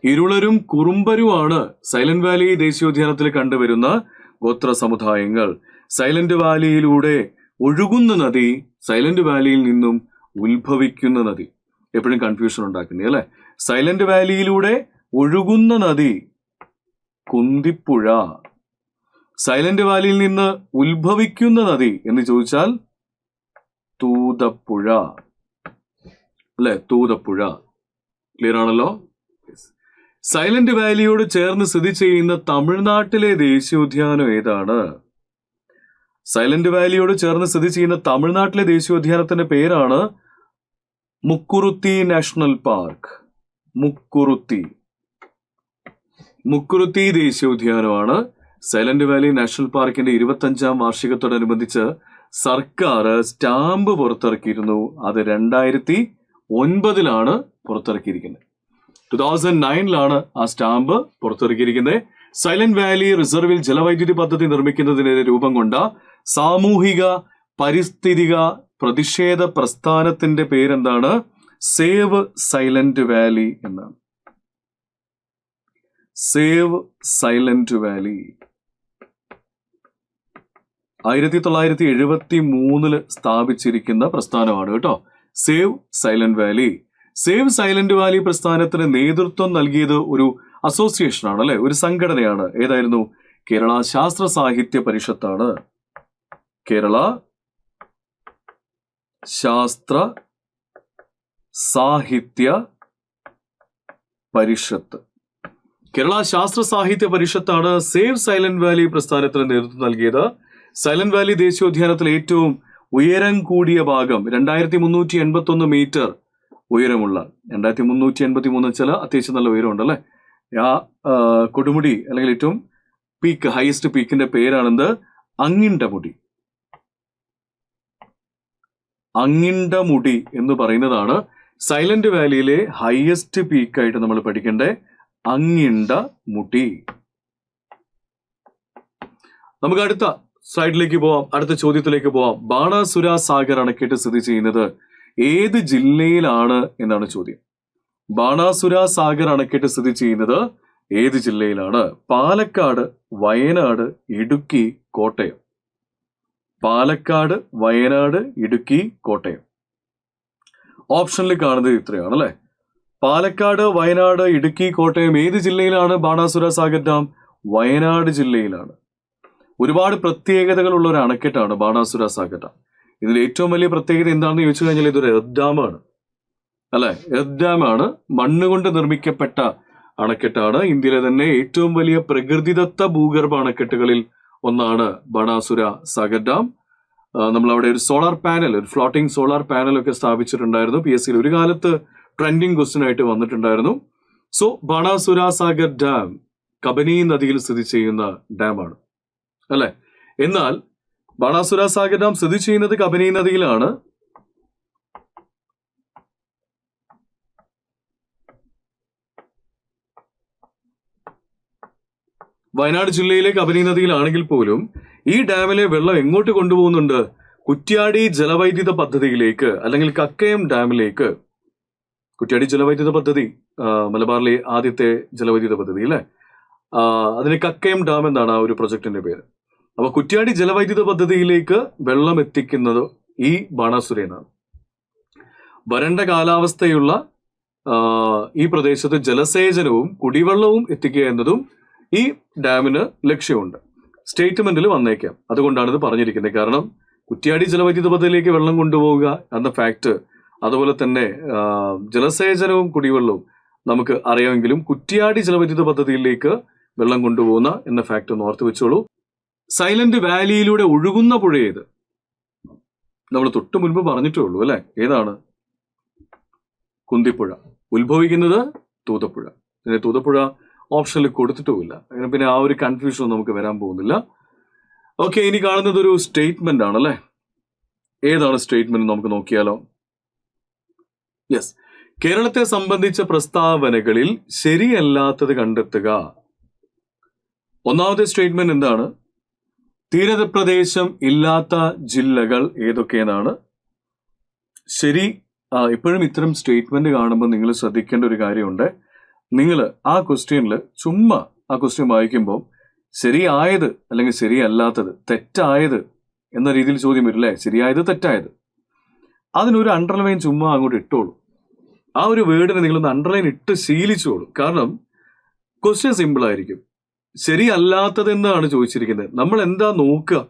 ഇരുളരും കുറുമ്പരുമാണ് സൈലന്റ് വാലി ദേശീയോദ്യാനത്തിൽ കണ്ടുവരുന്ന ഗോത്ര സമുദായങ്ങൾ. സൈലന്റ് വാലിയിലൂടെ ഒഴുകുന്ന നദി സൈലന്റ് വാലിയിൽ നിന്നും ഉത്ഭവിക്കുന്ന നദി. എപ്പോഴും കൺഫ്യൂഷൻ ഉണ്ടാക്കുന്നത് അല്ലെ. സൈലന്റ് വാലിയിലൂടെ ഒഴുകുന്ന നദി കുന്തിപ്പുഴ. സൈലന്റ് വാലിയിൽ നിന്ന് ഉത്ഭവിക്കുന്ന നദി എന്ന് ചോദിച്ചാൽ തൂതപ്പുഴ അല്ലെ. തൂതപ്പുഴ. ക്ലിയർ ആണല്ലോ. സൈലന്റ് വാലിയോട് ചേർന്ന് സ്ഥിതി ചെയ്യുന്ന തമിഴ്നാട്ടിലെ ദേശീയോദ്യാനം ഏതാണ്? സൈലന്റ് വാലിയോട് ചേർന്ന് സ്ഥിതി ചെയ്യുന്ന തമിഴ്നാട്ടിലെ ദേശീയോദ്യാനത്തിന്റെ പേരാണ് മുക്കുറുത്തി നാഷണൽ പാർക്ക്. മുക്കുറുത്തി ദേശീയോദ്യാനമാണ് സൈലന്റ് വാലി നാഷണൽ പാർക്കിന്റെ 25ാം വാർഷികത്തോടനുബന്ധിച്ച് സർക്കാർ സ്റ്റാമ്പ് പുറത്തിറക്കിയിരുന്നു. അത് 2009 പുറത്തിറക്കിയിരിക്കുന്നത്. 2009 ആ സ്റ്റാമ്പ് പുറത്തിറക്കിയിരിക്കുന്നത്. സൈലന്റ് വാലി റിസർവിൽ ജലവൈദ്യുതി പദ്ധതി നിർമ്മിക്കുന്നതിനെതിരെ രൂപം കൊണ്ട സാമൂഹിക പരിസ്ഥിതിക പ്രതിഷേധ പ്രസ്ഥാനത്തിന്റെ പേരെന്താണ്? സേവ് സൈലന്റ് വാലി എന്നാണ്. സേവ് സൈലന്റ് വാലി 1973 സ്ഥാപിച്ചിരിക്കുന്ന പ്രസ്ഥാനമാണ് കേട്ടോ. Save silent Valley. Save silent Valley പ്രസ്ഥാനത്തിന് നേതൃത്വം നൽകിയത് ഒരു അസോസിയേഷനാണ്, അല്ലെ, ഒരു സംഘടനയാണ്. ഏതായിരുന്നു? കേരള ശാസ്ത്ര സാഹിത്യ പരിഷത്താണ്. കേരള ശാസ്ത്ര സാഹിത്യ പരിഷത്ത്. കേരള ശാസ്ത്ര സാഹിത്യ പരിഷത്താണ് സേവ് സൈലന്റ് വാലി പ്രസ്ഥാനത്തിന് നേതൃത്വം നൽകിയത്. സൈലന്റ് വാലി ദേശീയോദ്യാനത്തിൽ ഏറ്റവും ഉയരം കൂടിയ ഭാഗം 2381 മീറ്റർ ഉയരമുള്ള 2383 വെച്ചാൽ അത്യാവശ്യം നല്ല ഉയരമുണ്ടല്ലേ. ആ കൊടുമുടി അല്ലെങ്കിൽ ഏറ്റവും പീക്ക്, ഹയസ്റ്റ് പീക്കിന്റെ പേരാണെന്ത്? അങ്ങിണ്ടമുടി. അങ്ങിണ്ടമുടി എന്ന് പറയുന്നതാണ് സൈലന്റ് വാലിയിലെ ഹയസ്റ്റ് പീക്കായിട്ട് നമ്മൾ പഠിക്കേണ്ട അങ്ങിണ്ടമുടി. നമുക്ക് അടുത്ത സ്ലൈഡിലേക്ക് പോവാം, അടുത്ത ചോദ്യത്തിലേക്ക് പോവാം. ബാണാസുര സാഗർ അണക്കെട്ട് സ്ഥിതി ചെയ്യുന്നത് ഏത് ജില്ലയിലാണ് എന്നാണ് ചോദ്യം. ബാണാസുര സാഗർ അണക്കെട്ട് സ്ഥിതി ചെയ്യുന്നത് ഏത് ജില്ലയിലാണ്? പാലക്കാട്, വയനാട്, ഇടുക്കി, കോട്ടയം. പാലക്കാട്, വയനാട്, ഇടുക്കി, കോട്ടയം. ഓപ്ഷനിൽ കാണുന്നത് ഇത്രയാണ് അല്ലെ. പാലക്കാട്, വയനാട്, ഇടുക്കി, കോട്ടയം. ഏത് ജില്ലയിലാണ് ബാണാസുര സാഗർ ഡാം? വയനാട് ജില്ലയിലാണ്. ഒരുപാട് പ്രത്യേകതകളുള്ള ഒരു അണക്കെട്ടാണ് ബാണാസുര സാഗർ ഡാം. ഇതിൽ ഏറ്റവും വലിയ പ്രത്യേകത എന്താണെന്ന് ചോദിച്ചു കഴിഞ്ഞാൽ ഇതൊരു എർത്ത് ഡാമാണ് അല്ലെ. എർത്ത് ഡാമാണ്, മണ്ണുകൊണ്ട് നിർമ്മിക്കപ്പെട്ട അണക്കെട്ടാണ്. ഇന്ത്യയിലെ തന്നെ ഏറ്റവും വലിയ പ്രകൃതിദത്ത ഭൂഗർഭ അണക്കെട്ടുകളിൽ ഒന്നാണ് ബാണാസുര സാഗർ ഡാം. നമ്മൾ അവിടെ ഒരു സോളാർ പാനൽ, ഒരു ഫ്ലോട്ടിംഗ് സോളാർ പാനൽ ഒക്കെ സ്ഥാപിച്ചിട്ടുണ്ടായിരുന്നു. PSC ഒരു കാലത്ത് ട്രെൻഡിങ് ക്വസ്റ്റ്യൻ ആയിട്ട് വന്നിട്ടുണ്ടായിരുന്നു. സോ ബാണാസുര സാഗർ ഡാം കബനി നദിയിൽ സ്ഥിതി ചെയ്യുന്ന ഡാമാണ് അല്ലെ. എന്നാൽ ബാണാസുര സാഗർ ഡാം സ്ഥിതി ചെയ്യുന്നത് കബനി നദിയിലാണ്. വയനാട് ജില്ലയിലെ കബനി നദിയിലാണെങ്കിൽ പോലും ഈ ഡാമിലെ വെള്ളം എങ്ങോട്ട് കൊണ്ടുപോകുന്നുണ്ട്? കുറ്റ്യാടി ജലവൈദ്യുത പദ്ധതിയിലേക്ക്, അല്ലെങ്കിൽ കക്കയം ഡാമിലേക്ക്. കുറ്റ്യാടി ജലവൈദ്യുത പദ്ധതി മലബാറിലെ ആദ്യത്തെ ജലവൈദ്യുത പദ്ധതി അല്ലെ. അതിന് കക്കയം ഡാം എന്നാണ് ആ ഒരു പ്രൊജക്ടിന്റെ പേര്. അപ്പൊ കുറ്റ്യാടി ജലവൈദ്യുത പദ്ധതിയിലേക്ക് വെള്ളം എത്തിക്കുന്നത് ഈ ബാണാസുരയിലാണ്. വരണ്ട കാലാവസ്ഥയുള്ള ഈ പ്രദേശത്ത് ജലസേചനവും കുടിവെള്ളവും എത്തിക്കുക എന്നതും ഈ ഡാമിന് ലക്ഷ്യമുണ്ട്. സ്റ്റേറ്റ്മെന്റിൽ വന്നേക്കാം, അതുകൊണ്ടാണ് ഇത് പറഞ്ഞിരിക്കുന്നത്. കാരണം കുറ്റ്യാടി ജലവൈദ്യുത പദ്ധതിയിലേക്ക് വെള്ളം കൊണ്ടുപോവുക എന്ന ഫാക്ട്, അതുപോലെ തന്നെ ജലസേചനവും കുടിവെള്ളവും നമുക്ക് അറിയാമെങ്കിലും കുറ്റ്യാടി ജലവൈദ്യുത പദ്ധതിയിലേക്ക് വെള്ളം കൊണ്ടുപോകുന്ന എന്ന ഫാക്ട് ഒന്ന് ഓർത്ത് വെച്ചോളൂ. സൈലന്റ് വാലിയിലൂടെ ഒഴുകുന്ന പുഴ ഏത്? നമ്മൾ തൊട്ട് മുൻപ് പറഞ്ഞിട്ടേ ഉള്ളൂ അല്ലെ. ഏതാണ്? കുന്തിപ്പുഴ. ഉത്ഭവിക്കുന്നത് തൂതപ്പുഴ. പിന്നെ തൂതപ്പുഴ ഓപ്ഷനിൽ കൊടുത്തിട്ടുമില്ല. അങ്ങനെ പിന്നെ ആ ഒരു കൺഫ്യൂഷൻ നമുക്ക് വരാൻ പോകുന്നില്ല. ഓക്കെ, ഇനി കാണുന്നത് ഒരു സ്റ്റേറ്റ്മെന്റ് ആണ് അല്ലെ. ഏതാണ് സ്റ്റേറ്റ്മെന്റ് നമുക്ക് നോക്കിയാലോ. യെസ്, കേരളത്തെ സംബന്ധിച്ച പ്രസ്താവനകളിൽ ശരിയല്ലാത്തത് കണ്ടെത്തുക. ഒന്നാമത്തെ സ്റ്റേറ്റ്മെന്റ് എന്താണ്? തീരപ്രദേശം ഇല്ലാത്ത ജില്ലകൾ ഏതൊക്കെയെന്നാണ്. ശരി. ഇപ്പോഴും ഇത്തരം സ്റ്റേറ്റ്മെന്റ് കാണുമ്പോൾ നിങ്ങൾ ശ്രദ്ധിക്കേണ്ട ഒരു കാര്യമുണ്ട്. നിങ്ങൾ ആ ക്വസ്റ്റ്യനിൽ ചുമ്മാ ആ ക്വസ്റ്റ്യൻ വായിക്കുമ്പോൾ ശരിയായത് അല്ലെങ്കിൽ ശരിയല്ലാത്തത്, തെറ്റായത് എന്ന രീതിയിൽ ചോദ്യം വരും അല്ലേ. ശരിയായത്, തെറ്റായത്. അതിനൊരു അണ്ടർലൈൻ ചുമ്മാ അങ്ങോട്ട് ഇട്ടോളൂ. ആ ഒരു വേർഡിനെ നിങ്ങളൊന്ന് അണ്ടർലൈൻ ഇട്ട് ശീലിച്ചോളൂ. കാരണം ക്വസ്റ്റ്യൻ സിമ്പിൾ ആയിരിക്കും. ശരിയല്ലാത്തതെന്നാണ് ചോദിച്ചിരിക്കുന്നത്. നമ്മൾ എന്താ നോക്കുക?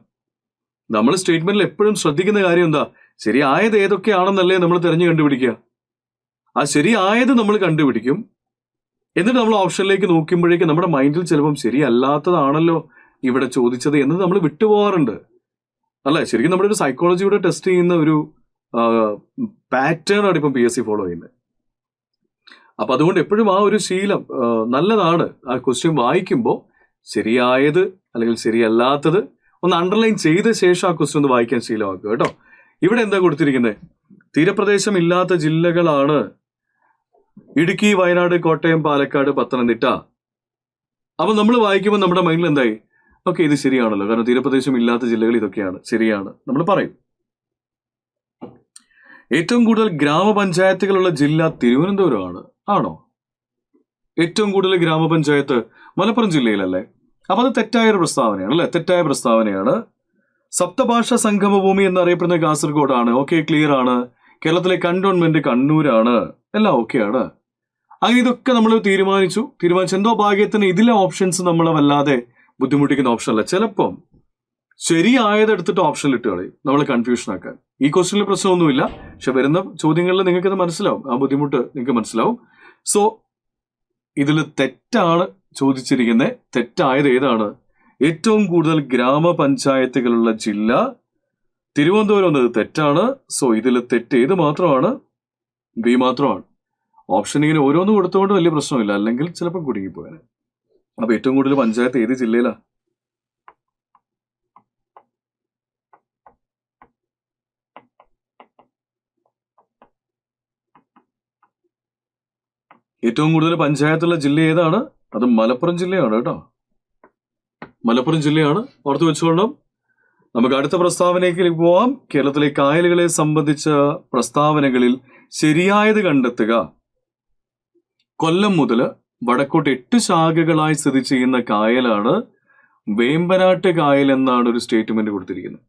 നമ്മൾ സ്റ്റേറ്റ്മെന്റിൽ എപ്പോഴും ശ്രദ്ധിക്കുന്ന കാര്യം എന്താ? ശരിയായത് ഏതൊക്കെയാണെന്നല്ലേ നമ്മൾ തിരഞ്ഞു കണ്ടുപിടിക്കുക. ആ ശരിയായത് നമ്മൾ കണ്ടുപിടിക്കും. എന്നിട്ട് നമ്മൾ ഓപ്ഷനിലേക്ക് നോക്കുമ്പോഴേക്കും നമ്മുടെ മൈൻഡിൽ ചിലപ്പം ശരിയല്ലാത്തതാണല്ലോ ഇവിടെ ചോദിച്ചത് എന്ന് നമ്മൾ വിട്ടുപോകാറുണ്ട്. അല്ലെ? ശരിക്കും നമ്മുടെ ഒരു സൈക്കോളജിയുടെ ടെസ്റ്റ് ചെയ്യുന്ന ഒരു പാറ്റേൺ ആണ് ഇപ്പം PSC ഫോളോ ചെയ്യുന്നത്. അപ്പൊ അതുകൊണ്ട് എപ്പോഴും ആ ഒരു ശീലം നല്ലതാണ്. ആ ക്വസ്റ്റ്യൻ വായിക്കുമ്പോൾ ശരിയായത് അല്ലെങ്കിൽ ശരിയല്ലാത്തത് ഒന്ന് അണ്ടർലൈൻ ചെയ്ത ശേഷം ആ ക്വസ്റ്റ്യൻ ഒന്ന് വായിക്കാൻ ശീലമാക്കുക കേട്ടോ. ഇവിടെ എന്താ കൊടുത്തിരിക്കുന്നത്? തീരപ്രദേശം ഇല്ലാത്ത ജില്ലകളാണ് ഇടുക്കി, വയനാട്, കോട്ടയം, പാലക്കാട്, പത്തനംതിട്ട. അപ്പൊ നമ്മൾ വായിക്കുമ്പോൾ നമ്മുടെ മൈൻഡിൽ എന്തായി? ഓക്കെ, ഇത് ശരിയാണല്ലോ, കാരണം തീരപ്രദേശം ഇല്ലാത്ത ജില്ലകൾ ഇതൊക്കെയാണ്, ശരിയാണ് നമ്മൾ പറയും. ഏറ്റവും കൂടുതൽ ഗ്രാമപഞ്ചായത്തുകളുള്ള ജില്ല തിരുവനന്തപുരമാണ്. ആണോ? ഏറ്റവും കൂടുതൽ ഗ്രാമപഞ്ചായത്ത് മലപ്പുറം ജില്ലയിലല്ലേ? അപ്പൊ അത് തെറ്റായ ഒരു പ്രസ്താവനയാണ് അല്ലെ? തെറ്റായ പ്രസ്താവനയാണ്. സപ്തഭാഷ സംഗമഭൂമി എന്നറിയപ്പെടുന്ന കാസർഗോഡാണ്. ഓക്കെ, ക്ലിയർ ആണ്. കേരളത്തിലെ കണ്ടോൺമെന്റ് കണ്ണൂരാണ്. എല്ലാം ഓക്കെയാണ്. അങ്ങനെ ഇതൊക്കെ നമ്മൾ തീരുമാനിച്ചു. എന്തോ ഭാഗ്യത്തിന് ഇതിലെ ഓപ്ഷൻസ് നമ്മളെ വല്ലാതെ ബുദ്ധിമുട്ടിക്കുന്ന ഓപ്ഷൻ അല്ല. ചിലപ്പം ശരിയായത് എടുത്തിട്ട് ഓപ്ഷനിൽ ഇട്ട് കളയും, നമ്മളെ കൺഫ്യൂഷൻ ആക്കാൻ. ഈ ക്വസ്റ്റ്യനിൽ പ്രശ്നമൊന്നുമില്ല, പക്ഷെ വരുന്ന ചോദ്യങ്ങളിൽ നിങ്ങൾക്കത് മനസ്സിലാവും, ആ ബുദ്ധിമുട്ട് നിങ്ങൾക്ക് മനസ്സിലാവും. സോ ഇതിൽ തെറ്റാണ് ചോദിച്ചിരിക്കുന്നത്. തെറ്റായത് ഏതാണ്? ഏറ്റവും കൂടുതൽ ഗ്രാമപഞ്ചായത്തുകളുള്ള ജില്ല തിരുവനന്തപുരം എന്നത് തെറ്റാണ്. സോ ഇതിൽ തെറ്റ് ഏത് മാത്രമാണ്? ബി മാത്രമാണ്. ഓപ്ഷൻ ഇങ്ങനെ ഓരോന്ന് കൊടുത്തുകൊണ്ട് വലിയ പ്രശ്നമില്ല, അല്ലെങ്കിൽ ചിലപ്പോൾ കുടുങ്ങിപ്പോയാൽ. അപ്പൊ ഏറ്റവും കൂടുതൽ പഞ്ചായത്ത് ഏത് ജില്ലയിലാ? ഏറ്റവും കൂടുതൽ പഞ്ചായത്തുള്ള ജില്ല ഏതാണ്? അത് മലപ്പുറം ജില്ലയാണ് കേട്ടോ. മലപ്പുറം ജില്ലയാണ്, ഓർത്ത് വെച്ചോളണം. നമുക്ക് അടുത്ത പ്രസ്താവനയിലേക്ക് പോവാം. കേരളത്തിലെ കായലുകളെ സംബന്ധിച്ച പ്രസ്താവനകളിൽ ശരിയായത് കണ്ടെത്തുക. കൊല്ലം മുതൽ വടക്കോട്ട് 8 ശാഖകളായി സ്ഥിതി ചെയ്യുന്ന കായലാണ് വേമ്പനാട്ട് കായൽ എന്നാണ് ഒരു സ്റ്റേറ്റ്മെന്റ് കൊടുത്തിരിക്കുന്നത്.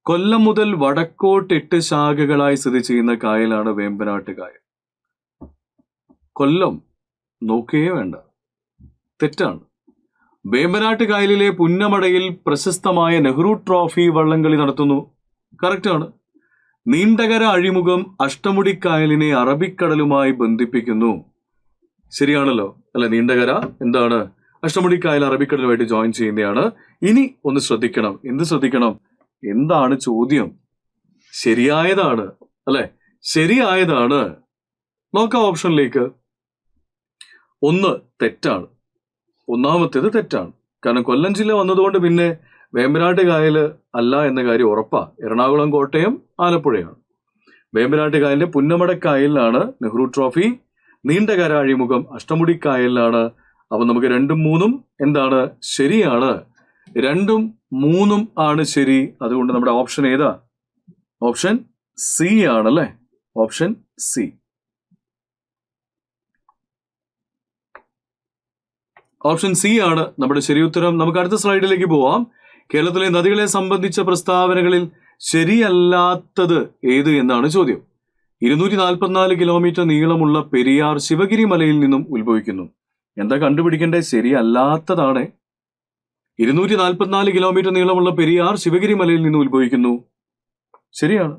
കൊല്ലം മുതൽ വടക്കോട്ട് 8 ശാഖകളായി സ്ഥിതി ചെയ്യുന്ന കായലാണ് വേമ്പനാട്ട് കായൽ. കൊല്ലം നോക്കേ വേണ്ട, തെറ്റാണ്. വേമ്പനാട്ട് കായലിലെ പുന്നമടയിൽ പ്രശസ്തമായ നെഹ്റു ട്രോഫി വള്ളംകളി നടത്തുന്നു. കറക്റ്റാണ്. നീണ്ടകര അഴിമുഖം അഷ്ടമുടിക്കായലിനെ അറബിക്കടലുമായി ബന്ധിപ്പിക്കുന്നു. ശരിയാണല്ലോ അല്ലെ? നീണ്ടകര എന്താണ്? അഷ്ടമുടിക്കായൽ അറബിക്കടലുമായിട്ട് ജോയിൻ ചെയ്യുന്നതാണ്. ഇനി ഒന്ന് ശ്രദ്ധിക്കണം. എന്ത് ശ്രദ്ധിക്കണം? എന്താണ് ചോദ്യം? ശരിയായതാണ് അല്ലെ? ശരിയായതാണ്. നോക്കാം ഓപ്ഷനിലേക്ക്. 1 തെറ്റാണ്. ഒന്നാമത്തേത് തെറ്റാണ്. കാരണം കൊല്ലം ജില്ല വന്നതുകൊണ്ട് പിന്നെ വേമ്പനാട്ട് കായല് അല്ല എന്ന കാര്യം ഉറപ്പാ. എറണാകുളം, കോട്ടയം, ആലപ്പുഴയാണ്. വേമ്പനാട്ട് കായലിന്റെ പുന്നമടക്കായലിലാണ് നെഹ്റു ട്രോഫി. നീണ്ടകര അഴിമുഖം അഷ്ടമുടിക്കായലിലാണ്. അപ്പൊ നമുക്ക് 2ഉം 3ഉം എന്താണ്? ശരിയാണ്. 2ഉം 3ഉം ആണ് ശരി. അതുകൊണ്ട് നമ്മുടെ ഓപ്ഷൻ ഏതാ? ഓപ്ഷൻ സി ആണല്ലേ? Option C. ഓപ്ഷൻ സി ആണ് നമ്മുടെ ശരി ഉത്തരം. നമുക്ക് അടുത്ത സ്ലൈഡിലേക്ക് പോവാം. കേരളത്തിലെ നദികളെ സംബന്ധിച്ച പ്രസ്താവനകളിൽ ശരിയല്ലാത്തത് ഏത് എന്നാണ് ചോദ്യം. 244 കിലോമീറ്റർ നീളമുള്ള പെരിയാർ ശിവഗിരി മലയിൽ നിന്നും ഉത്ഭവിക്കുന്നു. എന്താ കണ്ടുപിടിക്കേണ്ടത്? ശരിയല്ലാത്തതാണ്. 244 കിലോമീറ്റർ നീളമുള്ള പെരിയാർ ശിവഗിരി മലയിൽ നിന്നും ഉത്ഭവിക്കുന്നു. ശരിയാണ്.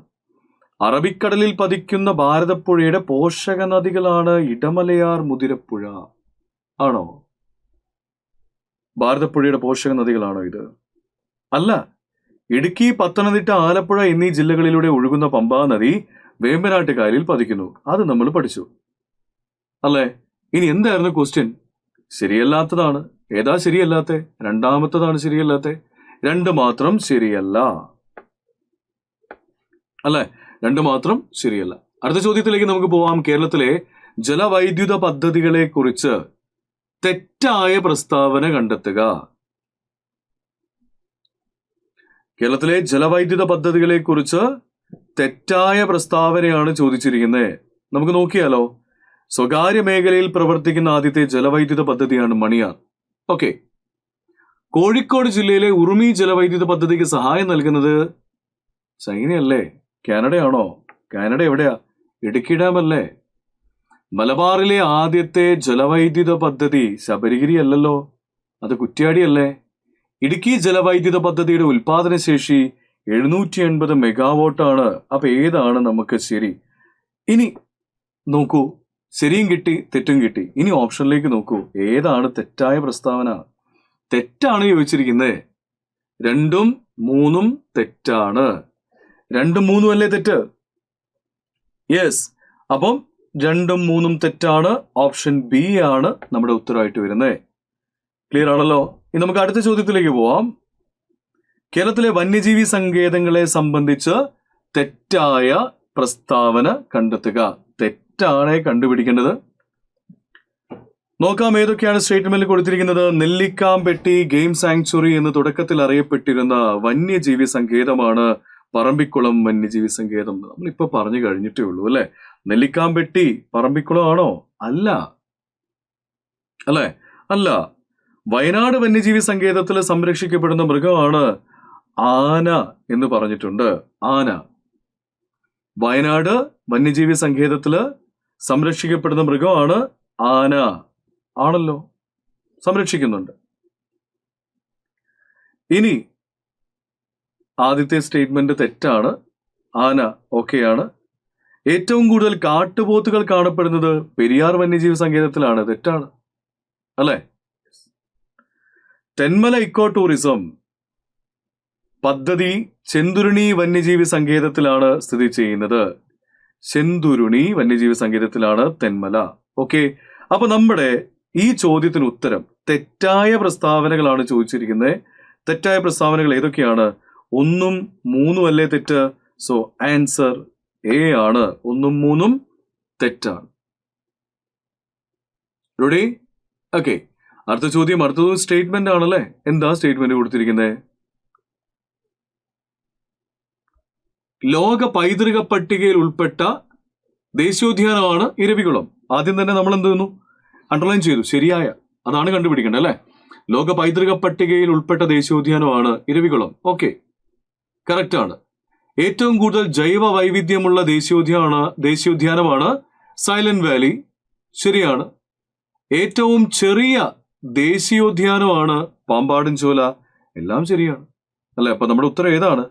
അറബിക്കടലിൽ പതിക്കുന്ന ഭാരതപ്പുഴയുടെ പോഷക നദികളാണ് ഇടമലയാർ, മുതിരപ്പുഴ. ആണോ? ഭാരതപ്പുഴയുടെ പോഷക നദികളാണോ ഇത്? അല്ല. ഇടുക്കി, പത്തനംതിട്ട, ആലപ്പുഴ എന്നീ ജില്ലകളിലൂടെ ഒഴുകുന്ന പമ്പാ നദി വേമ്പനാട്ട് കായലിൽ പതിക്കുന്നു. അത് നമ്മൾ പഠിച്ചു അല്ലേ? ഇനി എന്തായിരുന്നു ക്വസ്റ്റ്യൻ? ശരിയല്ലാത്തതാണ്. ഏതാ ശരിയല്ലാത്ത? രണ്ടാമത്തതാണ് ശരിയല്ലാത്ത. 2 മാത്രം ശരിയല്ല അല്ലെ? 2 മാത്രം ശരിയല്ല. അടുത്ത ചോദ്യത്തിലേക്ക് നമുക്ക് പോവാം. കേരളത്തിലെ ജലവൈദ്യുത പദ്ധതികളെ കുറിച്ച് തെറ്റായ പ്രസ്താവന കണ്ടെത്തുക. കേരളത്തിലെ ജലവൈദ്യുത പദ്ധതികളെ കുറിച്ച് തെറ്റായ പ്രസ്താവനയാണ് ചോദിച്ചിരിക്കുന്നത്. നമുക്ക് നോക്കിയാലോ. സ്വകാര്യ മേഖലയിൽ പ്രവർത്തിക്കുന്ന ആദ്യത്തെ ജലവൈദ്യുത പദ്ധതിയാണ് മണിയാർ. ഓക്കെ. കോഴിക്കോട് ജില്ലയിലെ ഉറുമി ജലവൈദ്യുത പദ്ധതിക്ക് സഹായം നൽകുന്നത് ചൈനയല്ലേ? കാനഡയാണോ? കാനഡ എവിടെയാ? ഇടുക്കി ഡാം അല്ലേ? മലബാറിലെ ആദ്യത്തെ ജലവൈദ്യുത പദ്ധതി ശബരിഗിരി അല്ലല്ലോ, അത് കുറ്റ്യാടിയല്ലേ? ഇടുക്കി ജലവൈദ്യുത പദ്ധതിയുടെ ഉൽപാദന ശേഷി 780 മെഗാവാട്ടാണ്. അപ്പൊ ഏതാണ് നമുക്ക് ശരി? ഇനി നോക്കൂ, ശരിയും കിട്ടി, തെറ്റും കിട്ടി. ഇനി ഓപ്ഷനിലേക്ക് നോക്കൂ, ഏതാണ് തെറ്റായ പ്രസ്താവന? തെറ്റാണ് ചോദിച്ചിരിക്കുന്നത്. 2ഉം മൂന്നും തെറ്റാണ്. 2ഉം 3ഉം അല്ലേ തെറ്റ്? യെസ്. അപ്പം 2ഉം 3ഉം തെറ്റാണ്. ഓപ്ഷൻ ബി ആണ് നമ്മുടെ ഉത്തരമായിട്ട് വരുന്നത്. ക്ലിയർ ആണല്ലോ? ഇനി നമുക്ക് അടുത്ത ചോദ്യത്തിലേക്ക് പോവാം. കേരളത്തിലെ വന്യജീവി സങ്കേതങ്ങളെ സംബന്ധിച്ച് തെറ്റായ പ്രസ്താവന കണ്ടെത്തുക. തെറ്റാണ് കണ്ടുപിടിക്കേണ്ടത്. നോക്കാം ഏതൊക്കെയാണ് സ്റ്റേറ്റ്മെന്റിൽ കൊടുത്തിരിക്കുന്നത്. നെല്ലിക്കാംപെട്ടി ഗെയിം സാങ്ച്വറി എന്ന് തുടക്കത്തിൽ അറിയപ്പെട്ടിരുന്ന വന്യജീവി സങ്കേതമാണ് പറമ്പിക്കുളം വന്യജീവി സങ്കേതം. നമ്മളിപ്പോ പറഞ്ഞു കഴിഞ്ഞിട്ടേ ഉള്ളൂ അല്ലെ. നെല്ലിക്കാംപെട്ടി പറമ്പിക്കുളം ആണോ? അല്ല അല്ലെ, അല്ല. വയനാട് വന്യജീവി സങ്കേതത്തിൽ സംരക്ഷിക്കപ്പെടുന്ന മൃഗമാണ് ആന എന്ന് പറഞ്ഞിട്ടുണ്ട്. ആന. വയനാട് വന്യജീവി സങ്കേതത്തില് സംരക്ഷിക്കപ്പെടുന്ന മൃഗമാണ് ആന. ആണല്ലോ, സംരക്ഷിക്കുന്നുണ്ട്. ഇനി ആദ്യത്തെ സ്റ്റേറ്റ്മെന്റ് തെറ്റാണ്. ആന ഓക്കെയാണ്. ഏറ്റവും കൂടുതൽ കാട്ടുപോത്തുകൾ കാണപ്പെടുന്നത് പെരിയാർ വന്യജീവി സങ്കേതത്തിലാണ്. തെറ്റാണ് അല്ലെ. തെന്മല ഇക്കോ ടൂറിസം പദ്ധതി ചെന്തുരുണി വന്യജീവി സങ്കേതത്തിലാണ് സ്ഥിതി ചെയ്യുന്നത്. ചെന്തുരുണി വന്യജീവി സങ്കേതത്തിലാണ് തെന്മല. ഓക്കെ. അപ്പൊ നമ്മുടെ ഈ ചോദ്യത്തിന് ഉത്തരം തെറ്റായ പ്രസ്താവനകളാണ് ചോദിച്ചിരിക്കുന്നത്. തെറ്റായ പ്രസ്താവനകൾ ഏതൊക്കെയാണ്? 1ഉം 3ഉം അല്ലേ തെറ്റ്? സോ ആൻസർ എ ആണ്. 1ഉം 3ഉം തെറ്റാണ്. റെഡി? ഓക്കെ. അടുത്ത ചോദ്യം, അടുത്തത് സ്റ്റേറ്റ്മെന്റ് ആണല്ലേ. എന്താ സ്റ്റേറ്റ്മെന്റ് കൊടുത്തിരിക്കുന്നത്? ലോക പൈതൃക പട്ടികയിൽ ഉൾപ്പെട്ട ദേശീയോദ്യാനമാണ് ഇരവികുളം. ആദ്യം തന്നെ നമ്മൾ എന്ത് ചെയ്യുന്നു? അണ്ടർലൈൻ ചെയ്തു. ശരിയായ അതാണ് കണ്ടുപിടിക്കേണ്ടത് അല്ലെ. ലോക പൈതൃക പട്ടികയിൽ ഉൾപ്പെട്ട ദേശീയോദ്യാനമാണ് ഇരവികുളം. ഓക്കെ, കറക്റ്റ് ആണ്. ഏറ്റവും കൂടുതൽ ജൈവ വൈവിധ്യമുള്ള ദേശീയോദ്യാനമാണ് സൈലന്റ് വാലി. ശരിയാണ്. ഏറ്റവും ചെറിയ ദേശീയോദ്യാനമാണ് പാമ്പാടും ചോല. എല്ലാം ശരിയാണ് അല്ലെ. അപ്പൊ നമ്മുടെ ഉത്തരം ഏതാണ്?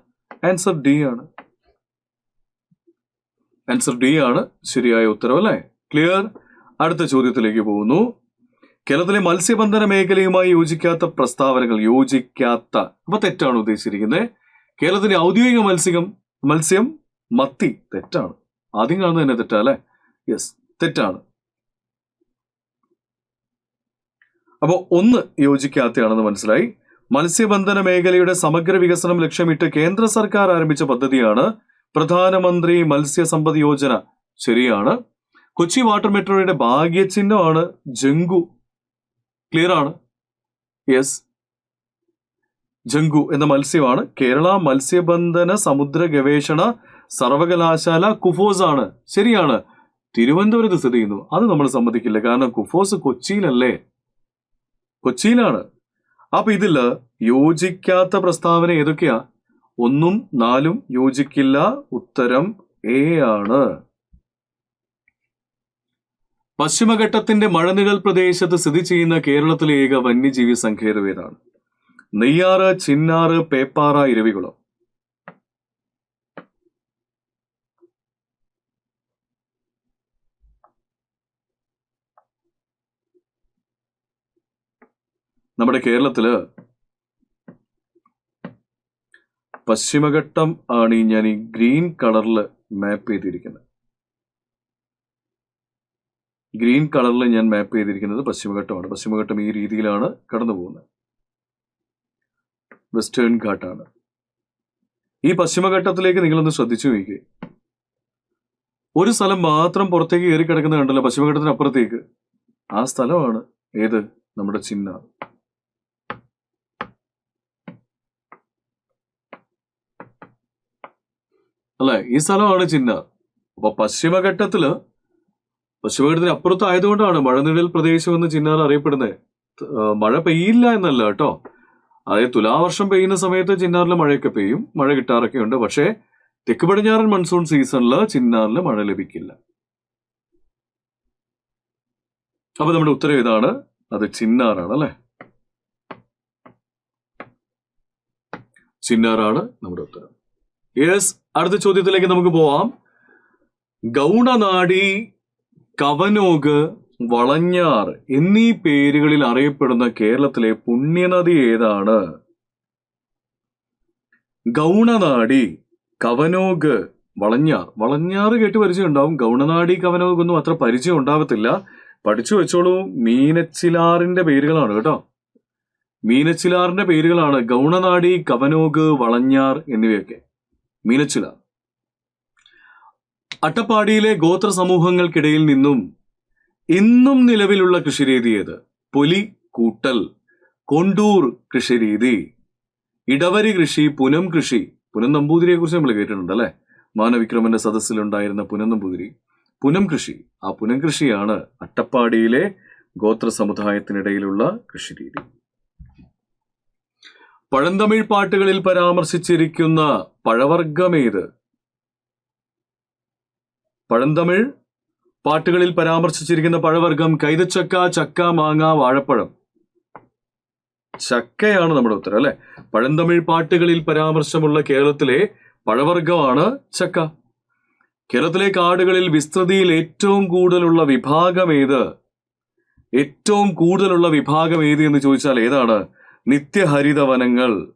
ആൻസർ ഡി ആണ്. ആൻസർ ഡി ആണ് ശരിയായ ഉത്തരം അല്ലെ. ക്ലിയർ? അടുത്ത ചോദ്യത്തിലേക്ക് പോകുന്നു. കേരളത്തിലെ മത്സ്യബന്ധന മേഖലയുമായി യോജിക്കാത്ത പ്രസ്താവനകൾ. യോജിക്കാത്ത, അപ്പൊ തെറ്റാണ് ഉദ്ദേശിച്ചിരിക്കുന്നത്. കേരളത്തിലെ ഔദ്യോഗിക മത്സ്യം മത്തി. തെറ്റാണ്. ആദ്യം കാണുന്നത് തന്നെ തെറ്റാ അല്ലെ. യെസ്, തെറ്റാണ്. അപ്പോ 1 യോജിക്കാത്തയാണെന്ന് മനസ്സിലായി. മത്സ്യബന്ധന മേഖലയുടെ സമഗ്ര വികസനം ലക്ഷ്യമിട്ട് കേന്ദ്ര സർക്കാർ ആരംഭിച്ച പദ്ധതിയാണ് പ്രധാനമന്ത്രി മത്സ്യസമ്പദ് യോജന. ശരിയാണ്. കൊച്ചി വാട്ടർ മെട്രോയുടെ ഭാഗ്യചിഹ്നമാണ് ജങ്കു. ക്ലിയർ ആണ്. യെസ്, ജങ്കു എന്ന മത്സ്യമാണ്. കേരള മത്സ്യബന്ധന സമുദ്ര ഗവേഷണ സർവകലാശാല കുഫോസ് ആണ്. ശരിയാണ്. തിരുവനന്തപുരത്ത് സ്ഥിതി ചെയ്യുന്നു. അത് നമ്മൾ സമ്മതിക്കില്ല. കാരണം കുഫോസ് കൊച്ചിയിലല്ലേ. കൊച്ചിയിലാണ്. അപ്പൊ ഇതില് യോജിക്കാത്ത പ്രസ്താവന ഏതൊക്കെയാ? 1ഉം 4ഉം യോജിക്കില്ല. ഉത്തരം എ ആണ്. പശ്ചിമഘട്ടത്തിന്റെ മഴനിഴൽ പ്രദേശത്ത് സ്ഥിതി ചെയ്യുന്ന കേരളത്തിലെ ഏക വന്യജീവി സങ്കേതം ഏതാണ്? നെയ്യാറ്, ചിന്നാറ്, പേപ്പാറ, ഇരവികുളം. നമ്മുടെ കേരളത്തില് പശ്ചിമഘട്ടം ആണ് ഞാൻ ഈ ഗ്രീൻ കളറിൽ മാപ്പ് ചെയ്തിരിക്കുന്നത്. ഗ്രീൻ കളറിൽ ഞാൻ മാപ്പ് ചെയ്തിരിക്കുന്നത് പശ്ചിമഘട്ടമാണ്. പശ്ചിമഘട്ടം ഈ രീതിയിലാണ് കടന്നു പോകുന്നത്. വെസ്റ്റേൺ ഘാട്ടാണ്. ഈ പശ്ചിമഘട്ടത്തിലേക്ക് നിങ്ങളൊന്ന് ശ്രദ്ധിച്ചു നോക്കിക്കേ. ഒരു സ്ഥലം മാത്രം പുറത്തേക്ക് കയറി കിടക്കുന്നത് കണ്ടല്ലോ, പശ്ചിമഘട്ടത്തിന് അപ്പുറത്തേക്ക്. ആ സ്ഥലമാണ് ഏത്? നമ്മുടെ ചിന്നാർ. അല്ലെ, ഈ സ്ഥലമാണ് ചിന്നാർ. അപ്പൊ പശ്ചിമഘട്ടത്തിന് അപ്പുറത്ത് ആയതുകൊണ്ടാണ് മഴനിഴൽ പ്രദേശം എന്ന് ചിന്നാർ അറിയപ്പെടുന്നത്. മഴ പെയ്യില്ല എന്നല്ല കേട്ടോ. അതായത് തുലാവർഷം പെയ്യുന്ന സമയത്ത് ചിന്നാറിൽ മഴയൊക്കെ പെയ്യും, മഴ കിട്ടാറൊക്കെ ഉണ്ട്. പക്ഷേ തെക്ക് പടിഞ്ഞാറൻ മൺസൂൺ സീസണിൽ ചിന്നാറിൽ മഴ ലഭിക്കില്ല. അപ്പൊ നമ്മുടെ ഉത്തരം ഏതാണ്? അത് ചിന്നാറാണ് അല്ലെ. ചിന്നാറാണ് നമ്മുടെ ഉത്തരം. യെസ്. അടുത്ത ചോദ്യത്തിലേക്ക് നമുക്ക് പോവാം. ഗൗണനാടി, കവനോഗ്, വളഞ്ഞാർ എന്നീ പേരുകളിൽ അറിയപ്പെടുന്ന കേരളത്തിലെ പുണ്യനദി ഏതാണ്? ഗൗണനാടി, കവനോഗ്, വളഞ്ഞാർ. വളഞ്ഞാറ് കേട്ട് പരിചയം ഉണ്ടാവും. ഗൗണനാടി, കവനോഗ് ഒന്നും അത്ര പരിചയം ഉണ്ടാവത്തില്ല. പഠിച്ചു വെച്ചോളൂ. മീനച്ചിലാറിന്റെ പേരുകളാണ് കേട്ടോ. മീനച്ചിലാറിന്റെ പേരുകളാണ് ഗൗണനാടി, കവനോഗ്, വളഞ്ഞാർ എന്നിവയൊക്കെ. മീനച്ചിലാർ. അട്ടപ്പാടിയിലെ ഗോത്ര സമൂഹങ്ങൾക്കിടയിൽ നിന്നും ഇന്നും നിലവിലുള്ള കൃഷിരീതി ഏത്? പൊലി കൂട്ടൽ, കൊണ്ടൂർ കൃഷിരീതി, ഇടവരി കൃഷി, പുനം കൃഷി. പുനം നമ്പൂതിരിയെ കുറിച്ച് നമ്മൾ കേട്ടിട്ടുണ്ട് അല്ലെ? മാനവിക്രമന്റെ സദസ്സിലുണ്ടായിരുന്ന പുനം നമ്പൂതിരി. പുനം കൃഷി. ആ പുനം കൃഷിയാണ് അട്ടപ്പാടിയിലെ ഗോത്ര സമുദായത്തിനിടയിലുള്ള കൃഷിരീതി. പഴന്തമിഴ് പാട്ടുകളിൽ പരാമർശിച്ചിരിക്കുന്ന പഴവർഗമേത്? പഴന്തമിഴ് പാട്ടുകളിൽ പരാമർശിച്ചിരിക്കുന്ന പഴവർഗം കൈതച്ചക്ക, ചക്ക, മാങ്ങ, വാഴപ്പഴം. ചക്കയാണ് നമ്മുടെ ഉത്തരം അല്ലെ? പഴന്തമിഴ് പാട്ടുകളിൽ പരാമർശമുള്ള കേരളത്തിലെ പഴവർഗമാണ് ചക്ക. കേരളത്തിലെ കാടുകളിൽ വിസ്തൃതിയിൽ ഏറ്റവും കൂടുതലുള്ള വിഭാഗം ഏത്? ഏറ്റവും കൂടുതലുള്ള വിഭാഗം ഏത് എന്ന് ചോദിച്ചാൽ ഏതാണ്? നിത്യഹരിത വനങ്ങൾ,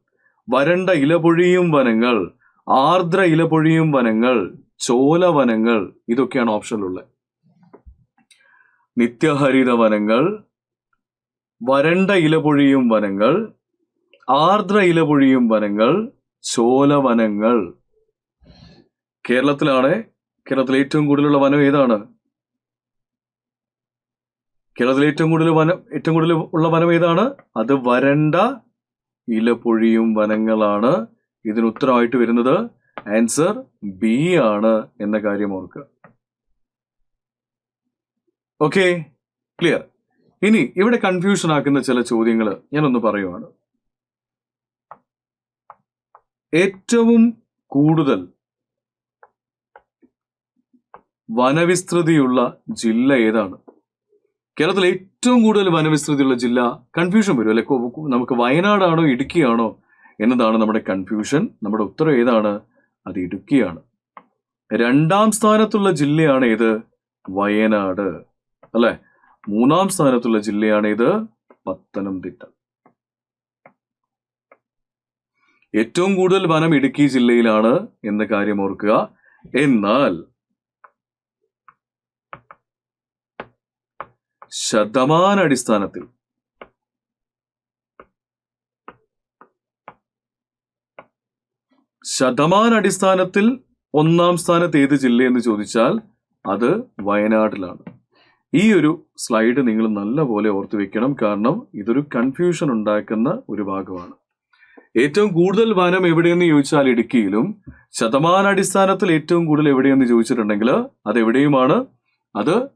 വരണ്ട ഇലപൊഴിയും വനങ്ങൾ, ആർദ്ര ഇലപൊഴിയും വനങ്ങൾ, ചോലവനങ്ങൾ. ഇതൊക്കെയാണ് ഓപ്ഷനിലുള്ളത്. നിത്യഹരിത വനങ്ങൾ, വരണ്ട ഇലപൊഴിയും വനങ്ങൾ, ആർദ്ര ഇലപൊഴിയും വനങ്ങൾ, ചോലവനങ്ങൾ. കേരളത്തിലെ ഏറ്റവും കൂടുതലുള്ള വനം ഏതാണ്? കേരളത്തിലെ ഏറ്റവും കൂടുതൽ ഉള്ള വനം ഏതാണ്? അത് വരണ്ട ഇലപൊഴിയും വനങ്ങളാണ്. ഇതിന് ഉത്തരമായിട്ട് വരുന്നത് ആൻസർ ബി ആണ് എന്ന കാര്യം ഓർക്കുക. Okay, clear. ഇനി ഇവിടെ കൺഫ്യൂഷൻ ആക്കുന്ന ചില ചോദ്യങ്ങൾ ഞാനൊന്ന് പറയുവാണ്. ഏറ്റവും കൂടുതൽ വനവിസ്തൃതിയുള്ള ജില്ല ഏതാണ്? കേരളത്തിൽ ഏറ്റവും കൂടുതൽ വനവിസ്തൃതിയുള്ള ജില്ല കൺഫ്യൂഷൻ വരും അല്ലെ? നമുക്ക് വയനാടാണോ ഇടുക്കിയാണോ എന്നതാണ് നമ്മുടെ കൺഫ്യൂഷൻ. നമ്മുടെ ഉത്തരം ഏതാണ്? അത് ഇടുക്കിയാണ്. രണ്ടാം സ്ഥാനത്തുള്ള ജില്ലയാണ് ഏത്? വയനാട് അല്ലെ? മൂന്നാം സ്ഥാനത്തുള്ള ജില്ലയാണ് ഇത് പത്തനംതിട്ട. ഏറ്റവും കൂടുതൽ വനം ഇടുക്കി ജില്ലയിലാണ് എന്ന കാര്യം ഓർക്കുക. എന്നാൽ ശതമാനടിസ്ഥാനത്തിൽ ഒന്നാം സ്ഥാനത്ത് ഏത് ജില്ലയെന്ന് ചോദിച്ചാൽ അത് വയനാട്ടിലാണ്. ഈ ഒരു സ്ലൈഡ് നിങ്ങൾ നല്ലപോലെ ഓർത്തു വെക്കണം. കാരണം ഇതൊരു കൺഫ്യൂഷൻ ഉണ്ടാക്കുന്ന ഒരു ഭാഗമാണ്. ഏറ്റവും കൂടുതൽ വനം എവിടെയെന്ന് ചോദിച്ചാൽ ഇടുക്കിയിലും, ശതമാനാടിസ്ഥാനത്തിൽ ഏറ്റവും കൂടുതൽ എവിടെയെന്ന് ചോദിച്ചിട്ടുണ്ടെങ്കിൽ അത് എവിടെയുമാണ്? അത്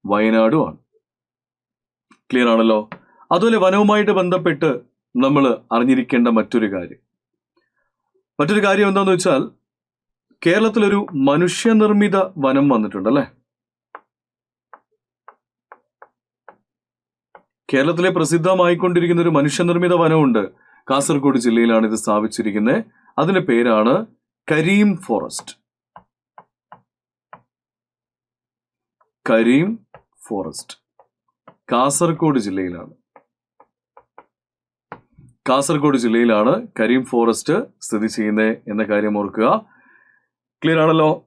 വയനാടുമാണ്. ക്ലിയർ ആണല്ലോ? അതുപോലെ വനവുമായിട്ട് ബന്ധപ്പെട്ട് നമ്മൾ അറിഞ്ഞിരിക്കേണ്ട മറ്റൊരു കാര്യം എന്താണെന്ന് വെച്ചാൽ കേരളത്തിലൊരു മനുഷ്യനിർമ്മിത വനം വന്നിട്ടുണ്ടല്ലേ? കേരളത്തിലെ പ്രസിദ്ധമായിക്കൊണ്ടിരിക്കുന്ന ഒരു മനുഷ്യനിർമ്മിത വനമുണ്ട്. കാസർഗോഡ് ജില്ലയിലാണ് ഇത് സ്ഥാപിച്ചിരിക്കുന്നത്. അതിന്റെ പേരാണ് കരീം ഫോറസ്റ്റ്. കരീം ഫോറസ്റ്റ് കാസർഗോഡ് ജില്ലയിലാണ് കരീം ഫോറസ്റ്റ് സ്ഥിതി ചെയ്യുന്നത് എന്ന കാര്യം ഓർക്കുക. ക്ലിയർ ആണല്ലോ?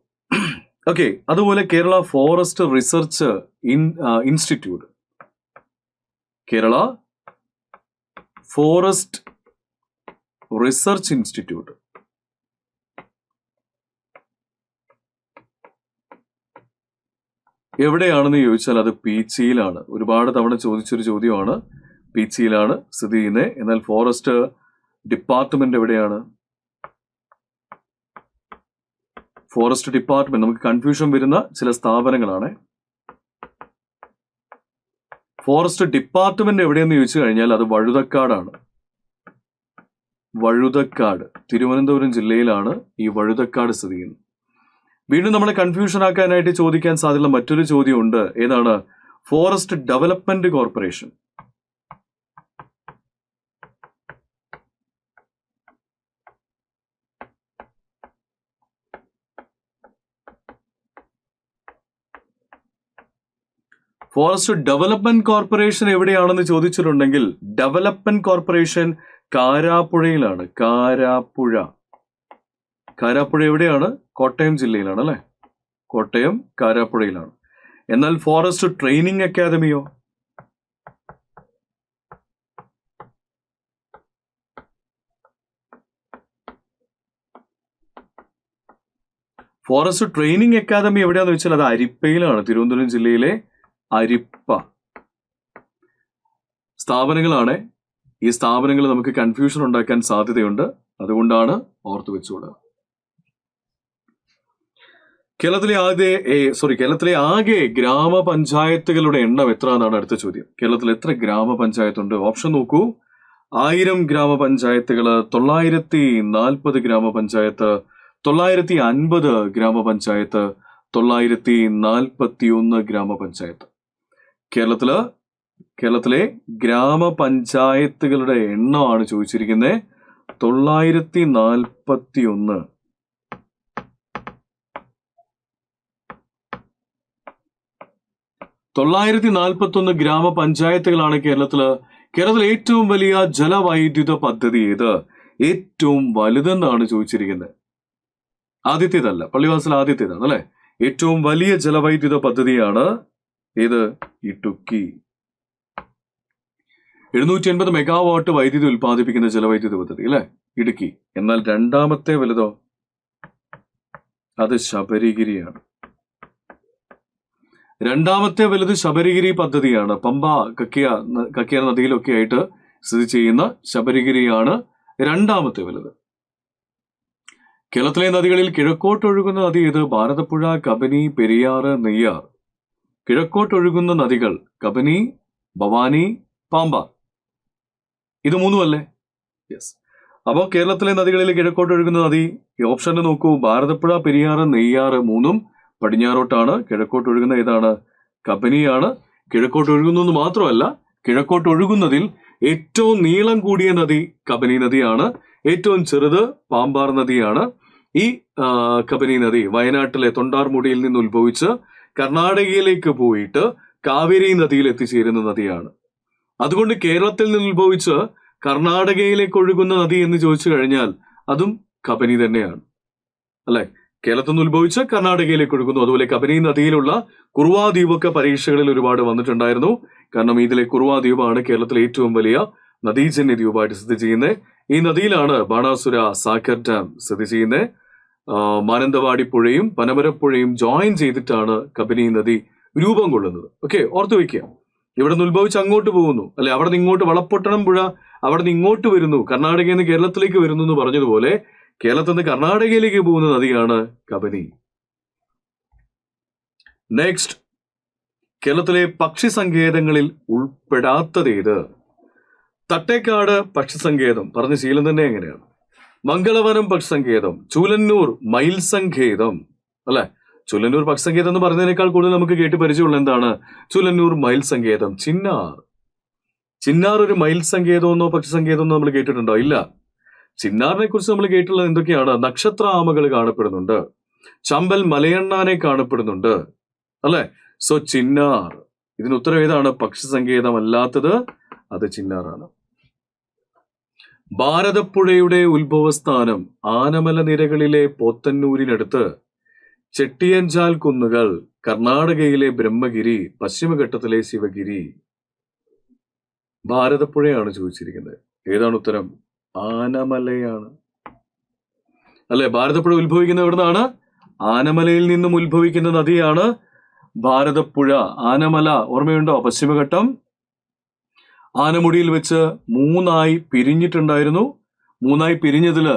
ഓക്കെ. അതുപോലെ Kerala forest research institute, Kerala forest research institute എവിടെയാണെന്ന് ചോദിച്ചാൽ അത് പീച്ചിയിലാണ്. ഒരുപാട് തവണ ചോദിച്ചൊരു ചോദ്യമാണ്. പീച്ചിയിലാണ് സ്ഥിതി ചെയ്യുന്നത്. എന്നാൽ ഫോറസ്റ്റ് ഡിപ്പാർട്ട്മെന്റ് എവിടെയാണ്? ഫോറസ്റ്റ് ഡിപ്പാർട്ട്മെന്റ് നമുക്ക് കൺഫ്യൂഷൻ വരുന്ന ചില സ്ഥാപനങ്ങളാണ്. ഫോറസ്റ്റ് ഡിപ്പാർട്ട്മെന്റ് എവിടെയെന്ന് ചോദിച്ചു കഴിഞ്ഞാൽ അത് വഴുതക്കാടാണ്. വഴുതക്കാട് തിരുവനന്തപുരം ജില്ലയിലാണ് ഈ വഴുതക്കാട് സ്ഥിതി ചെയ്യുന്നത്. വീണ്ടും നമ്മളെ കൺഫ്യൂഷൻ ആക്കാനായിട്ട് ചോദിക്കാൻ സാധ്യതയുള്ള മറ്റൊരു ചോദ്യമുണ്ട്. ഏതാണ്? Forest development corporation. Forest development corporation എവിടെയാണെന്ന് ചോദിച്ചിട്ടുണ്ടെങ്കിൽ ഡെവലപ്മെന്റ് കോർപ്പറേഷൻ കാരാപ്പുഴയിലാണ്. കാരാപ്പുഴ കാരാപ്പുഴ എവിടെയാണ്? കോട്ടയം ജില്ലയിലാണ് അല്ലെ? കോട്ടയം കാരാപ്പുഴയിലാണ്. എന്നാൽ ഫോറസ്റ്റ് ട്രെയിനിങ് അക്കാദമിയോ? ഫോറസ്റ്റ് ട്രെയിനിങ് അക്കാദമി എവിടെയാന്ന് വെച്ചാൽ അത് അരിപ്പയിലാണ്, തിരുവനന്തപുരം ജില്ലയിലെ അരിപ്പ. സ്ഥാപനങ്ങളാണ്. ഈ സ്ഥാപനങ്ങൾ നമുക്ക് കൺഫ്യൂഷൻ ഉണ്ടാക്കാൻ സാധ്യതയുണ്ട്, അതുകൊണ്ടാണ് ഓർത്തു വെച്ചുകൂടുക. കേരളത്തിലെ ആകെ ഗ്രാമപഞ്ചായത്തുകളുടെ എണ്ണം എത്ര എന്നാണ് അടുത്ത ചോദ്യം. കേരളത്തിൽ എത്ര ഗ്രാമപഞ്ചായത്തുണ്ട്? ഓപ്ഷൻ നോക്കൂ. 1000 ഗ്രാമപഞ്ചായത്തുകള്, 940 ഗ്രാമപഞ്ചായത്ത്, 950 ഗ്രാമപഞ്ചായത്ത്, 941 ഗ്രാമപഞ്ചായത്ത്. കേരളത്തിലെ ഗ്രാമപഞ്ചായത്തുകളുടെ എണ്ണമാണ് ചോദിച്ചിരിക്കുന്നത്. 941. 941 ഗ്രാമപഞ്ചായത്തുകളാണ് കേരളത്തില്. കേരളത്തിലെ ഏറ്റവും വലിയ ജലവൈദ്യുത പദ്ധതി ഏത്? ഏറ്റവും വലുതെന്നാണ് ചോദിച്ചിരിക്കുന്നത്. ആദ്യത്തേതല്ല, പള്ളിവാസൽ ആദ്യത്തേതാണ് അല്ലെ? ഏറ്റവും വലിയ ജലവൈദ്യുത പദ്ധതിയാണ് ഏത്? ഇടുക്കി. 780 മെഗാവാട്ട് വൈദ്യുതി ഉൽപ്പാദിപ്പിക്കുന്ന ജലവൈദ്യുത പദ്ധതി അല്ലെ, ഇടുക്കി. എന്നാൽ രണ്ടാമത്തെ വലുതോ? അത് ശബരിഗിരിയാണ്. രണ്ടാമത്തെ വലുത് ശബരിഗിരി പദ്ധതിയാണ്. പമ്പ, കക്കിയാർ നദിയിലൊക്കെ ആയിട്ട് സ്ഥിതി ചെയ്യുന്ന ശബരിഗിരിയാണ് രണ്ടാമത്തെ വലുത്. കേരളത്തിലെ നദികളിൽ കിഴക്കോട്ടൊഴുകുന്ന നദി ഏത്? ഭാരതപ്പുഴ, കബനി, പെരിയാറ്, നെയ്യാർ. കിഴക്കോട്ടൊഴുകുന്ന നദികൾ കബനി, ഭവാനി, പാമ്പാർ. ഇത് മൂന്നും അല്ലേ? യെസ്. അപ്പോൾ കേരളത്തിലെ നദികളിൽ കിഴക്കോട്ടൊഴുകുന്ന നദി ഓപ്ഷനിൽ നോക്കൂ. ഭാരതപ്പുഴ, പെരിയാറ്, നെയ്യാറ് മൂന്നും പടിഞ്ഞാറോട്ടാണ്. കിഴക്കോട്ടൊഴുകുന്ന ഏതാണ്? കബനിയാണ്. കിഴക്കോട്ടൊഴുകുന്നു മാത്രമല്ല, കിഴക്കോട്ടൊഴുകുന്നതിൽ ഏറ്റവും നീളം കൂടിയ നദി കബനി നദിയാണ്. ഏറ്റവും ചെറുത് പാമ്പാർ നദിയാണ്. ഈ കബനി നദി വയനാട്ടിലെ തൊണ്ടാർമുടിയിൽ നിന്ന് ഉത്ഭവിച്ച് കർണാടകയിലേക്ക് പോയിട്ട് കാവേരി നദിയിൽ എത്തിച്ചേരുന്ന നദിയാണ്. അതുകൊണ്ട് കേരളത്തിൽ നിന്ന് ഉത്ഭവിച്ച് കർണാടകയിലേക്ക് ഒഴുകുന്ന നദി എന്ന് ചോദിച്ചു കഴിഞ്ഞാൽ അതും കബനി തന്നെയാണ് അല്ലെ? കേരളത്തിൽ നിന്ന് ഉത്ഭവിച്ച് കർണാടകയിലേക്ക് ഒഴുകുന്നു. അതുപോലെ കബനി നദിയിലുള്ള കുറുവാ ദ്വീപൊക്കെ പരീക്ഷകളിൽ ഒരുപാട് വന്നിട്ടുണ്ടായിരുന്നു. കാരണം ഇതിലെ കുറുവാ ദ്വീപാണ് കേരളത്തിലെ ഏറ്റവും വലിയ നദീജന്യ ദ്വീപായിട്ട് സ്ഥിതി ചെയ്യുന്നത്. ഈ നദിയിലാണ് ബാണാസുര സാഗർ ഡാം സ്ഥിതി ചെയ്യുന്നത്. മാനന്തവാടി പുഴയും പനമരപ്പുഴയും ജോയിൻ ചെയ്തിട്ടാണ് കബനി നദി രൂപം കൊള്ളുന്നത്. ഓക്കെ, ഓർത്തു വെക്കുക. ഇവിടെ നിന്ന് ഉത്ഭവിച്ച് അങ്ങോട്ട് പോകുന്നു അല്ലെ? അവിടെ നിന്ന് ഇങ്ങോട്ട് വളപ്പൊട്ടണം പുഴ അവിടെ നിന്ന് ഇങ്ങോട്ട് വരുന്നു, കർണാടകയിൽ നിന്ന് കേരളത്തിലേക്ക് വരുന്നു എന്ന് പറഞ്ഞതുപോലെ കേരളത്തിൽ നിന്ന് കർണാടകയിലേക്ക് പോകുന്ന നദിയാണ് കബനി. നെക്സ്റ്റ്, കേരളത്തിലെ പക്ഷി സങ്കേതങ്ങളിൽ ഉൾപ്പെടാത്തതേത്? തട്ടേക്കാട് പക്ഷി സങ്കേതം പറഞ്ഞ ശീലം തന്നെ എങ്ങനെയാണ്? മംഗളവനം പക്ഷി സങ്കേതം, ചൂലന്നൂർ മയിൽ സങ്കേതം അല്ലെ? ചൂലന്നൂർ പക്ഷി സങ്കേതം എന്ന് പറയുന്നതിനേക്കാൾ കൂടുതൽ നമുക്ക് കേട്ട് പരിചയമുള്ള എന്താണ്? ചൂലന്നൂർ മയിൽ സങ്കേതം. ചിന്നാർ ഒരു മയിൽ സങ്കേതമെന്നോ പക്ഷി സങ്കേതമെന്നോ നമ്മൾ കേട്ടിട്ടുണ്ടോ? ഇല്ല. ചിന്നാറിനെ കുറിച്ച് നമ്മൾ കേട്ടുള്ളത് എന്തൊക്കെയാണ്? നക്ഷത്ര ആമകൾ കാണപ്പെടുന്നുണ്ട്, ചമ്പൽ മലയണ്ണാനെ കാണപ്പെടുന്നുണ്ട് അല്ലെ? സോ ചിന്നാർ. ഇതിന് ഉത്തരം ഏതാണ്? പക്ഷി സങ്കേതമല്ലാത്തത് അത് ചിന്നാറാണ്. ഭാരതപ്പുഴയുടെ ഉത്ഭവസ്ഥാനം ആനമല നിരകളിലെ പോത്തന്നൂരിനടുത്ത്, ചെട്ടിയഞ്ചാൽ കുന്നുകൾ, കർണാടകയിലെ ബ്രഹ്മഗിരി, പശ്ചിമഘട്ടത്തിലെ ശിവഗിരി. ഭാരതപ്പുഴയാണ് ചോദിച്ചിരിക്കുന്നത്. ഏതാണ് ഉത്തരം? ആനമലയാണ് അല്ലെ? ഭാരതപ്പുഴ ഉത്ഭവിക്കുന്നത് എവിടുന്നാണ്? ആനമലയിൽ നിന്നും ഉത്ഭവിക്കുന്ന നദിയാണ് ഭാരതപ്പുഴ. ആനമല ഓർമ്മയുണ്ടോ? പശ്ചിമഘട്ടം ആനമുടിയിൽ വെച്ച് 3ആയി പിരിഞ്ഞിട്ടുണ്ടായിരുന്നു. 3ആയി പിരിഞ്ഞതില്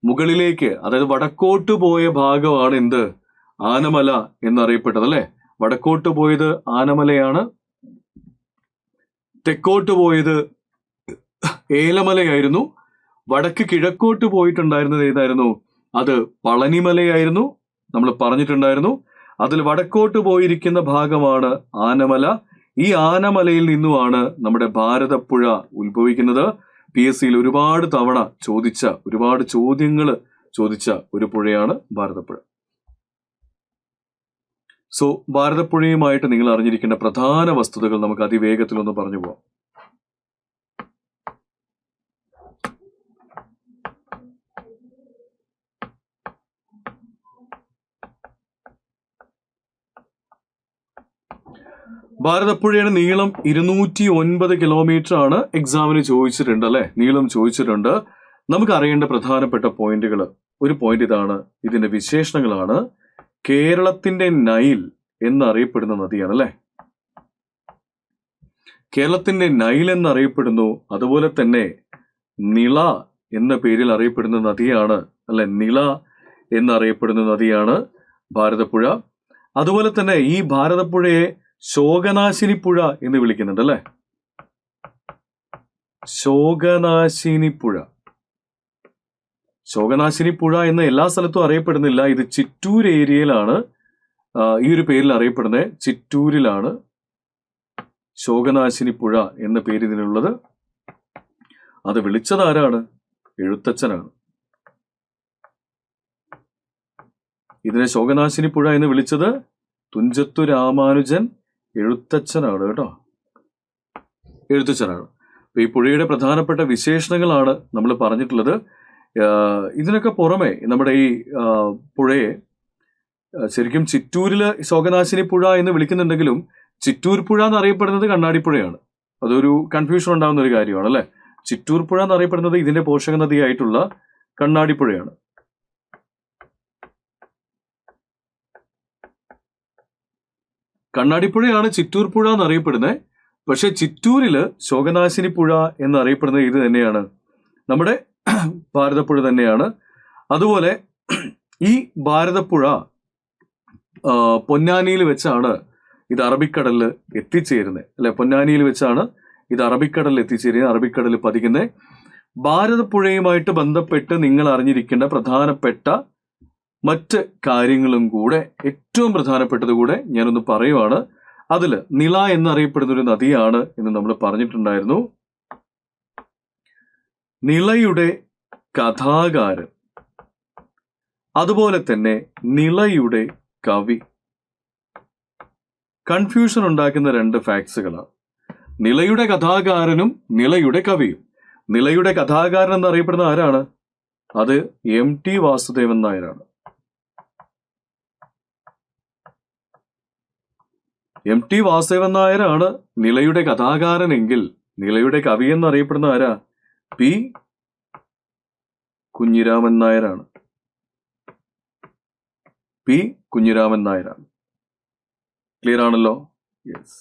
മുകളിലേക്ക്, അതായത് വടക്കോട്ട് പോയ ഭാഗമാണ് എന്ത്? ആനമല എന്നറിയപ്പെട്ടത് അല്ലെ? വടക്കോട്ട് പോയത് ആനമലയാണ്, തെക്കോട്ട് പോയത് ഏലമലയായിരുന്നു. വടക്ക് കിഴക്കോട്ട് പോയിട്ടുണ്ടായിരുന്നത് ഏതായിരുന്നു? അത് പളനിമലയായിരുന്നു. നമ്മൾ പറഞ്ഞിട്ടുണ്ടായിരുന്നു. അതിൽ വടക്കോട്ട് പോയിരിക്കുന്ന ഭാഗമാണ് ആനമല. ഈ ആനമലയിൽ നിന്നുമാണ് നമ്മുടെ ഭാരതപ്പുഴ ഉത്ഭവിക്കുന്നത്. PSCയിൽ ഒരുപാട് തവണ ചോദിച്ച, ഒരുപാട് ചോദ്യങ്ങൾ ചോദിച്ച ഒരു പുഴയാണ് ഭാരതപ്പുഴ. സോ ഭാരതപ്പുഴയുമായിട്ട് നിങ്ങൾ അറിഞ്ഞിരിക്കേണ്ട പ്രധാന വസ്തുതകൾ നമുക്ക് അതിവേഗത്തിലൊന്ന് പറഞ്ഞു പോവാം. ഭാരതപ്പുഴയുടെ നീളം 209 കിലോമീറ്റർ ആണ്. എക്സാമിന് ചോദിച്ചിട്ടുണ്ട് അല്ലെ, നീളം ചോദിച്ചിട്ടുണ്ട്. നമുക്ക് അറിയേണ്ട പ്രധാനപ്പെട്ട പോയിന്റുകൾ, ഒരു പോയിന്റ് ഇതാണ്, ഇതിന്റെ വിശേഷണങ്ങളാണ്. കേരളത്തിന്റെ നൈൽ എന്നറിയപ്പെടുന്ന നദിയാണ് അല്ലെ, കേരളത്തിന്റെ നൈൽ എന്നറിയപ്പെടുന്നു. അതുപോലെ തന്നെ നിള എന്ന പേരിൽ അറിയപ്പെടുന്ന നദിയാണ് അല്ലെ, നിള എന്നറിയപ്പെടുന്ന നദിയാണ് ഭാരതപ്പുഴ. അതുപോലെ തന്നെ ഈ ഭാരതപ്പുഴയെ ശോകനാശിനി പുഴ എന്ന് വിളിക്കുന്നുണ്ട് അല്ലെ, ശോകനാശിനി പുഴ. ശോകനാശിനി പുഴ എന്ന് എല്ലാ സ്ഥലത്തും അറിയപ്പെടുന്നില്ല. ഇത് ചിറ്റൂർ ഏരിയയിലാണ് ഈ ഒരു പേരിൽ അറിയപ്പെടുന്നത്. ചിറ്റൂരിലാണ് ശോകനാശിനി പുഴ എന്ന പേര് ഇതിനുള്ളത്. അത് വിളിച്ചത് ആരാണ്? എഴുത്തച്ഛനാണ്. ഇതിനെ ശോകനാശിനി പുഴ എന്ന് വിളിച്ചത് തുഞ്ചത്തു രാമാനുജൻ എഴുത്തച്ഛനാണ് കേട്ടോ, എഴുത്തച്ഛനാണ്. അപ്പൊ ഈ പുഴയുടെ പ്രധാനപ്പെട്ട വിശേഷണങ്ങളാണ് നമ്മൾ പറഞ്ഞിട്ടുള്ളത്. ഇതിനൊക്കെ പുറമെ നമ്മുടെ ഈ പുഴയെ ശരിക്കും ചിറ്റൂരില് ശോകനാശിനി പുഴ എന്ന് വിളിക്കുന്നുണ്ടെങ്കിലും ചിറ്റൂർ പുഴ എന്നറിയപ്പെടുന്നത് കണ്ണാടിപ്പുഴയാണ്. അതൊരു കൺഫ്യൂഷൻ ഉണ്ടാകുന്ന ഒരു കാര്യമാണ് അല്ലെ. ചിറ്റൂർ പുഴ എന്നറിയപ്പെടുന്നത് ഇതിന്റെ പോഷക നദിയായിട്ടുള്ള കണ്ണാടിപ്പുഴയാണ്. കണ്ണാടിപ്പുഴയാണ് ചിറ്റൂർ പുഴ എന്നറിയപ്പെടുന്നത്. പക്ഷെ ചിറ്റൂരില് ശോകനാശിനി പുഴ എന്നറിയപ്പെടുന്നത് ഇത് തന്നെയാണ്, നമ്മുടെ ഭാരതപ്പുഴ തന്നെയാണ്. അതുപോലെ ഈ ഭാരതപ്പുഴ പൊന്നാനിയിൽ വെച്ചാണ് ഇത് അറബിക്കടലിൽ എത്തിച്ചേരുന്നത് അല്ലെ, പൊന്നാനിയിൽ വെച്ചാണ് ഇത് അറബിക്കടലിൽ എത്തിച്ചേരുന്നത്, അറബിക്കടലിൽ പതിക്കുന്നത്. ഭാരതപ്പുഴയുമായിട്ട് ബന്ധപ്പെട്ട് നിങ്ങൾ അറിഞ്ഞിരിക്കേണ്ട പ്രധാനപ്പെട്ട മറ്റ് കാര്യങ്ങളും കൂടെ, ഏറ്റവും പ്രധാനപ്പെട്ടത് കൂടെ ഞാനൊന്ന് പറയുവാണ്. അതിൽ നിള എന്നറിയപ്പെടുന്ന ഒരു നദിയാണ് എന്ന് നമ്മൾ പറഞ്ഞിട്ടുണ്ടായിരുന്നു. നിളയുടെ കഥാകാരൻ, അതുപോലെ തന്നെ നിളയുടെ കവി, കൺഫ്യൂഷൻ ഉണ്ടാക്കുന്ന രണ്ട് ഫാക്ട്സുകളാണ്. നിളയുടെ കഥാകാരനും നിളയുടെ കവിയും. നിളയുടെ കഥാകാരൻ എന്നറിയപ്പെടുന്ന ആരാണ്? അത് MT വാസുദേവൻ നായരാണ്. MT വാസുദേവൻ നായരാണ് നിളയുടെ കഥാകാരനെങ്കിൽ നിളയുടെ കവി എന്നറിയപ്പെടുന്ന ആരാ? P കുഞ്ഞിരാമൻ നായരാണ്. P കുഞ്ഞിരാമൻ നായരാണ്. ക്ലിയർ ആണല്ലോ? യെസ്.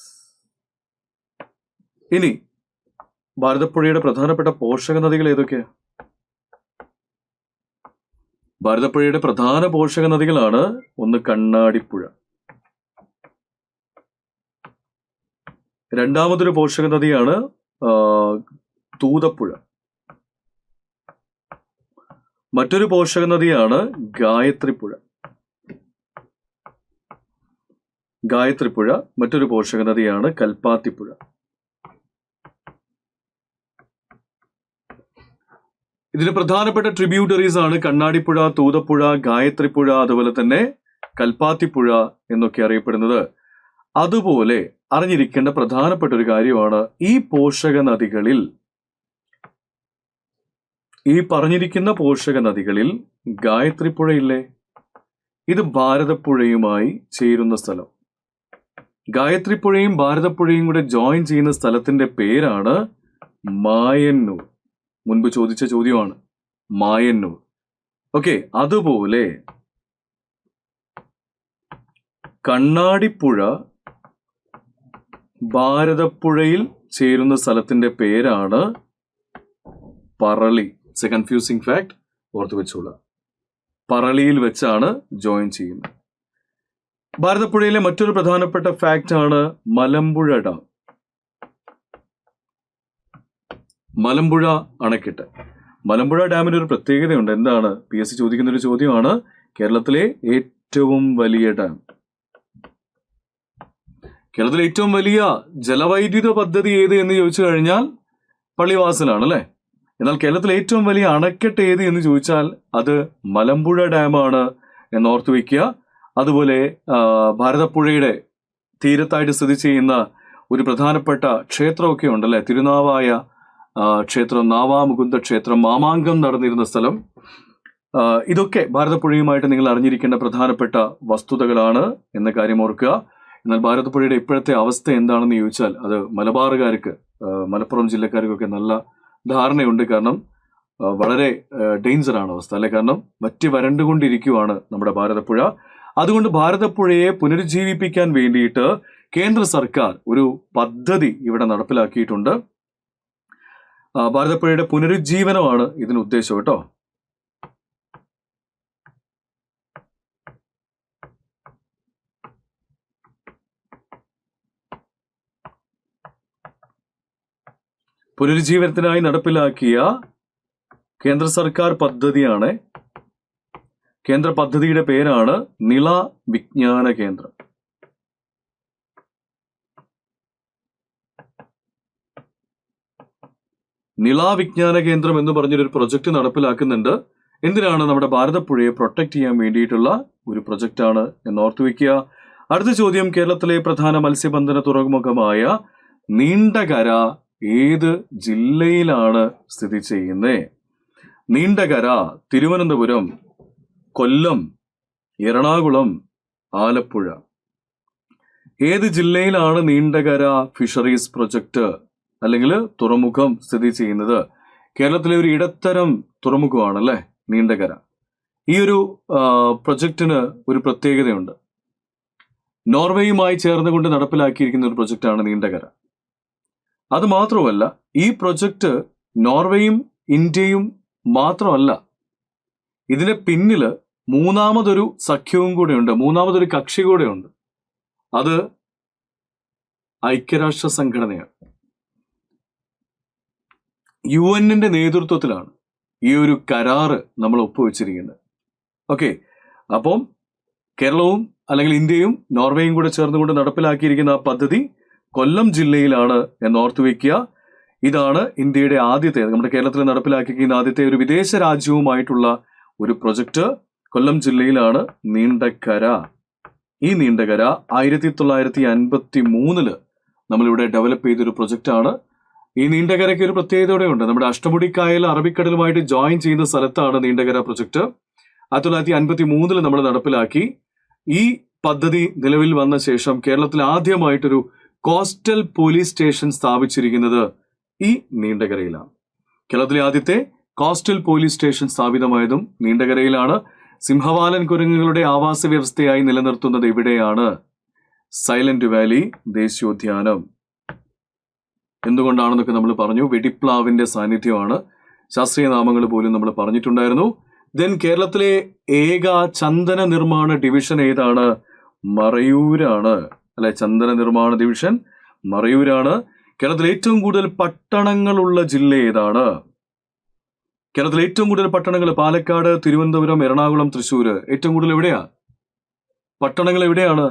ഇനി ഭാരതപ്പുഴയുടെ പ്രധാനപ്പെട്ട പോഷക നദികൾ ഏതൊക്കെയാ? ഭാരതപ്പുഴയുടെ പ്രധാന പോഷക നദികളാണ്, ഒന്ന് കണ്ണാടിപ്പുഴ, രണ്ടാമതൊരു പോഷക നദിയാണ് തൂതപ്പുഴ, മറ്റൊരു പോഷക നദിയാണ് ഗായത്രിപ്പുഴ. ഗായത്രിപ്പുഴ മറ്റൊരു പോഷക നദിയാണ് കൽപ്പാത്തിപ്പുഴ. ഇതിന് പ്രധാനപ്പെട്ട ട്രിബ്യൂട്ടറീസ് ആണ് കണ്ണാടിപ്പുഴ, തൂതപ്പുഴ, ഗായത്രിപ്പുഴ, അതുപോലെ തന്നെ കൽപ്പാത്തിപ്പുഴ എന്നൊക്കെ അറിയപ്പെടുന്നത്. അതുപോലെ അറിഞ്ഞിരിക്കേണ്ട പ്രധാനപ്പെട്ട ഒരു കാര്യമാണ്, ഈ പോഷക നദികളിൽ, ഈ പറഞ്ഞിരിക്കുന്ന പോഷക നദികളിൽ ഗായത്രിപ്പുഴയില്ലേ, ഇത് ഭാരതപ്പുഴയുമായി ചേരുന്ന സ്ഥലം. ഗായത്രിപ്പുഴയും ഭാരതപ്പുഴയും കൂടെ ജോയിൻ ചെയ്യുന്ന സ്ഥലത്തിന്റെ പേരാണ് മായന്നൂർ. മുൻപ് ചോദിച്ച ചോദ്യമാണ് മായന്നൂർ. ഓക്കെ. അതുപോലെ കണ്ണാടിപ്പുഴ ഭാരതപ്പുഴയിൽ ചേരുന്ന സ്ഥലത്തിന്റെ പേരാണ് Parali. It's a confusing fact, ഓർത്തു വെച്ചോളൂ. പറളിയിൽ വെച്ചാണ് ജോയിൻ ചെയ്യുന്നത്. ഭാരതപ്പുഴയിലെ മറ്റൊരു പ്രധാനപ്പെട്ട ഫാക്ട് ആണ് മലമ്പുഴ ഡാം, മലമ്പുഴ അണക്കെട്ട്. മലമ്പുഴ ഡാമിന് ഒരു പ്രത്യേകതയുണ്ട്. എന്താണ്? PSC ചോദിക്കുന്ന ഒരു ചോദ്യമാണ്. കേരളത്തിലെ ഏറ്റവും വലിയ ഡാം, കേരളത്തിലെ ഏറ്റവും വലിയ ജലവൈദ്യുത പദ്ധതി ഏത് എന്ന് ചോദിച്ചു കഴിഞ്ഞാൽ പള്ളിവാസലാണ് അല്ലെ. എന്നാൽ കേരളത്തിലെ ഏറ്റവും വലിയ അണക്കെട്ട് ഏത് എന്ന് ചോദിച്ചാൽ അത് മലമ്പുഴ ഡാമാണ് എന്നോർത്തു വയ്ക്കുക. അതുപോലെ ഭാരതപ്പുഴയുടെ തീരത്തായിട്ട് സ്ഥിതി ചെയ്യുന്ന ഒരു പ്രധാനപ്പെട്ട ക്ഷേത്രമൊക്കെ ഉണ്ടല്ലേ, തിരുനാവായ ക്ഷേത്രം, നാവാമുകുന്ദ ക്ഷേത്രം, മാമാങ്കം നടന്നിരുന്ന സ്ഥലം. ഇതൊക്കെ ഭാരതപ്പുഴയുമായിട്ട് നിങ്ങൾ അറിഞ്ഞിരിക്കേണ്ട പ്രധാനപ്പെട്ട വസ്തുതകളാണ് എന്ന കാര്യം ഓർക്കുക. എന്നാൽ ഭാരതപ്പുഴയുടെ ഇപ്പോഴത്തെ അവസ്ഥ എന്താണെന്ന് ചോദിച്ചാൽ അത് മലബാറുകാർക്ക്, മലപ്പുറം ജില്ലക്കാർക്കൊക്കെ നല്ല ധാരണയുണ്ട്. കാരണം വളരെ ഡേഞ്ചറാണ് അവസ്ഥ അല്ലെ. കാരണം വറ്റി വരണ്ടുകൊണ്ടിരിക്കുകയാണ് നമ്മുടെ ഭാരതപ്പുഴ. അതുകൊണ്ട് ഭാരതപ്പുഴയെ പുനരുജ്ജീവിപ്പിക്കാൻ വേണ്ടിയിട്ട് കേന്ദ്ര സർക്കാർ ഒരു പദ്ധതി ഇവിടെ നടപ്പിലാക്കിയിട്ടുണ്ട്. ഭാരതപ്പുഴയുടെ പുനരുജ്ജീവനമാണ് ഇതിന് ഉദ്ദേശം കേട്ടോ. പുനരുജ്ജീവനത്തിനായി നടപ്പിലാക്കിയ കേന്ദ്ര സർക്കാർ പദ്ധതിയാണ്. കേന്ദ്ര പദ്ധതിയുടെ പേരാണ് നിള വിജ്ഞാന കേന്ദ്രം. നിള വിജ്ഞാന കേന്ദ്രം എന്ന് പറഞ്ഞൊരു പ്രൊജക്ട് നടപ്പിലാക്കുന്നുണ്ട്. എന്തിനാണ്? നമ്മുടെ ഭാരതപ്പുഴയെ പ്രൊട്ടക്ട് ചെയ്യാൻ വേണ്ടിയിട്ടുള്ള ഒരു പ്രൊജക്റ്റാണ് എന്ന് ഓർത്തു വെക്കുക. അടുത്ത ചോദ്യം, കേരളത്തിലെ പ്രധാന മത്സ്യബന്ധന തുറമുഖമായ നീണ്ടകര ഏത് ജില്ലയിലാണ് സ്ഥിതി ചെയ്യുന്നത്? നീണ്ടകര തിരുവനന്തപുരം, കൊല്ലം, എറണാകുളം, ആലപ്പുഴ. ഏത് ജില്ലയിലാണ് നീണ്ടകര ഫിഷറീസ് പ്രൊജക്ട് അല്ലെങ്കിൽ തുറമുഖം സ്ഥിതി ചെയ്യുന്നത്? കേരളത്തിലെ ഒരു ഇടത്തരം തുറമുഖമാണല്ലേ നീണ്ടകര. ഈ ഒരു പ്രൊജക്ടിന് ഒരു പ്രത്യേകതയുണ്ട്. നോർവേയുമായി ചേർന്നുകൊണ്ട് നടപ്പിലാക്കിയിരിക്കുന്ന ഒരു പ്രൊജക്റ്റാണ് നീണ്ടകര. അത് മാത്രമല്ല, ഈ പ്രൊജക്ട് നോർവേയും ഇന്ത്യയും മാത്രമല്ല, ഇതിന് പിന്നില് മൂന്നാമതൊരു സഖ്യവും കൂടെയുണ്ട്, മൂന്നാമതൊരു കക്ഷി കൂടെയുണ്ട്. അത് ഐക്യരാഷ്ട്ര സംഘടനയാണ്. UN-ന്റെ നേതൃത്വത്തിലാണ് ഈ ഒരു കരാറ് നമ്മൾ ഒപ്പുവെച്ചിരിക്കുന്നത്. ഓക്കെ, അപ്പം കേരളവും അല്ലെങ്കിൽ ഇന്ത്യയും നോർവേയും കൂടെ ചേർന്നുകൊണ്ട് നടപ്പിലാക്കിയിരിക്കുന്ന ആ പദ്ധതി കൊല്ലം ജില്ലയിലാണ് എന്ന് ഓർത്തു വെക്കുക. ഇതാണ് ഇന്ത്യയുടെ ആദ്യത്തെ, നമ്മുടെ കേരളത്തിൽ നടപ്പിലാക്കിയിരിക്കുന്ന ആദ്യത്തെ ഒരു വിദേശ രാജ്യവുമായിട്ടുള്ള ഒരു പ്രൊജക്ട്. കൊല്ലം ജില്ലയിലാണ് നീണ്ടകര. ഈ നീണ്ടകര 1953 നമ്മളിവിടെ ഡെവലപ്പ് ചെയ്തൊരു പ്രൊജക്റ്റാണ്. ഈ നീണ്ടകരയ്ക്ക് ഒരു പ്രത്യേകതയോടെ ഉണ്ട്. നമ്മുടെ അഷ്ടമുടിക്കായൽ അറബിക്കടലുമായിട്ട് ജോയിൻ ചെയ്യുന്ന സ്ഥലത്താണ് നീണ്ടകര പ്രൊജക്ട്. 1953 നമ്മൾ നടപ്പിലാക്കി. ഈ പദ്ധതി നിലവിൽ വന്ന ശേഷം കേരളത്തിൽ ആദ്യമായിട്ടൊരു കോസ്റ്റൽ പോലീസ് സ്റ്റേഷൻ സ്ഥാപിച്ചിരിക്കുന്നത് ഈ നീണ്ടകരയിലാണ്. കേരളത്തിലെ ആദ്യത്തെ കോസ്റ്റൽ പോലീസ് സ്റ്റേഷൻ സ്ഥാപിതമായതും നീണ്ടകരയിലാണ്. സിംഹവാലൻ കുരങ്ങുകളുടെ ആവാസ വ്യവസ്ഥയായി നിലനിർത്തുന്നത് ഇവിടെയാണ്. സൈലന്റ് വാലി ദേശീയോദ്യാനം. എന്തുകൊണ്ടാണെന്നൊക്കെ നമ്മൾ പറഞ്ഞു. വെടിപ്ലാവിന്റെ സാന്നിധ്യമാണ്. ശാസ്ത്രീയ നാമങ്ങൾ പോലും നമ്മൾ പറഞ്ഞിട്ടുണ്ടായിരുന്നു. ദെൻ കേരളത്തിലെ ഏക ചന്ദന നിർമ്മാണ ഡിവിഷൻ ഏതാണ്? മറയൂരാണ് അല്ലെ. ചന്ദന നിർമ്മാണ ഡിവിഷൻ മറയൂരാണ്. കേരളത്തിൽ ഏറ്റവും കൂടുതൽ പട്ടണങ്ങളുള്ള ജില്ല ഏതാണ്? കേരളത്തിൽ ഏറ്റവും കൂടുതൽ പട്ടണങ്ങൾ പാലക്കാട്, തിരുവനന്തപുരം, എറണാകുളം, തൃശ്ശൂര്. ഏറ്റവും കൂടുതൽ എവിടെയാ പട്ടണങ്ങൾ? എവിടെയാണ്?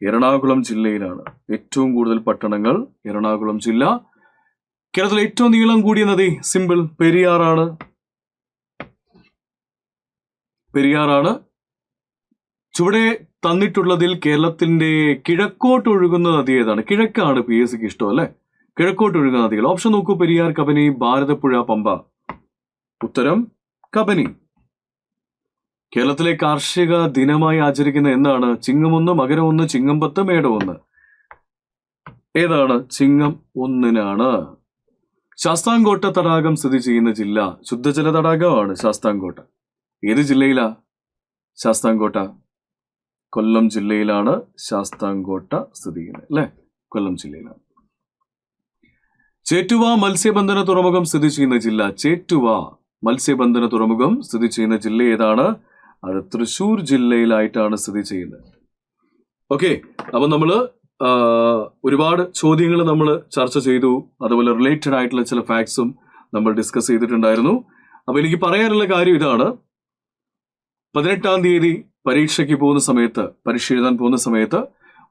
എറണാകുളം ജില്ലയിലാണ് ഏറ്റവും കൂടുതൽ പട്ടണങ്ങൾ. എറണാകുളം ജില്ല. കേരളത്തിൽ ഏറ്റവും നീളം കൂടിയ നദി സിമ്പിൾ പെരിയാറാണ്. പെരിയാറാണ്. ചുവടെ തന്നിട്ടുള്ളതിൽ കേരളത്തിന്റെ കിഴക്കോട്ട് ഒഴുകുന്ന നദി ഏതാണ്? കിഴക്കാണ് PSCക്ക് ഇഷ്ടം അല്ലെ. കിഴക്കോട്ട് ഒഴുകുന്ന നദികൾ. ഓപ്ഷൻ നോക്കൂ. പെരിയാർ, കബനി, ഭാരതപ്പുഴ, പമ്പ. ഉത്തരം കബനി. കേരളത്തിലെ കാർഷിക ദിനമായി ആചരിക്കുന്ന എന്നാണ്? ചിങ്ങം 1, മകരം 1, ചിങ്ങം 10, മേടം 1. ഏതാണ്? ചിങ്ങം 1-നാണ്. ശാസ്താംകോട്ട തടാകം സ്ഥിതി ചെയ്യുന്ന ജില്ല? ശുദ്ധജല തടാകമാണ് ശാസ്താംകോട്ട. ഏത് ജില്ലയിലാ ശാസ്താംകോട്ട? കൊല്ലം ജില്ലയിലാണ് ശാസ്താംകോട്ട സ്ഥിതി ചെയ്യുന്നത് അല്ലെ. കൊല്ലം ജില്ലയിലാണ്. ചേറ്റുവ മത്സ്യബന്ധന തുറമുഖം സ്ഥിതി ചെയ്യുന്ന ജില്ല? ചേറ്റുവ മത്സ്യബന്ധന തുറമുഖം സ്ഥിതി ചെയ്യുന്ന ജില്ല ഏതാണ്? അത് തൃശ്ശൂർ ജില്ലയിലായിട്ടാണ് സ്ഥിതി ചെയ്യുന്നത്. ഓക്കെ, അപ്പൊ നമ്മള് ഒരുപാട് ചോദ്യങ്ങൾ നമ്മൾ ചർച്ച ചെയ്തു. അതുപോലെ റിലേറ്റഡ് ആയിട്ടുള്ള ചില ഫാക്ട്സും നമ്മൾ ഡിസ്കസ് ചെയ്തിട്ടുണ്ടായിരുന്നു. അപ്പൊ എനിക്ക് പറയാനുള്ള കാര്യം ഇതാണ്. 18-ാം തീയതി പരീക്ഷയ്ക്ക് പോകുന്ന സമയത്ത്, പരീക്ഷ എഴുതാൻ പോകുന്ന സമയത്ത്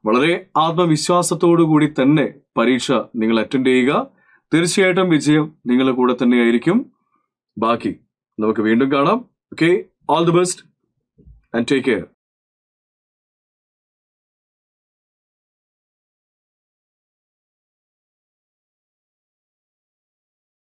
വളരെ ആത്മവിശ്വാസത്തോടു കൂടി തന്നെ പരീക്ഷ നിങ്ങൾ അറ്റൻഡ് ചെയ്യുക. തീർച്ചയായിട്ടും വിജയം നിങ്ങളുടെ കൂടെ തന്നെയായിരിക്കും. ബാക്കി നമുക്ക് വീണ്ടും കാണാം. Okay, all the best and take care.